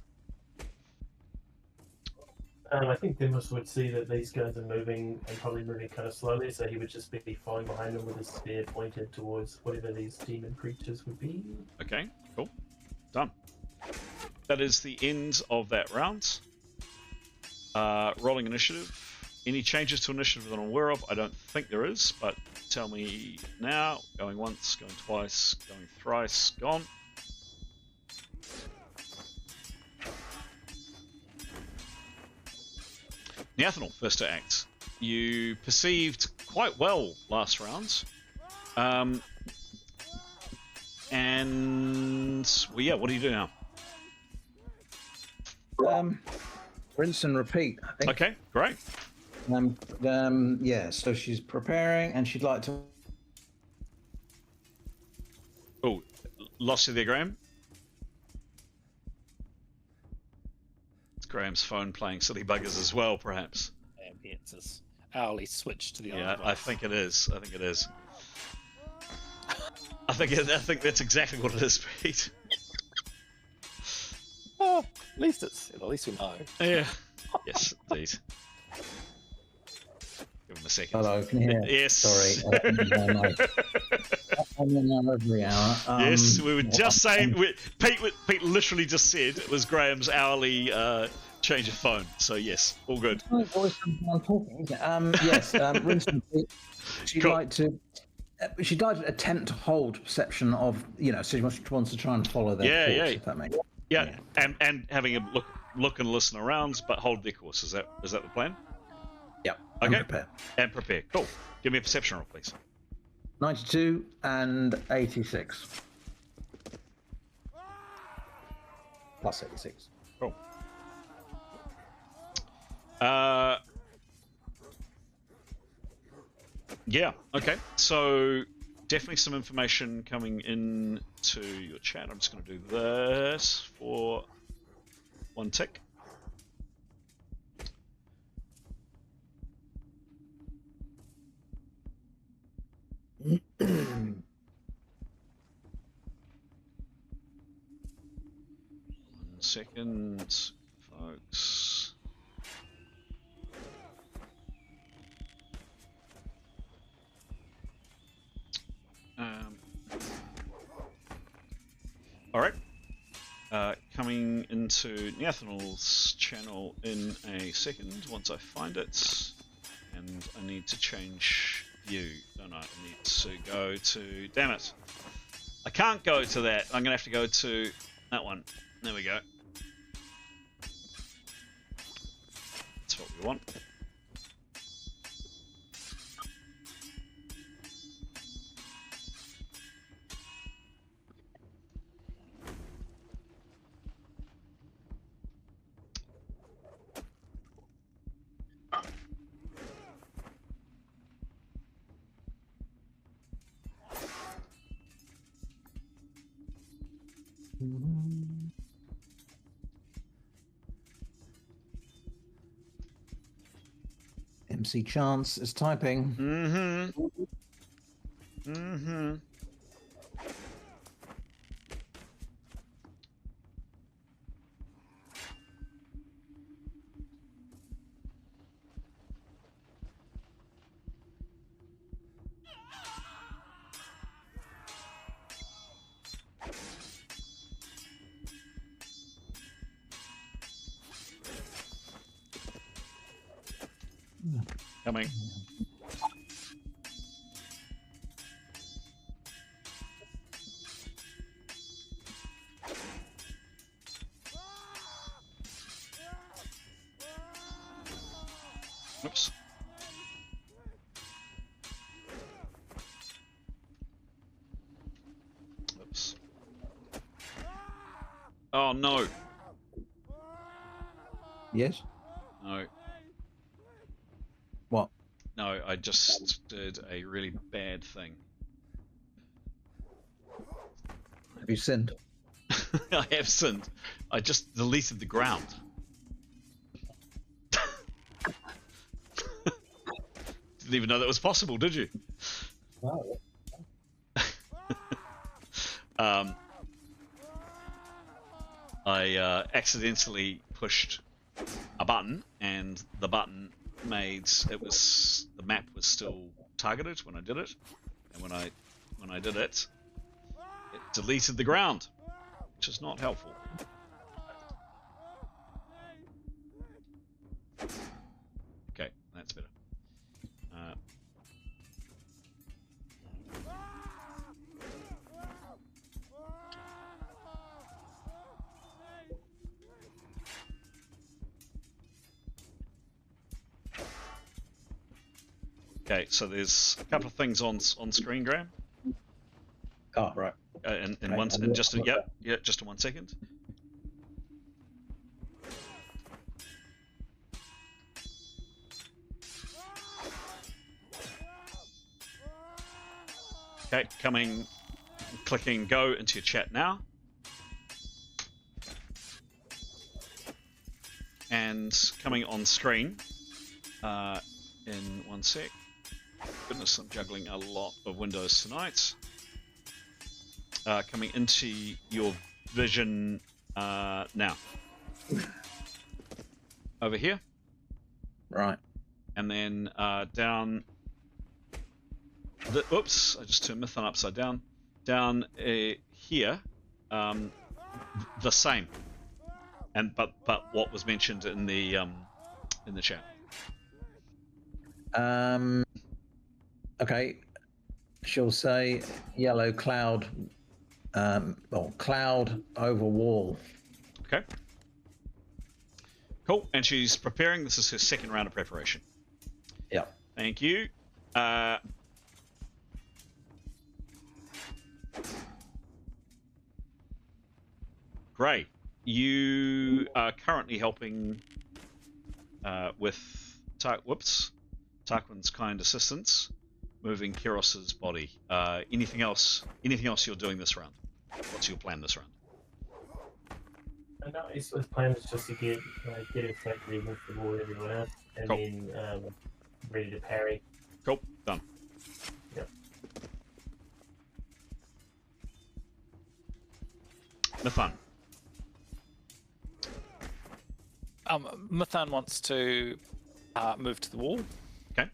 I think Demos would see that these guys are moving and probably moving kind of slowly, so he would just be following behind them with his spear pointed towards whatever these demon creatures would be. Okay, cool. Done. That is the end of that round. Rolling initiative. Any changes to initiative that I'm aware of? I don't think there is, but tell me now. Going once, going twice, going thrice, gone. Neathanel, first to act. You perceived quite well last round. And, well, yeah, what do you do now? Rinse and repeat, I think. Okay, great. Yeah, so she's preparing and she'd like to... Oh, lost you there, Graham? It's Graham's phone playing silly buggers as well, perhaps. Ambience is hourly switch to the other Yeah, device. I think it is. I think that's exactly what it is, Pete. Oh, at least we know. Yeah. Yes, indeed. Give him a second. Hello, can you hear? Yes. Sorry. I'm in there every hour. Yes, we were just saying. Pete literally just said it was Graham's hourly change of phone. So yes, all good. My voice I'm talking, isn't it? Yes, rinse and repeat. She'd Cool. like to... She'd like to attempt to hold perception of, so she wants to try and follow their course, if that makes sense. Yeah, and having a look and listen around, but hold their course. Is that the plan? Yep. Okay. And prepare. And prepare. Cool. Give me a perception roll, please. 92 and 86. Plus 86. Cool. Yeah. Okay. So definitely some information coming in to your chat. I'm just going to do this for one tick. One second, folks. All right. Coming into Neathanel's channel in a second once I find it. And I need to change view, don't I? I need to go to... Damn it. I can't go to that. I'm going to have to go to that one. There we go. That's what we want. MC Chance is typing. Coming. Oops. Oh no. Yes. No. What? No, I just did a really bad thing. Have you sinned? I have sinned. I just deleted the ground. Didn't even know that was possible, did you? No. I accidentally pushed a button, and the button made the map was still targeted when I did it, and when I did it, it deleted the ground, which is not helpful. Okay, that's better. Okay, so there's a couple of things on screen, Graham. Oh, right. In Okay, one, I'm just not- yeah, just in 1 second. Okay, clicking go into your chat now. And coming on screen in 1 sec. Goodness, I'm juggling a lot of windows tonight. Coming into your vision now. Over here. Right. And then down. Oops, I just turned Mython upside down. Down here, the same. And but what was mentioned in the chat. Okay. She'll say yellow cloud, or cloud over wall. Okay. Cool. And she's preparing. This is her second round of preparation. Yep. Thank you. Gray, you are currently helping with Tarquin's kind assistance, moving Kiros's body. Anything else you're doing this round? What's your plan this round? No, his plan is just to get infantry, move the wall everywhere, and Cool. then ready to parry. Cool. Done. Yep. Mython. Mython wants to move to the wall. Okay.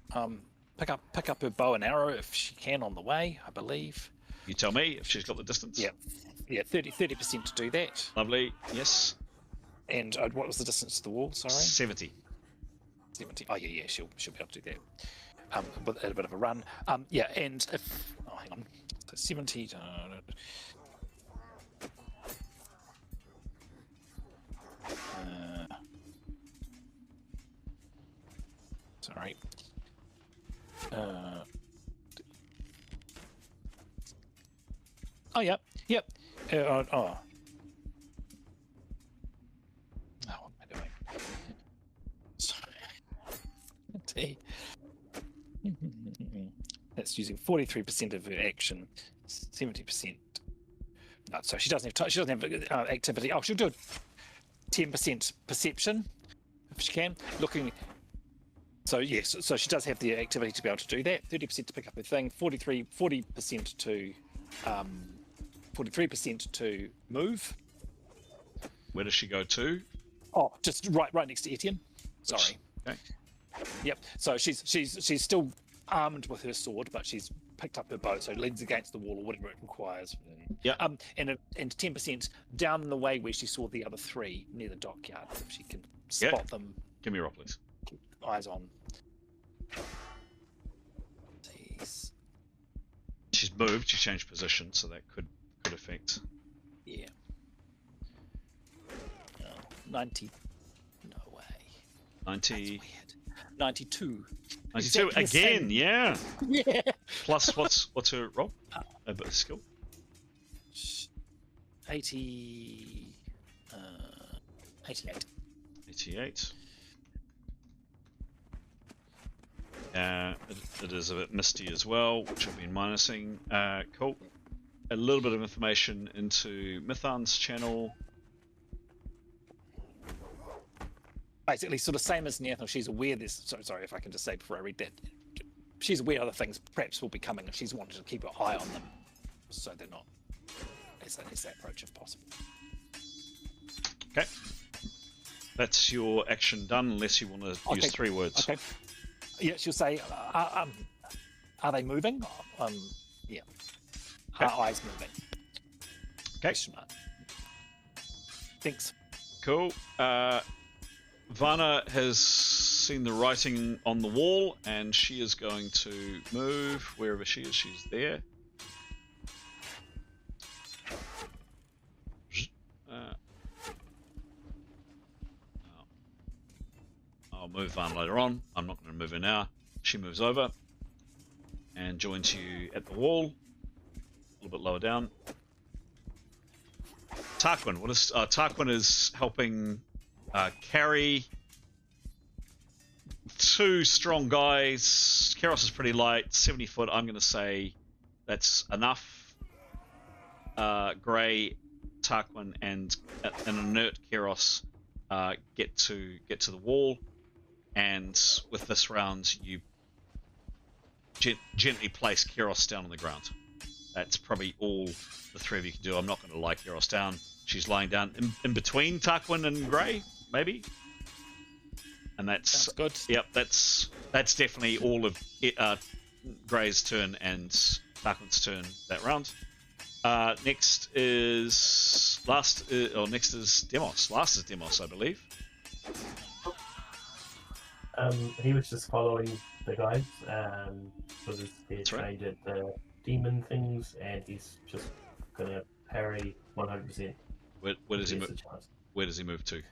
Pick up her bow and arrow if she can on the way, I believe. You tell me if she's got the distance. Yeah. Yeah, 30% to do that. Lovely. Yes. And what was the distance to the wall? Sorry. 70. 70. Oh yeah, she'll be able to do that. With a bit of a run. Yeah, and if hang on, so 70. Sorry. Oh, yep. Oh. Oh, what am I doing? Sorry. That's using 43% of her action, 70%. No, so she doesn't have activity. Oh, she'll do 10% perception if she can. Looking. So yes, so she does have the activity to be able to do that. 30% to pick up her thing. 40% to 43% to move. Where does she go to? Oh, just right next to Etienne. Sorry. Okay. Yep. So she's still armed with her sword, but she's picked up her bow, so leans against the wall or whatever it requires. Yeah. And 10% down the way where she saw the other three near the dockyard, if she can spot them. Give me a roll, please. Keep eyes on. These. She's moved. She changed position, so that could affect. Yeah. Oh, 90. No way. 90. That's weird. 92. 92 Exactly the again. same. Yeah. Yeah. Plus, what's her roll? A bit of skill. 80. 88. 88. It is a bit misty as well, which I've been minusing. Cool. A little bit of information into Mithan's channel. Basically, sort of same as Neathel, she's aware this. Sorry if I can just say before I read that. She's aware other things perhaps will be coming, and she's wanted to keep an eye on them, so they're not as they approach if possible. Okay. That's your action done, unless you want to use 3 words. Okay. Yeah, she'll say, are they moving? Yeah. Okay. Are eyes moving? Okay. Question mark. Thanks. Cool. Vana has seen the writing on the wall, and she is going to move wherever she is. She's there. I'll move Vana later on. I'm not going to move her now. She moves over and joins you at the wall, a little bit lower down. Tarquin, Tarquin is helping carry 2 strong guys. Keros is pretty light, 70 foot. I'm going to say that's enough. Grey, Tarquin, and an inert Keros get to the wall. And with this round, you gently place Keros down on the ground. That's probably all the 3 of you can do. I'm not going to lie Keros down. She's lying down in between Tarquin and Grey, maybe. And that's good. Yep, that's definitely all of Grey's turn and Tarquin's turn that round. Next is Demos. Last is Demos, I believe. He was just following the guys, because they're That's right. trained at the demon things, and he's just gonna parry 100%. Where does he move? Where does he move to?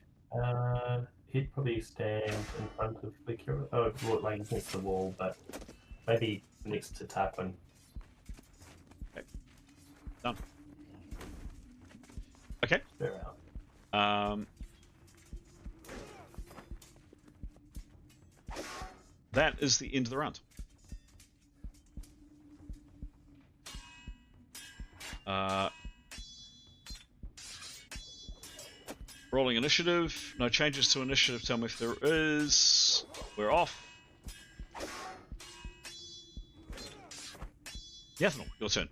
He'd probably stand in front of the Kira. Oh, well, like next to the wall, but maybe next to Tarquin. Okay. Done. Okay. Fair out. That is the end of the round. Rolling initiative. No changes to initiative. Tell me if there is. We're off. Yathnal, your turn.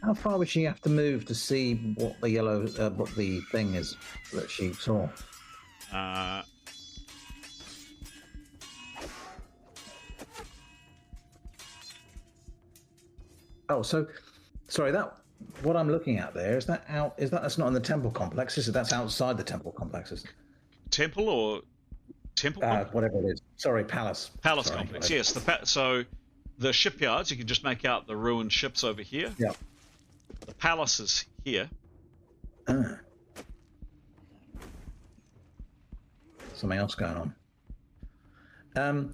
How far would she have to move to see what the yellow, what the thing is that she saw? Oh, so sorry. That what I'm looking at there is that out? Is that that's not in the temple complex? Is it? That's outside the temple complex? Is it? Temple or temple? Whatever it is. Sorry, palace. Palace Sorry, complex. whatever. Yes. So the shipyards. You can just make out the ruined ships over here. Yeah. The palace is here. Something else going on.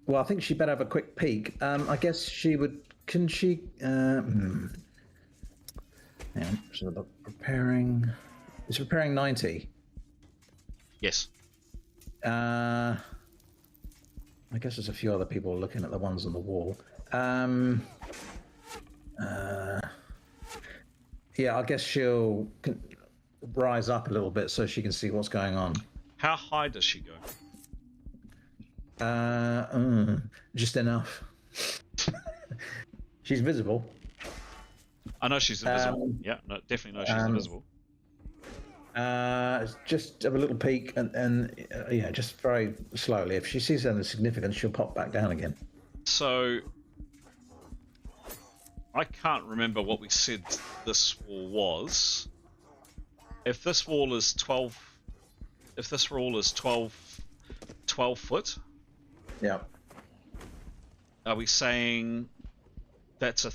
Well, I think she better have a quick peek. I guess she would. Can she? Hang on, so the preparing. It's preparing 90. Yes. I guess there's a few other people looking at the ones on the wall. Yeah, I guess she'll rise up a little bit so she can see what's going on. How high does she go? Just enough. She's visible. I know she's invisible. Yeah, no, definitely know she's invisible. Just have a little peek and yeah, just very slowly. If she sees anything significant, she'll pop back down again. So I can't remember what we said this wall was. If this wall is 12 foot. Yeah. Are we saying that's a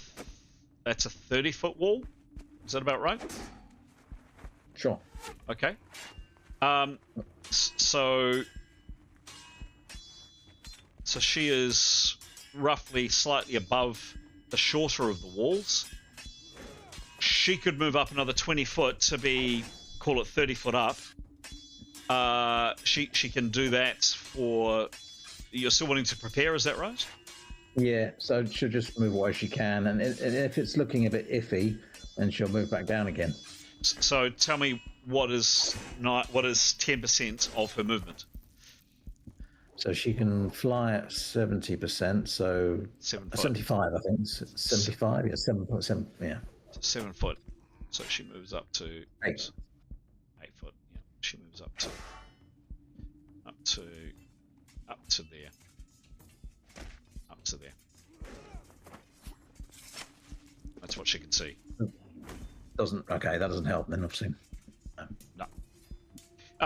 30-foot wall? Is that about right? Sure. Okay. So she is roughly slightly above the shorter of the walls. she could move up another 20 foot to be, call it 30 foot up. She can do that for. You're still wanting to prepare, is that right? Yeah, so she'll just move away as she can, and if it's looking a bit iffy, then she'll move back down again. So tell me what is 10% of her movement? So she can fly at 70%, so 7 foot. 75, I think. 75, yeah, 7.7, yeah. 7 foot. So she moves up to 8. 8 foot. Yeah, she moves up to there. Up to there. That's what she can see. Okay, that doesn't help then, obviously. No.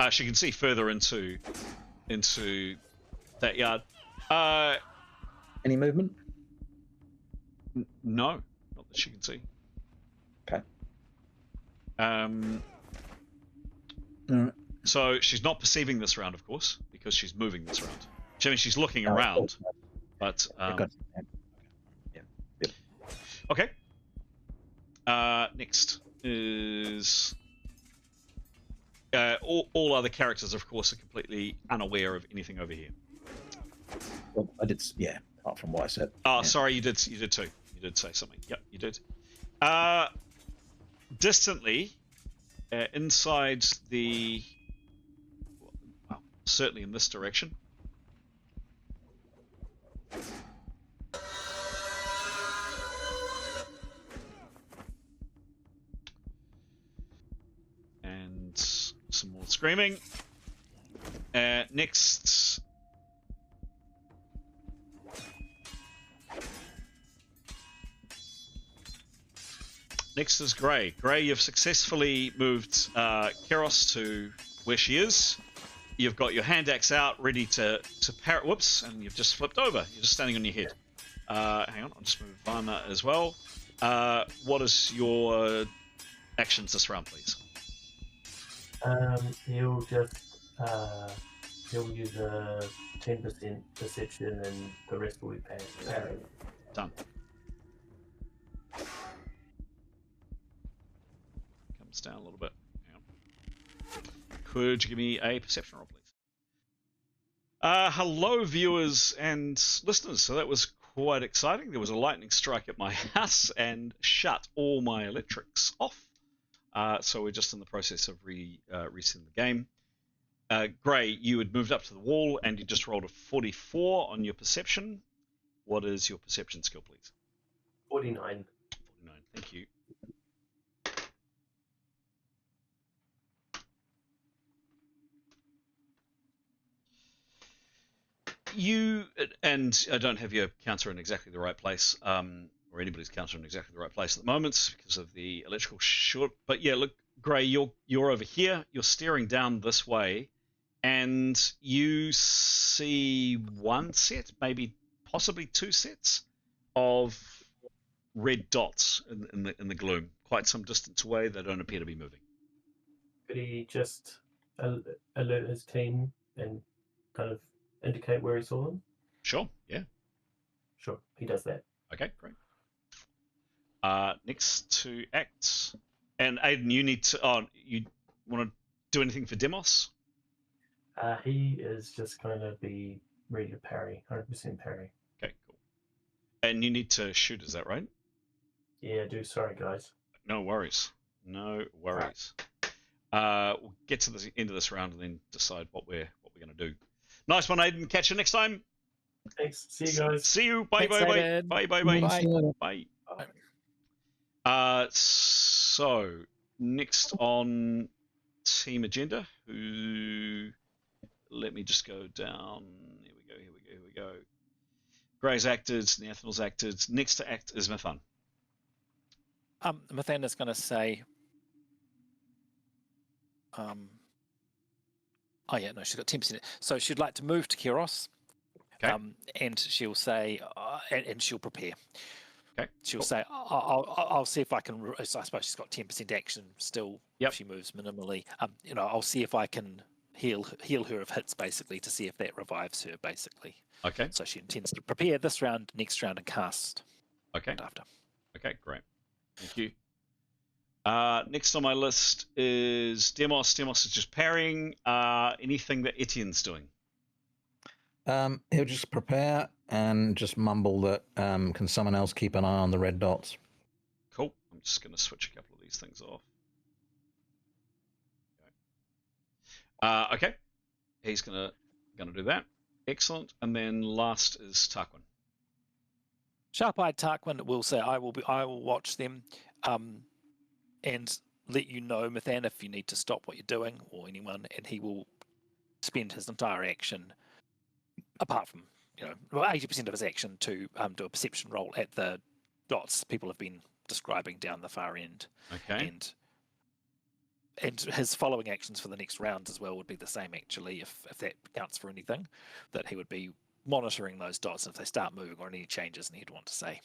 She can see further into that yard. Any movement? No, not that she can see. Okay. Alright. So she's not perceiving this round, of course, because she's moving this round. I mean, she's looking around, but okay. Next is all other characters, of course, are completely unaware of anything over here. Well, I did, yeah. Apart from what I said. Oh, yeah. sorry, you did too. You did say something. Yep, you did. Distantly, inside the, well, certainly in this direction. And some more screaming. Next. Next is Grey. Grey, you've successfully moved Keros to where she is. You've got your hand axe out, ready to parry. Whoops, and you've just flipped over. You're just standing on your head. Hang on, I'll just move Varna as well. What is your actions this round, please? He'll just he'll use a 10% perception, and the rest will be parry. Done. Comes down a little bit. Hang on. Could you give me a perception roll, please? Hello, viewers and listeners. So that was quite exciting. There was a lightning strike at my house and shut all my electrics off. So we're just in the process of resetting the game. Grey, you had moved up to the wall and you just rolled a 44 on your perception. What is your perception skill, please? 49. 49, thank you. You, and I don't have your counter in exactly the right place, or anybody's counter in exactly the right place at the moment because of the electrical short. But yeah, look, Grey, you're over here. You're staring down this way, and you see one set, maybe possibly two sets of red dots in the gloom, quite some distance away. They don't appear to be moving. Could he just alert his team and kind of indicate where he saw them? Sure, yeah. Sure, he does that. Okay, great. Next to act, and Aiden, you need to. Oh, you want to do anything for Demos? He is just going to be ready to parry, 100% parry. Okay, cool. And you need to shoot, is that right? Yeah, I do. Sorry, guys. No worries. No worries. We'll get to the end of this round and then decide what we're going to do. Nice one, Aiden. Catch you next time. Thanks. See you guys. See you. Bye, Thanks, bye, bye. Aiden. Bye, bye, bye. Bye. Bye. So next on team agenda, who? Let me just go down. Here we go. Grey's acted. Nathanel's acted. Next to act is Mithan. Mithan is going to say, oh yeah, no, she's got 10%. So she'd like to move to Keros. Okay. And she'll say, and she'll prepare. Okay. She'll say, I'll see if I can. I suppose she's got 10% action still. Yep. She moves minimally. I'll see if I can heal her of hits, basically, to see if that revives her, basically. Okay. So she intends to prepare this round, next round, and cast. Okay. After. Okay, great. Thank you. Next on my list is Demos. Demos is just parrying. Anything that Etienne's doing? He'll just prepare and just mumble that can someone else keep an eye on the red dots. Cool. I'm just going to switch a couple of these things off. Okay. He's gonna do that. Excellent. And then last is Tarquin. Sharp-eyed Tarquin will say, I will watch them, and let you know, Mithan, if you need to stop what you're doing, or anyone, and he will spend his entire action, apart from 80% of his action, to do a perception roll at the dots people have been describing down the far end. Okay. And his following actions for the next round as well would be the same, actually, if that counts for anything, that he would be monitoring those dots, and if they start moving or any changes, and he'd want to say.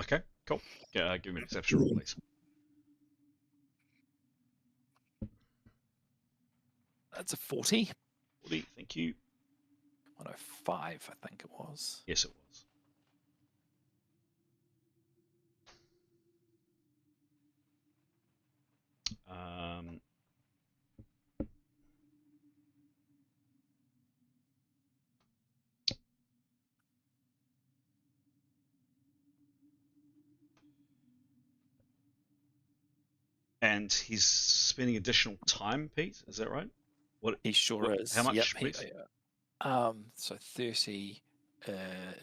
Okay, cool. Yeah, give me an exception roll, please. That's a 40. 40, thank you. 105, I think it was. Yes, it was. And he's spending additional time, Pete. Is that right? What He sure is. How much? Yep, please? so 30.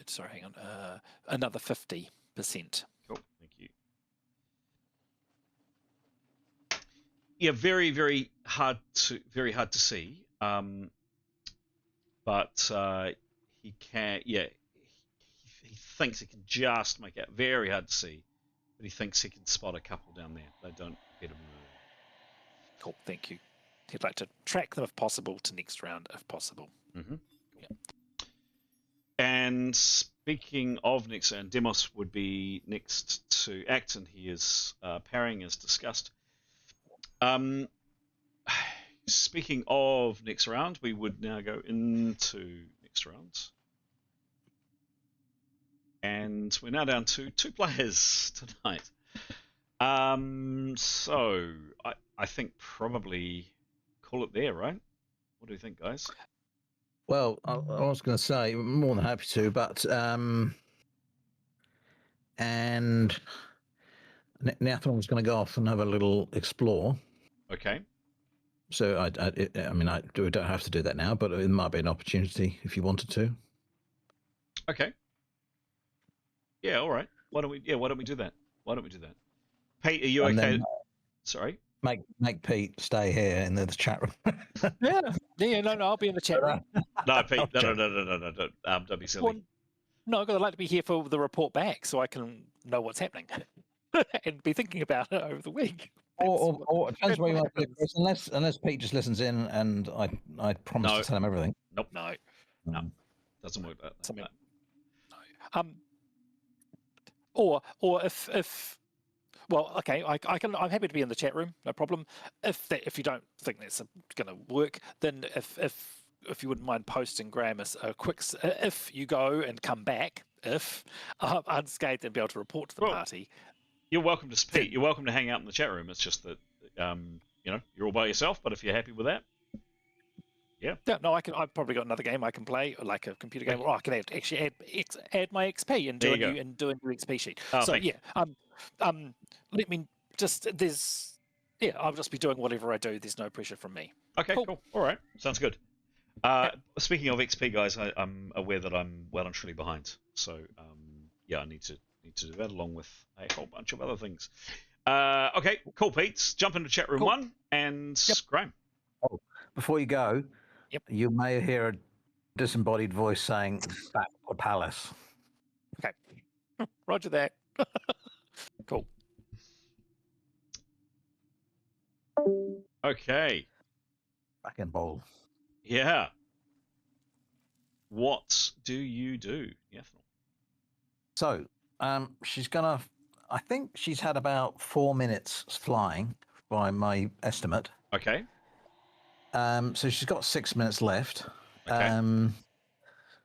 Sorry, hang on. Another 50%. Cool. Thank you. Yeah, very, very hard to see. But he can. Yeah, he thinks he can just make it very hard to see. But he thinks he can spot a couple down there. They don't appear to be moving. Cool, thank you. He'd like to track them if possible to next round, if possible. Mm-hmm. Yeah. And speaking of next round, Demos would be next to act, and he is parrying as discussed. Speaking of next round, we would now go into next round. And we're now down to 2 players tonight. So I think probably call it there, right? What do you think, guys? Well, I was going to say, more than happy to, but and Nathan was going to go off and have a little explore. Okay. So I don't have to do that now, but it might be an opportunity if you wanted to. Okay. Yeah. All right. Why don't we do that? Pete, are you And okay? then, Sorry. Make Pete stay here in the chat room. Yeah, no, I'll be in the chat room. No, Pete. No. Don't be silly. Well, no, I'd like to be here for the report back, so I can know what's happening and be thinking about it over the week. Or it depends where you want to do it, Chris, unless Pete just listens in and I promise to tell him everything. Nope. No. Doesn't work like that. Something. No. Or if well, okay, I'm happy to be in the chat room, no problem. If you don't think that's going to work, then if you wouldn't mind posting Graham a quick, if you go and come back, unscathed and be able to report to the party. You're welcome to speak. You're welcome to hang out in the chat room. It's just that you're all by yourself. But if you're happy with that, yeah. No, I've probably got another game I can play, like a computer game, or I can actually add my XP and do a new XP sheet. So yeah, let me just I'll just be doing whatever I do. There's no pressure from me. Okay, cool. All right, sounds good. Speaking of XP, guys, I'm aware that I'm well and truly behind. So I need to do that along with a whole bunch of other things. Okay, cool, Pete. Jump into chat room 1 and Graham. Oh, before you go, you may hear a disembodied voice saying, "Back to Palace." Okay, roger that. Cool. Okay. Back in bowl. Yeah. What do you do, Ethel? So, she's gonna. I think she's had about 4 minutes flying, by my estimate. Okay. So she's got 6 minutes left. Okay.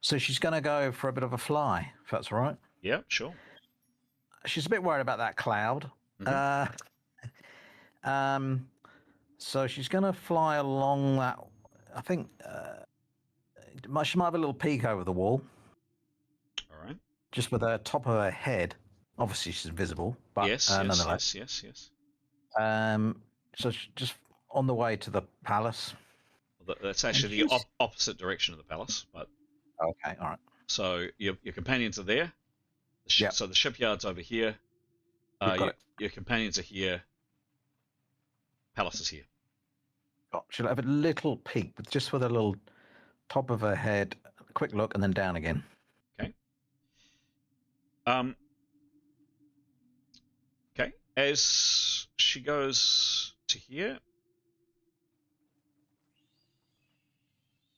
So she's going to go for a bit of a fly, if that's all right. Yeah, sure. She's a bit worried about that cloud. Mm-hmm. So she's going to fly along that. I think she might have a little peek over the wall, All right. just with the top of her head. Obviously, she's invisible, but Yes, nonetheless. yes. So she's just on the way to the palace. Well, that's actually the opposite direction of the palace. But Okay, all right. so your companions are there. Yep. So the shipyard's over here. Got it. Your companions are here. Palace is here. She'll have a little peek, but just with a little top of her head, a quick look, and then down again. Okay. Okay. As she goes to here,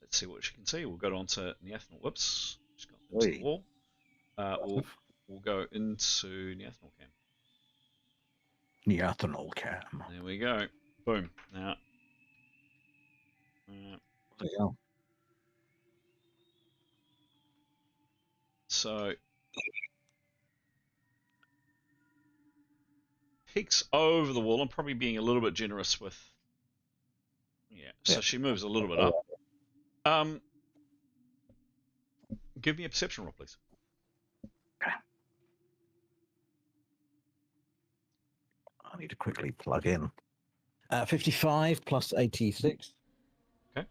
let's see what she can see. We'll go on to Neathnal. Whoops. She's gone into the wall. We'll go into Neathnal Cam. Neathnal Cam. There we go. Boom. Now. There you go. So peeks over the wall. I'm probably being a little bit generous with. Yeah. So she moves a little bit up. Give me a perception roll, please. Okay. I need to quickly plug in. 55 plus 86. Okay.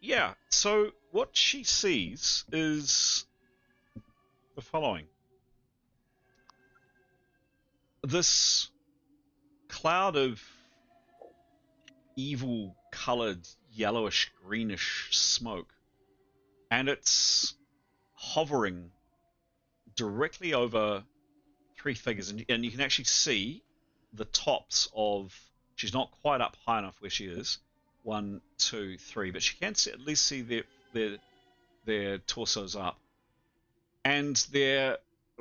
Yeah, so what she sees is the following. This cloud of evil colored yellowish greenish smoke, and it's hovering directly over three figures, and you can actually see the tops of. She's not quite up high enough where she is. 1, 2, 3, but she can at least see their torsos up, and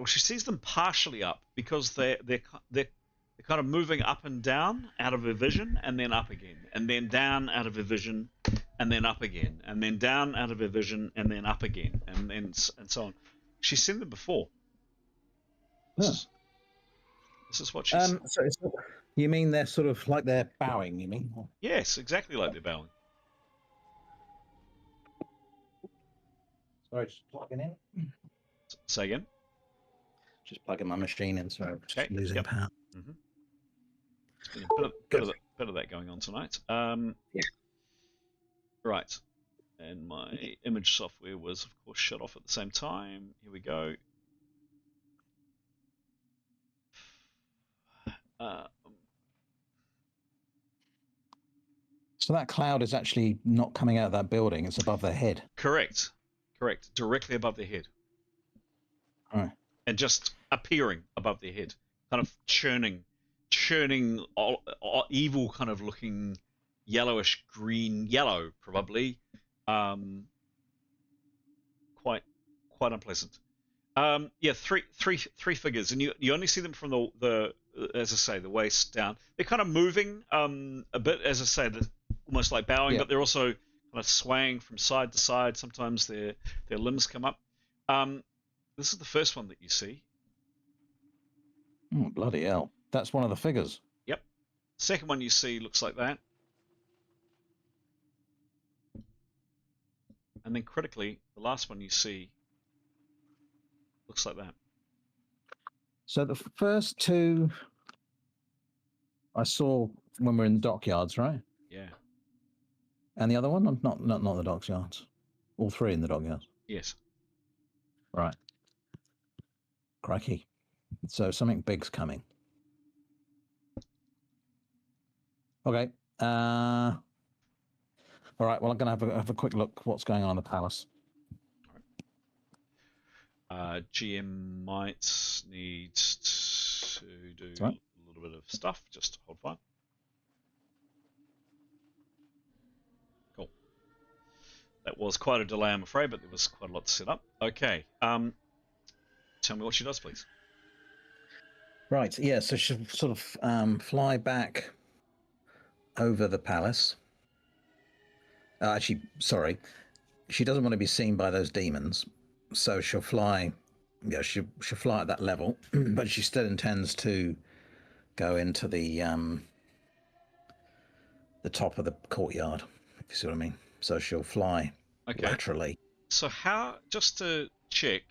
she sees them partially up because they're kind of moving up and down out of her vision, and then up again, and then down out of her vision, and then up again, and then down out of her vision, and then up again, and so on. She's seen them before. This is what she's. So you mean they're sort of like they're bowing? You mean? Yes, exactly like they're bowing. Sorry, just plugging in. Say again. Just plugging my machine in, so I'm just Okay, losing power. Mm-hmm. There's been a bit of that going on tonight. Yeah. Right. And my image software was, of course, shut off at the same time. Here we go. So that cloud is actually not coming out of that building; it's above their head. Correct. Directly above their head. All right. And just appearing above their head, kind of churning, evil kind of looking, yellowish green, yellow probably, quite unpleasant. Yeah, three figures, and you only see them from the as I say, the waist down. They're kind of moving a bit, as I say, almost like bowing, but they're also kind of swaying from side to side. Sometimes their limbs come up. This is the first one that you see. Oh, bloody hell. That's one of the figures. Yep. Second one you see looks like that. And then critically, the last one you see looks like that. So the first two I saw when we were in the dockyards, right? Yeah. And the other one? Not the dockyards. All three in the dockyards. Yes. Right. Crikey. So something big's coming. Okay. All right. Well, I'm going to have a quick look what's going on in the palace. GM might need to do a little bit of stuff. Just hold fire. Cool. That was quite a delay, I'm afraid, but there was quite a lot to set up. Okay. Tell me what she does, please. Right. Yeah. So she'll sort of fly back over the palace. Actually, sorry, she doesn't want to be seen by those demons, so she'll fly. Yeah, she'll fly at that level, but she still intends to go into the top of the courtyard, if you see what I mean. So she'll fly laterally. So how, just to check,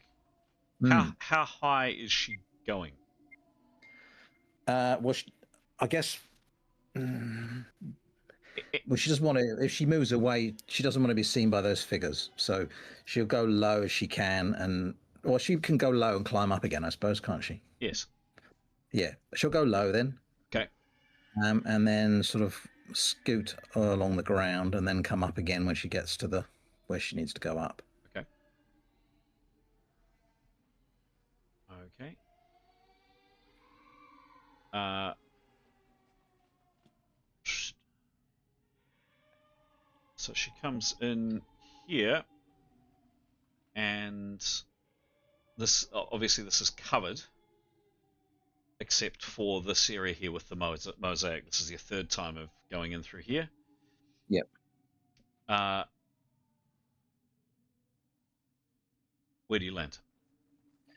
Mm. how high is she going? Well, I guess. Well, she doesn't want to. If she moves away, she doesn't want to be seen by those figures. So she'll go low as she can, and well, she can go low and climb up again, I suppose, can't she? Yes. Yeah, she'll go low then. Okay. And then sort of scoot along the ground, and then come up again when she gets to where she needs to go up. Okay. Okay. So she comes in here, and this, obviously this is covered, except for this area here with the mosaic. This is your third time of going in through here. Yep. Where do you land?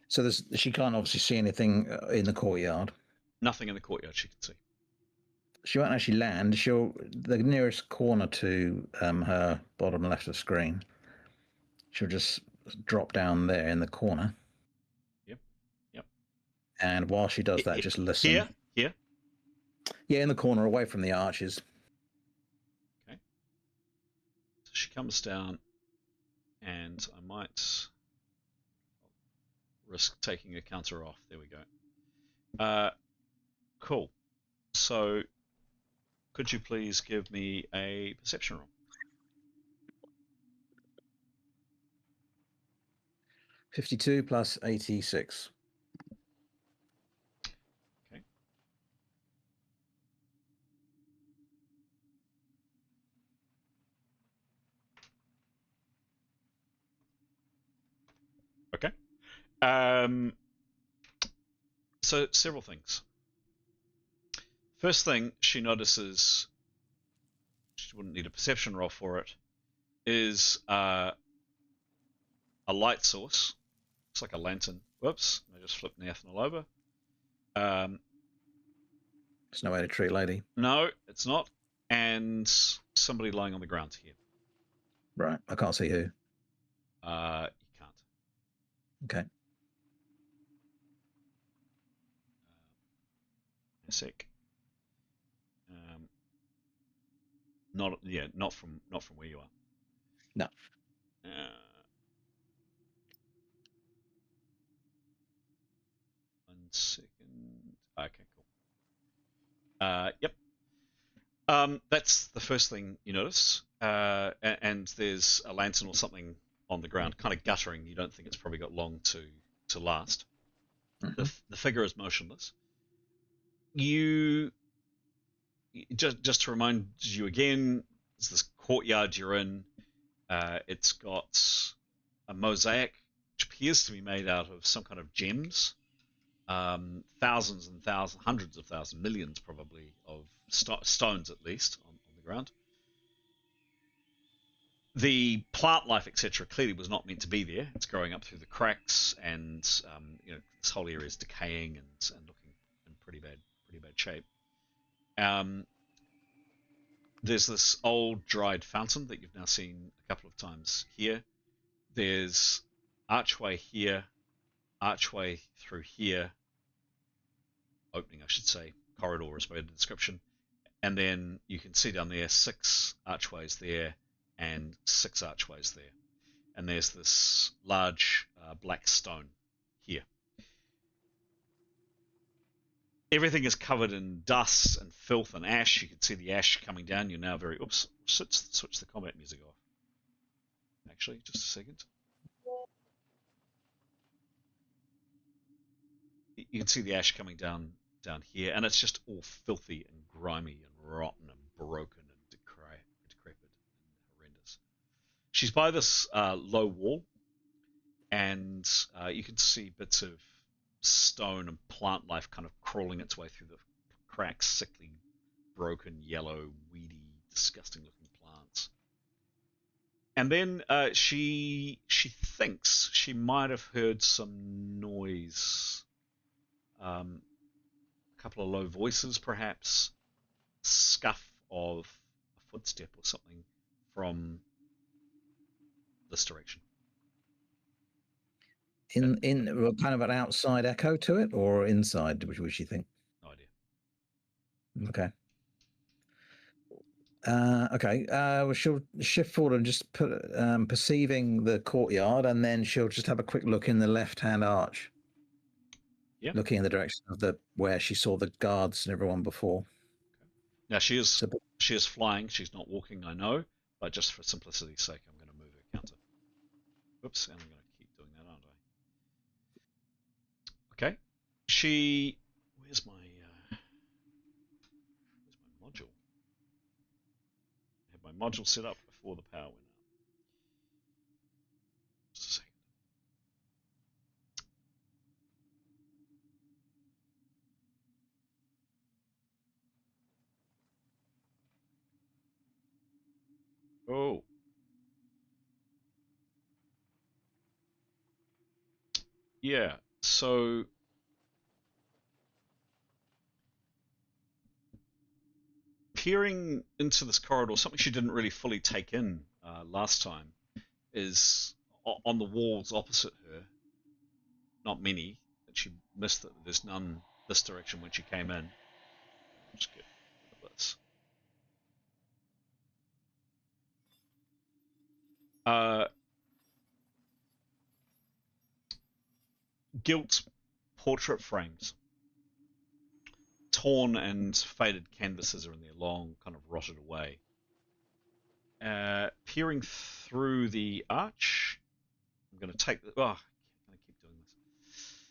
So she can't obviously see anything in the courtyard. Nothing in the courtyard she can see. She won't actually land. The nearest corner to her bottom left of screen. She'll just drop down there in the corner. Yep. And while she does that, just listen. Here. Yeah, in the corner, away from the arches. Okay. So she comes down, and I might risk taking a counter off. There we go. Cool. So, could you please give me a perception roll? 52 plus 86. Okay. Okay. So several things. First thing she notices, she wouldn't need a perception roll for it, is a light source. Looks like a lantern. Whoops, I just flipped Nathanel over. There's no way to treat lady. No, it's not. And somebody lying on the ground here. Right, I can't see who. You can't. Okay. A sec. Not from where you are. No. 1 second. Okay, cool. Yep. That's the first thing you notice. And there's a lantern or something on the ground, kind of guttering. You don't think it's probably got long to last. Mm-hmm. The figure is motionless. You just to remind you again, it's this courtyard you're in. It's got a mosaic which appears to be made out of some kind of gems. Thousands and thousands, hundreds of thousands, millions probably of stones at least on the ground. The plant life, etc., clearly was not meant to be there. It's growing up through the cracks, and this whole area is decaying and looking in pretty bad shape. There's this old dried fountain that you've now seen a couple of times here. There's archway here, archway through here, opening I should say, corridor is probably the description, and then you can see down there 6 archways there and 6 archways there, and there's this large black stone here. Everything is covered in dust and filth and ash. You can see the ash coming down. You're now very... Oops, switch the combat music off. Actually, just a second. You can see the ash coming down here, and it's just all filthy and grimy and rotten and broken and decrepit and horrendous. She's by this low wall, and you can see bits of stone and plant life kind of crawling its way through the cracks, sickly broken, yellow, weedy, disgusting-looking plants. And then she thinks she might have heard some noise, a couple of low voices, perhaps, scuff of a footstep or something from this direction. In kind of an outside echo to it, or inside? Which would you think? No idea. Okay. Okay. Well, she'll shift forward and just put perceiving the courtyard, and then she'll just have a quick look in the left-hand arch. Yeah. Looking in the direction of where she saw the guards and everyone before. Now she is flying. She's not walking, I know, but just for simplicity's sake, I'm going to move her counter. Whoops, and I'm going to keep doing that, aren't I? Okay. Where's my module? I had my module set up before the power went out. Just a second. Oh. Yeah, so peering into this corridor, something she didn't really fully take in last time, is on the walls opposite her. Not many, that she missed that there's none this direction when she came in. I'll just get rid of this. Gilt portrait frames. Torn and faded canvases are in there, long, kind of rotted away. Peering through the arch, I'm going to take the. Oh, I keep doing this.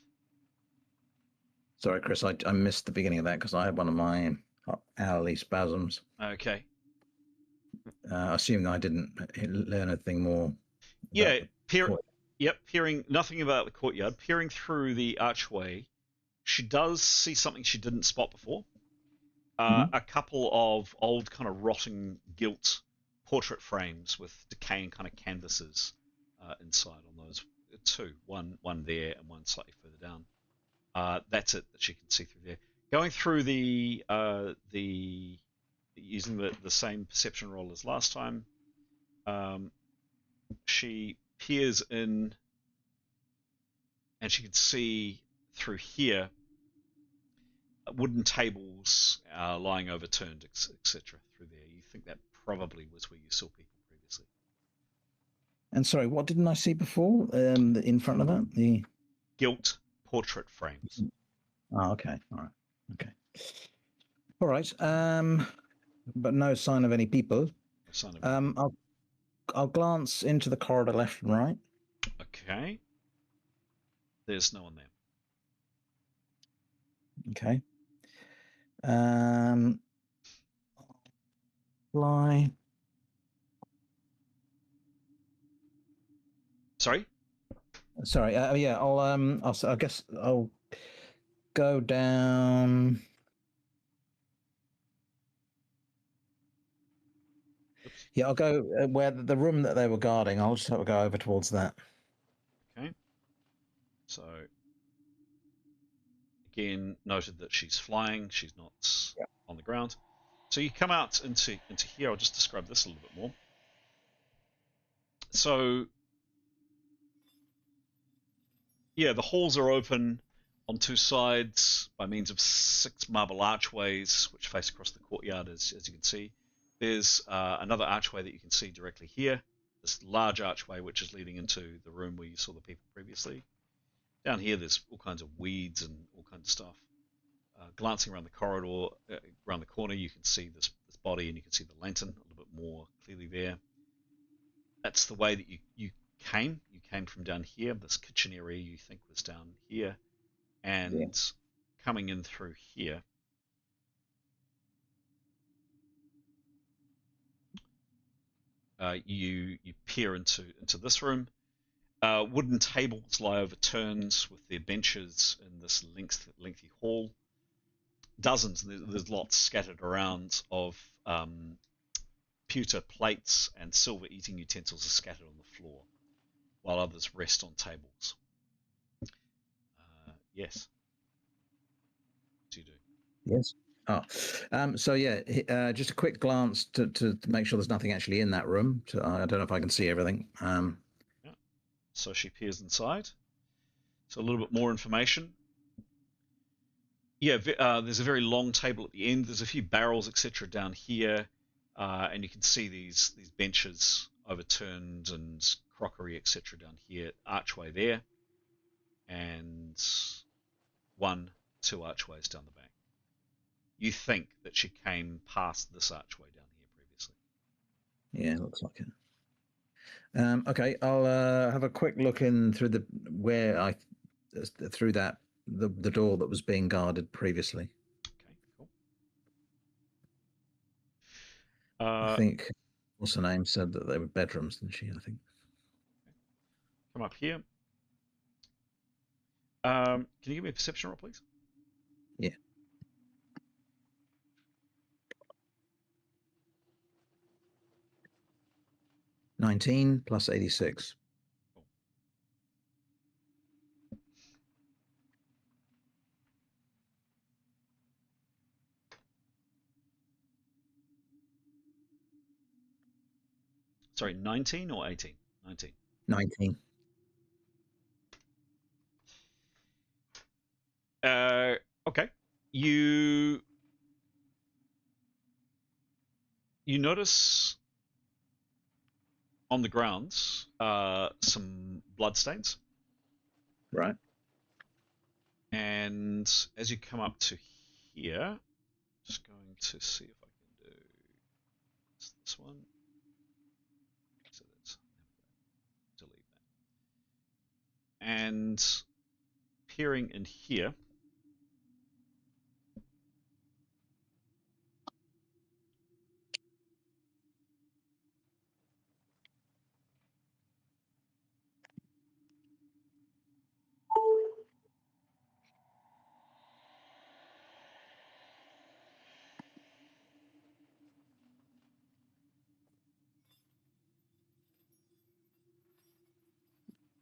Sorry, Chris, I missed the beginning of that because I had one of my hourly spasms. Okay. Assuming I didn't learn anything more. Yeah, peering, nothing about the courtyard. Peering through the archway, she does see something she didn't spot before. A couple of old, kind of rotting, gilt portrait frames with decaying kind of canvases inside on those two. One there and one slightly further down. That's it that she can see through there. Going through the using the same perception roll as last time, she peers in, and she can see through here wooden tables lying overturned, etc. through there. You think that probably was where you saw people previously. And sorry, what didn't I see before? In front of that, the gilt portrait frames. Oh, okay. All right. Okay. All right. But no sign of any people. No sign of I'll glance into the corridor left and right. Okay. There's no one there. Okay. Fly. Sorry. Sorry. Yeah. I guess I'll go down. Oops. Yeah, I'll go where the room that they were guarding. I'll just have to go over towards that. Okay. So again, noted that she's flying. She's not on the ground. So you come out into here. I'll just describe this a little bit more. So yeah, the halls are open on two sides by means of 6 marble archways which face across the courtyard, as you can see. There's another archway that you can see directly here, this large archway which is leading into the room where you saw the people previously. Down here there's all kinds of weeds and all kinds of stuff. Glancing around the corridor, around the corner, you can see this body, and you can see the lantern a little bit more clearly there. That's the way that you came. You came from down here. This kitchen area you think was down here, and coming in through here. You peer into this room. Wooden tables lie overturned with their benches in this lengthy hall. dozens. There's lots scattered around of pewter plates and silver eating utensils are scattered on the floor, while others rest on tables. Yes. What do you do? Yes. So yeah, just a quick glance to make sure there's nothing actually in that room. I don't know if I can see everything. Yeah. So she peers inside. So a little bit more information. Yeah, there's a very long table at the end. There's a few barrels, etc., down here, and you can see these benches overturned and crockery, etc., down here. Archway there, and 2 archways down the back. You think that she came past this archway down here previously? Yeah, looks like it. Okay, I'll have a quick look in through through the door that was being guarded previously. Okay, cool. I think what's her name said that they were bedrooms, didn't she? I think. Come up here. Can you give me a perception roll, please? Yeah. 19 plus 86. Sorry, 19 or 18? 19. 19. Okay. You notice on the grounds some bloodstains. Right. And as you come up to here, just going to see if I can do this one. So let's delete that. And peering in here,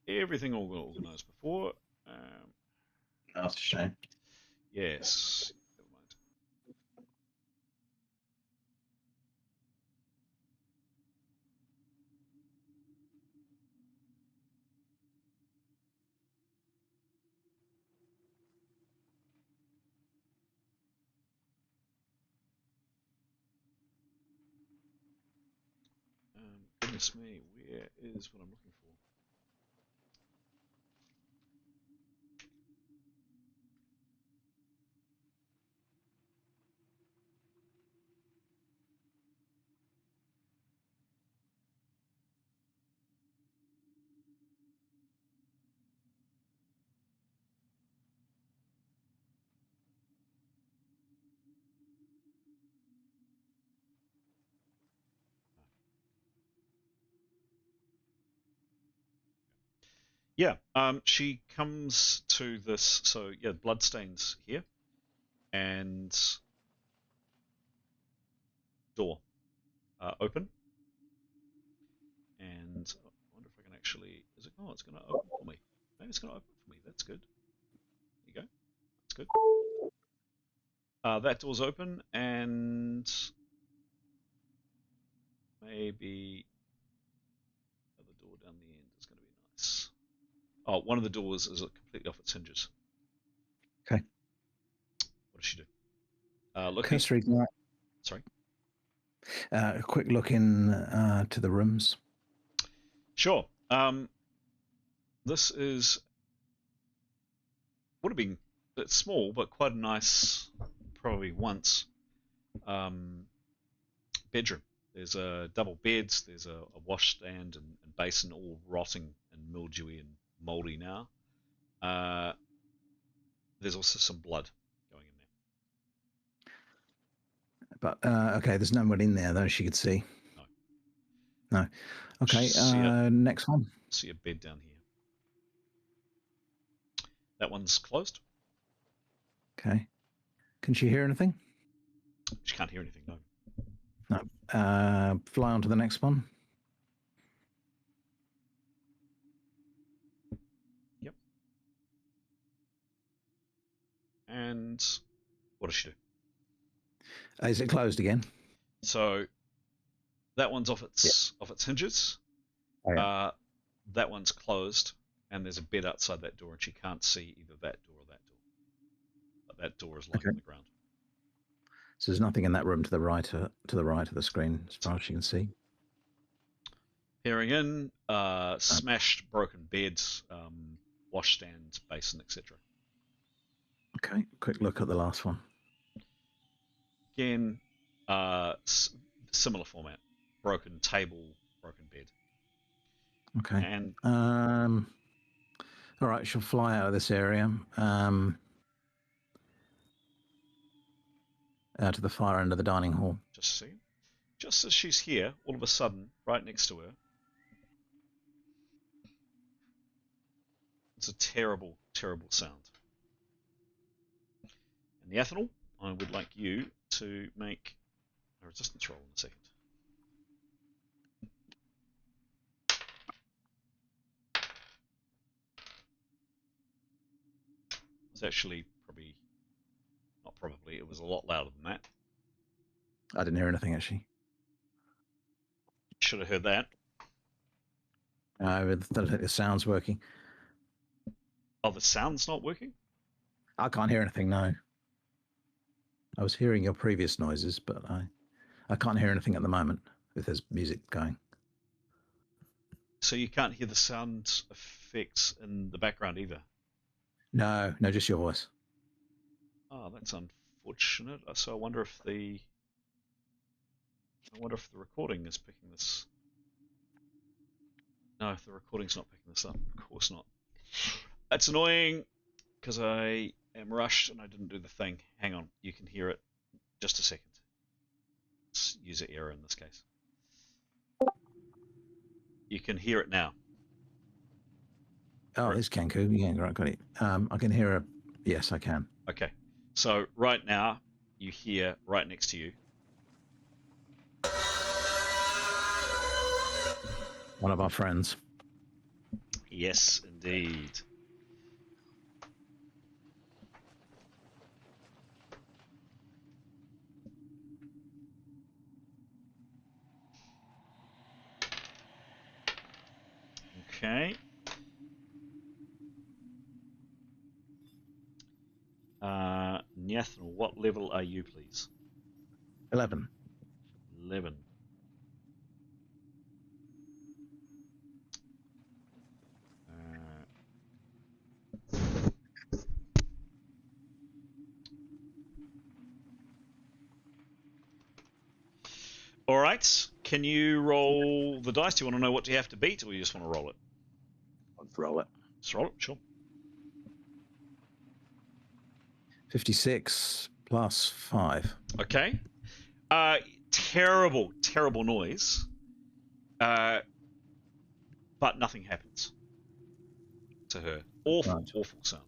everything organized before. That's a shame. Yes. Never mind. Goodness me, where is what I'm looking for? Yeah, she comes to this. So yeah, bloodstains here, and door open, and I wonder if I can actually. Is it? Oh, it's going to open for me. Maybe it's going to open for me. That's good. There you go. That's good. That door's open, and maybe the door down the end is going to be nice. Oh, one of the doors is completely off its hinges. Okay. What does she do? Looking. Cursory glance. Sorry. A quick look in to the rooms. Sure. This would have been it's small, but quite a nice, probably once, bedroom. There's double beds. There's a washstand and basin, all rotting and mildewy and moldy now. There's also some blood going in there. But okay, there's no one in there though. She could see. No. Okay. Next one. See a bed down here. That one's closed. Okay. Can she hear anything? She can't hear anything, no. No. Fly on to the next one. Yep. And what does she do? Is it closed again? So that one's off its hinges. Oh, yeah. That one's closed, and there's a bed outside that door, and she can't see either that door or that door. But that door is lying on the ground. So there's nothing in that room to the right of the screen, as far as you can see. Peering in, smashed, broken beds, washstands, basin, etc. Okay, quick look at the last one. Again, similar format: broken table, broken bed. Okay. And all right, she'll fly out of this area. Out to the far end of the dining hall. just a second. Just as she's here, all of a sudden, right next to her, it's a terrible, terrible sound. And the Ethanol, I would like you to make a resistance roll in a second. It's actually not probably, it was a lot louder than that. I didn't hear anything, actually. Should have heard that. I don't think the sound's working. Oh, the sound's not working? I can't hear anything, no. I was hearing your previous noises, but I can't hear anything at the moment if there's music going. So you can't hear the sound effects in the background either? No, just your voice. Oh, that's unfortunate. So I wonder if the recording is picking this. No, the recording's not picking this up. Of course not. It's annoying because I am rushed and I didn't do the thing. Hang on, you can hear it. Just a second. It's user error in this case. You can hear it now. Oh, it's Kanku. Yeah, right, got it. I can hear a... Yes, I can. Okay. So right now, you hear right next to you. One of our friends. Yes, indeed. Okay. Nyathal, what level are you, please? 11. 11. All right. Can you roll the dice? Do you want to know what you have to beat, or you just want to roll it? Let's roll it. Just roll it, sure. 56 plus 5. Okay. Terrible, terrible noise. But nothing happens to her. Awful, Right. awful sound.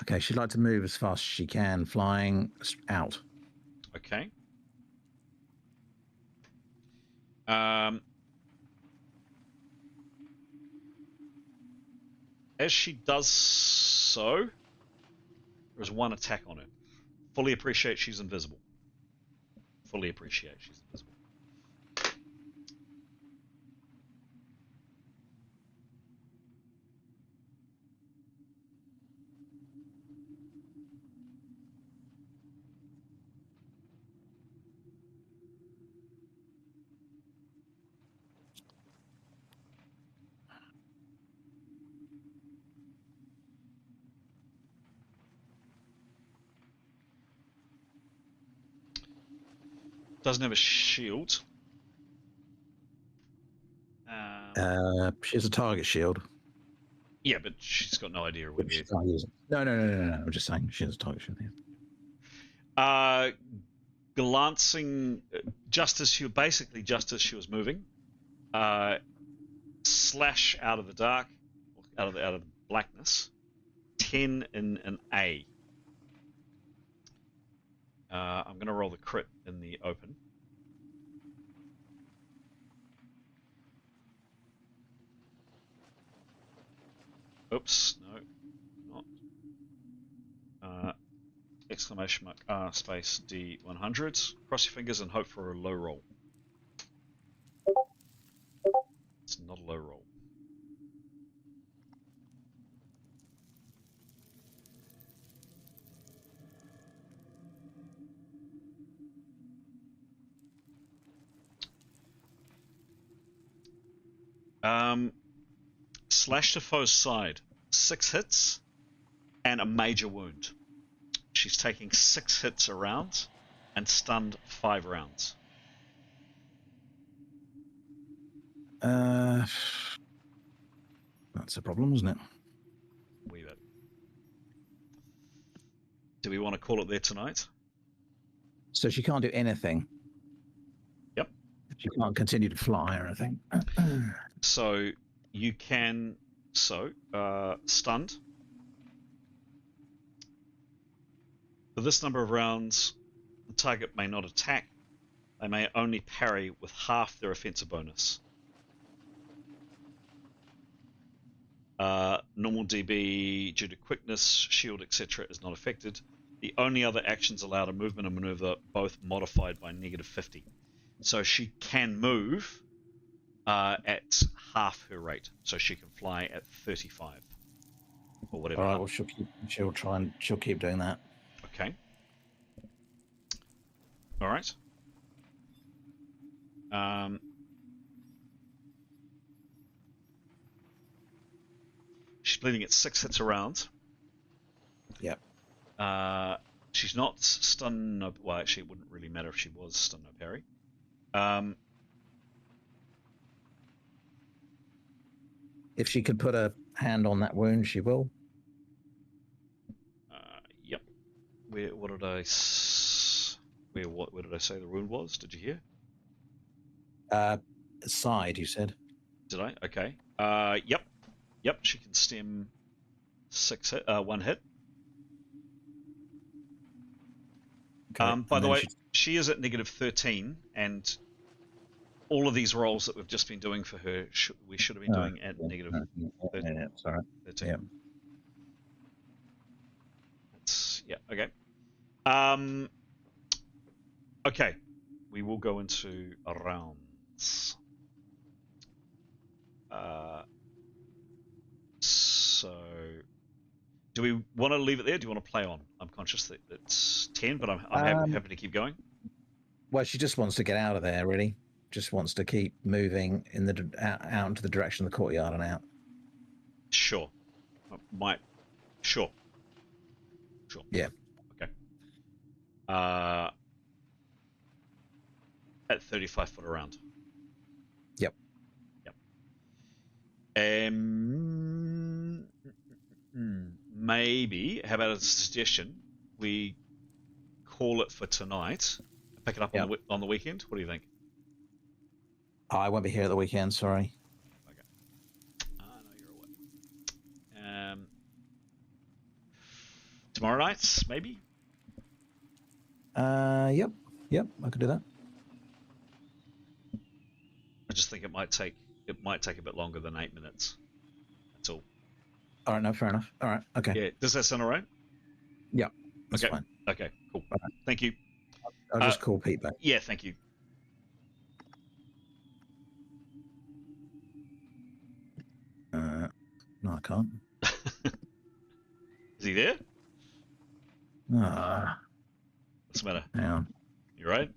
Okay, she'd like to move as fast as she can, flying out. Okay. As she does so, there's one attack on her. Fully appreciate she's invisible. Fully appreciate she's invisible. Doesn't have a shield. She has a target shield. Yeah, but she's got no idea where She's not using. No. I'm just saying she has a target shield. Glancing, just as she was moving, slash out of the dark, out of the blackness. 10 in an A. I'm going to roll the crit in the open. Oops, no, not. Exclamation mark R space D100. Cross your fingers and hope for a low roll. It's not a low roll. Slash to foe's side. 6 hits and a major wound. She's taking 6 hits a round and stunned 5 rounds. That's a problem, isn't it? Wee bit. Do we want to call it there tonight? So she can't do anything. Yep. She can't continue to fly or anything. So you can stunned. For this number of rounds, the target may not attack. They may only parry with half their offensive bonus. Normal DB due to quickness, shield, etc. is not affected. The only other actions allowed are movement and maneuver, both modified by -50. So she can move at half her rate, so she can fly at 35 or whatever. All right. Well, she'll keep doing that. Okay. All right. She's bleeding at 6 hits a round. Yep. She's not stunned. No, well, actually, it wouldn't really matter if she was stunned. No parry. If she could put a hand on that wound, she will. Yep. Where did I say the wound was? Did you hear? Side, you said. Did I? Okay. Yep. She can stem 1 hit. Okay. By the way, she is at -13, and all of these rolls that we've just been doing for her, we should have been doing at -13. Yeah, sorry. 13. Yeah. Okay. Okay. We will go into rounds. So, do we want to leave it there? Do you want to play on? I'm conscious that it's 10, but I'm happy to keep going. Well, she just wants to get out of there, really. Just wants to keep moving in out into the direction of the courtyard and out. Sure. Sure. Yeah. Okay. At 35 foot around. Yep. Maybe, how about a suggestion? We call it for tonight. Pick it up on the weekend. What do you think? I won't be here at the weekend. Sorry. Okay. No, you're away. Tomorrow night, maybe. Yep. I could do that. I just think it might take a bit longer than 8 minutes. That's all. All right. No, fair enough. All right. Okay. Yeah. Does that sound all right? Yeah. That's fine. Okay. Cool. All right. Thank you. I'll just call Pete back. Yeah. Thank you. No, I can't. Is he there? What's the matter? Hang on. You right?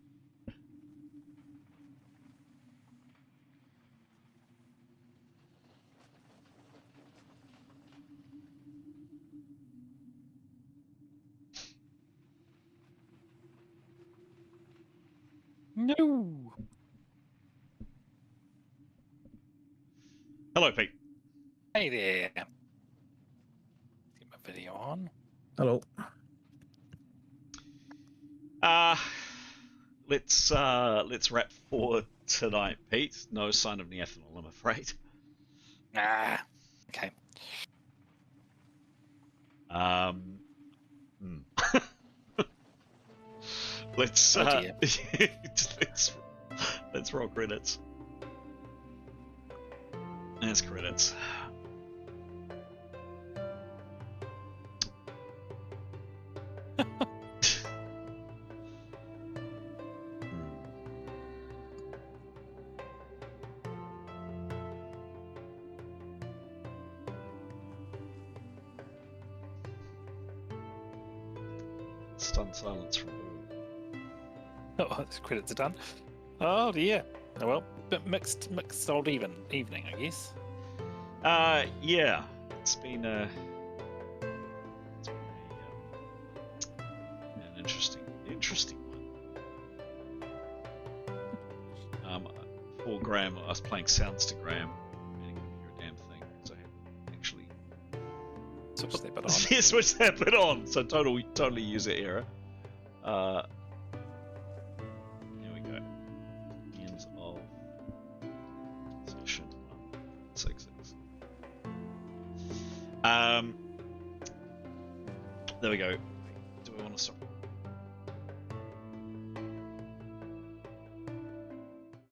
No. Hello, Pete. Hey there. Get my video on. Hello. Let's wrap for tonight, Pete. No sign of neathanol, I'm afraid. Okay. Let's Oh dear. let's roll credits. There's credits. Stunned silence from all. Oh, the credits are done. Oh dear. Oh well, bit mixed old evening, I guess. Yeah, it's been an interesting one. For Graham, I was playing sounds to Graham, and he couldn't hear a damn thing, so I had actually Switch that bit on. yeah, switch that bit on. So totally user error. Here we go. End of session 166. There we go. Do we want to stop